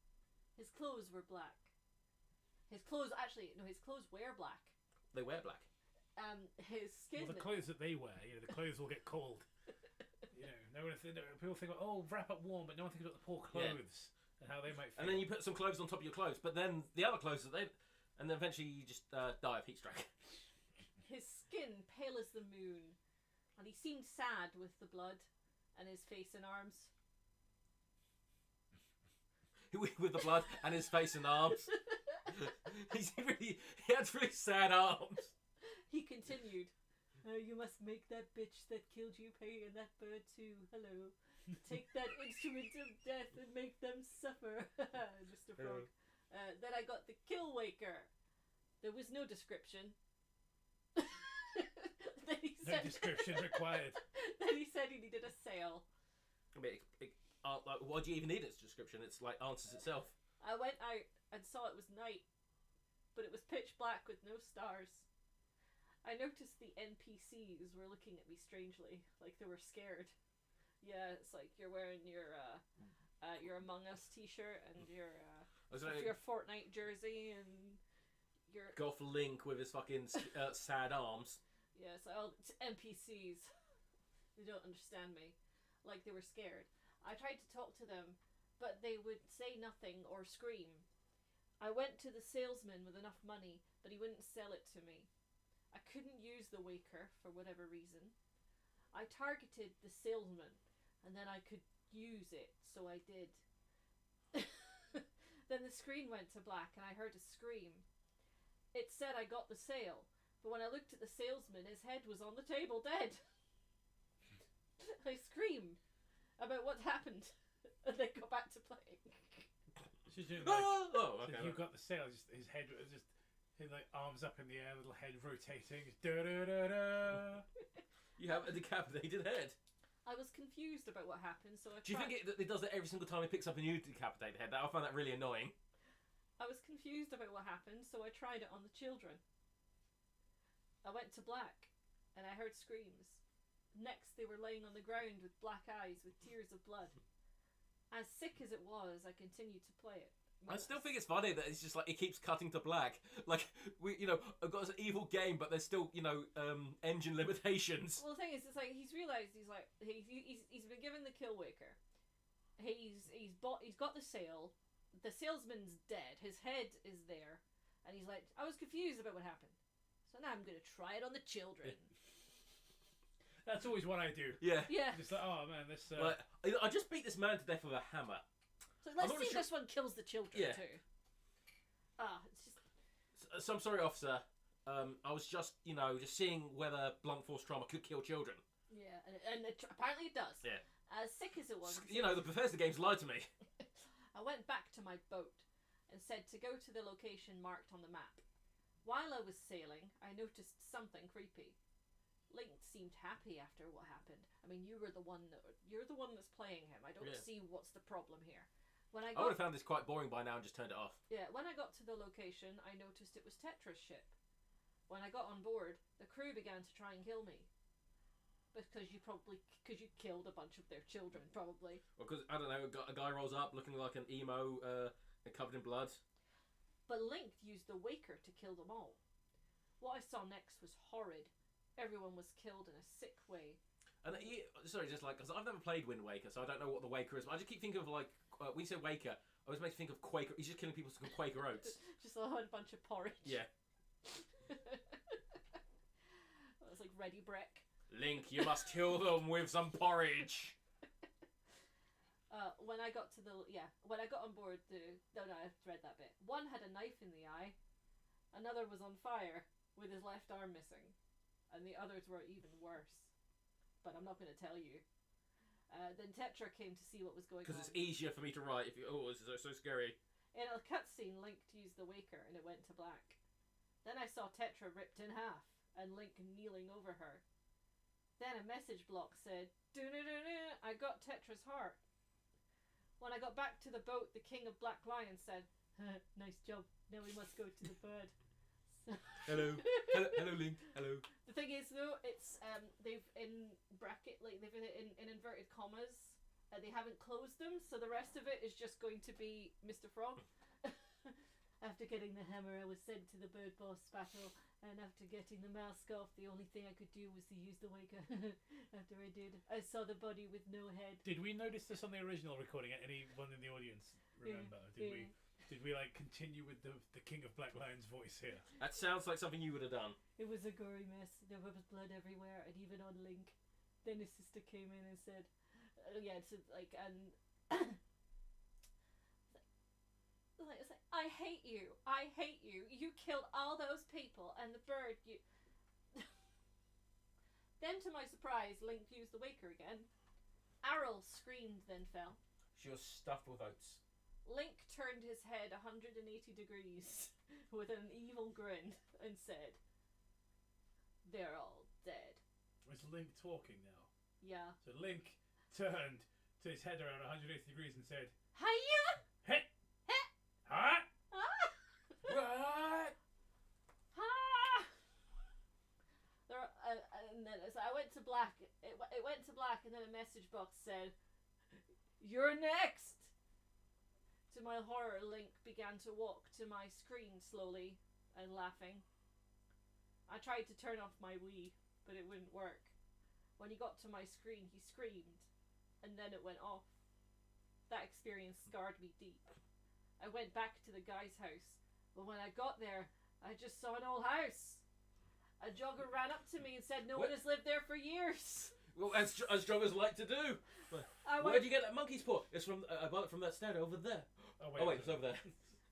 C: His clothes were black. His clothes were black.
B: They wear black.
C: His skin.
A: Well, the clothes that they wear, the clothes will get cold. People think, oh, wrap up warm, but no one thinks about the poor clothes and how they might feel.
B: And then you put some clothes on top of your clothes, but then the other clothes and then eventually you just die of heat stroke.
C: His skin pale as the moon, and he seemed sad with the blood and his face and arms.
B: With the blood and his face and arms. He had really sad arms.
C: He continued, you must make that bitch that killed you pay and that bird too. Hello. Take that instrument of death and make them suffer. Mr. Frog. Then I got the Kill Waker. There was no description. Then he
A: No
C: said,
A: description required.
C: Then he said he needed a sail.
B: I mean, why do you even need its description? It's like answers itself.
C: I went out and saw it was night, but it was pitch black with no stars. I noticed the NPCs were looking at me strangely, like they were scared. Yeah, it's like you're wearing your Among Us t-shirt and your Fortnite jersey and your
B: Golf Link with his fucking sad arms.
C: yeah, it's all NPCs. They don't understand me, like they were scared. I tried to talk to them, but they would say nothing or scream. I went to the salesman with enough money, but he wouldn't sell it to me. I couldn't use the Waker for whatever reason. I targeted the salesman, and then I could use it, so I did. Then the screen went to black, and I heard a scream. It said I got the sale, but when I looked at the salesman, his head was on the table, dead. I screamed about what happened, and then go back to playing.
A: She's doing like,
B: Okay.
A: you got the sail, just his head was just his like arms up in the air, little head rotating. Da da da da.
B: You have a decapitated head.
C: I was confused about what happened, so I tried.
B: Do you think it does that every single time it picks up a new decapitated head? I find that really annoying.
C: I was confused about what happened, so I tried it on the children. I went to black, and I heard screams. Next, they were laying on the ground with black eyes with tears of blood. As sick as it was, I continued to play it.
B: I still think it's funny that it's just like it keeps cutting to black. Like I've got this evil game, but there's still engine limitations.
C: Well, the thing is, it's like he's realised he's been given the Kill Waker. He's got the sale. The salesman's dead. His head is there, and he's like, I was confused about what happened, so now I'm gonna try it on the children.
A: That's always what I do.
B: Yeah.
C: Yeah.
A: Just like, oh man, this.
B: Like, I just beat this man to death with a hammer.
C: So let's see if this one kills the children too. It's just.
B: So I'm sorry, officer. I was just seeing whether blunt force trauma could kill children.
C: Yeah, and apparently it does.
B: Yeah.
C: As sick as it was.
B: The Bethesda games lied to me.
C: I went back to my boat and said to go to the location marked on the map. While I was sailing, I noticed something creepy. Link seemed happy after what happened. I mean, you're the one that's playing him. I don't see what's the problem here. I
B: would have found this quite boring by now and just turned it off.
C: Yeah, when I got to the location, I noticed it was Tetra's ship. When I got on board, the crew began to try and kill me. Because you killed a bunch of their children, probably.
B: Well, because, I don't know, a guy rolls up looking like an emo covered in blood.
C: But Link used the Waker to kill them all. What I saw next was horrid. Everyone was killed in a sick way.
B: And sorry, just like, because I've never played Wind Waker, so I don't know what the Waker is. But I just keep thinking of like, when you say Waker, I always make you think of Quaker. He's just killing people with Quaker oats.
C: Just a whole bunch of porridge.
B: Yeah.
C: It's like ready brick.
B: Link, you must kill them with some porridge.
C: When I got on board no, I've read that bit. One had a knife in the eye, another was on fire with his left arm missing, and the others were even worse. But I'm not going to tell you. Then Tetra came to see what was going on.
B: Because it's easier for me to write if you. Oh, this is so scary.
C: In a cutscene, Link used the Waker, and it went to black. Then I saw Tetra ripped in half, and Link kneeling over her. Then a message block said, "Do-do-do-do, I got Tetra's heart." When I got back to the boat, the King of Black Lions said, "Nice job. Now we must go to the bird."
B: Hello, Link. Hello.
C: The thing is, though, it's they've in bracket, like they've in inverted commas. They haven't closed them, so the rest of it is just going to be Mr. Frog. After getting the hammer, I was sent to the bird boss battle, and after getting the mask off, the only thing I could do was to use the Waker. After I did, I saw the body with no head.
A: Did we notice this on the original recording? Anyone in the audience remember?
C: Yeah.
A: Did we like continue with the King of Black Lion's voice here?
B: That sounds like something you would have done.
C: It was a gory mess. There was blood everywhere, and even on Link. Then his sister came in and said, "Yeah, it's like and." It's like, I hate you. You killed all those people and the bird. You. Then, to my surprise, Link used the Waker again. Arrel screamed, then fell.
B: She was stuffed with oats.
C: Link turned his head 180 degrees with an evil grin and said, "They're all dead."
A: Was Link talking now?
C: Yeah.
A: So Link turned to his head around 180 degrees and said,
C: "Hiya!
A: Hey!
C: Hey!
A: Huh?
C: Ah!
A: What?
C: Ah!" And then so I went to black. It went to black, and then a message box said, "You're next." To my horror, Link began to walk to my screen slowly and laughing. I tried to turn off my Wii, but it wouldn't work. When he got to my screen, he screamed, and then it went off. That experience scarred me deep. I went back to the guy's house, but when I got there, I just saw an old house. A jogger ran up to me and said no one has lived there for years.
B: Well, as joggers like to do. Where'd you get that monkey's paw? It's from I bought it from that stand over there. Oh wait, it's over there.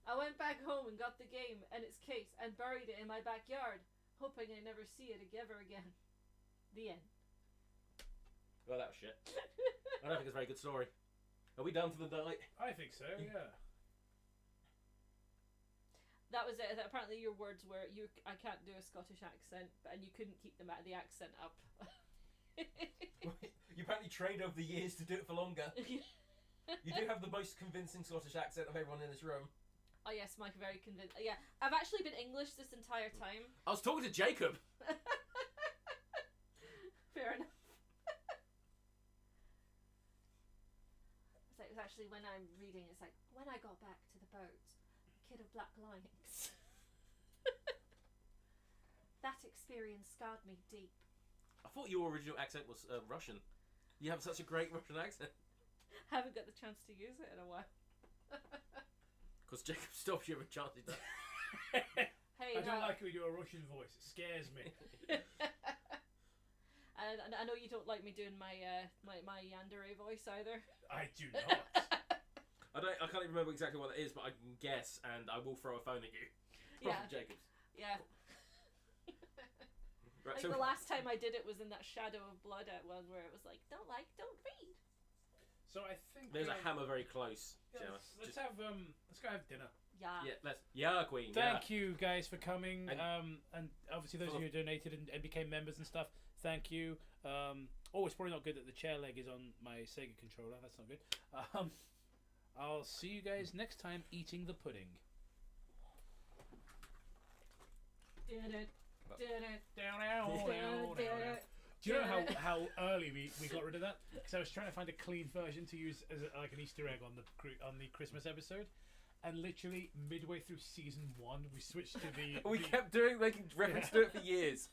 C: I went back home and got the game and its case and buried it in my backyard, hoping I never see it ever again. The end.
B: Well, that was shit. I don't think it's a very good story. Are we done for the night?
A: I think so, yeah.
C: That was it. Apparently your words were, I can't do a Scottish accent, and you couldn't keep the accent up.
B: You apparently trained over the years to do it for longer. You do have the most convincing Scottish accent of everyone in this room.
C: Oh yes, Mike, very convinced. Yeah, I've actually been English this entire time.
B: I was talking to Jacob.
C: Fair enough. It's actually when I'm reading, it's like, when I got back to the boat, Kid of Black Lions. That experience scarred me deep.
B: I thought your original accent was Russian. You have such a great Russian accent.
C: Haven't got the chance to use it in a while.
B: Because Jacob stops you every chance he does.
C: Hey,
A: I don't like it when you do a Russian voice. It scares me.
C: And I know you don't like me doing my yandere voice either.
A: I do not.
B: I can't even remember exactly what it is, but I can guess, and I will throw a phone at you. From Jacobs.
C: Yeah.
B: Right,
C: like the last time I did it was in that Shadow of Blood one where it was like, don't read.
A: So I think
B: there's a hammer very close.
A: Yeah, let's go have dinner.
C: Yeah.
B: Queen.
A: Thank you guys for coming. And obviously those of you who donated and became members and stuff. Thank you. It's probably not good that the chair leg is on my Sega controller. That's not good. I'll see you guys next time eating the pudding. Do you know how early we got rid of that? Because I was trying to find a clean version to use as like an Easter egg on the Christmas episode, and literally midway through season 1 we switched to the.
B: We kept making reference to it for years.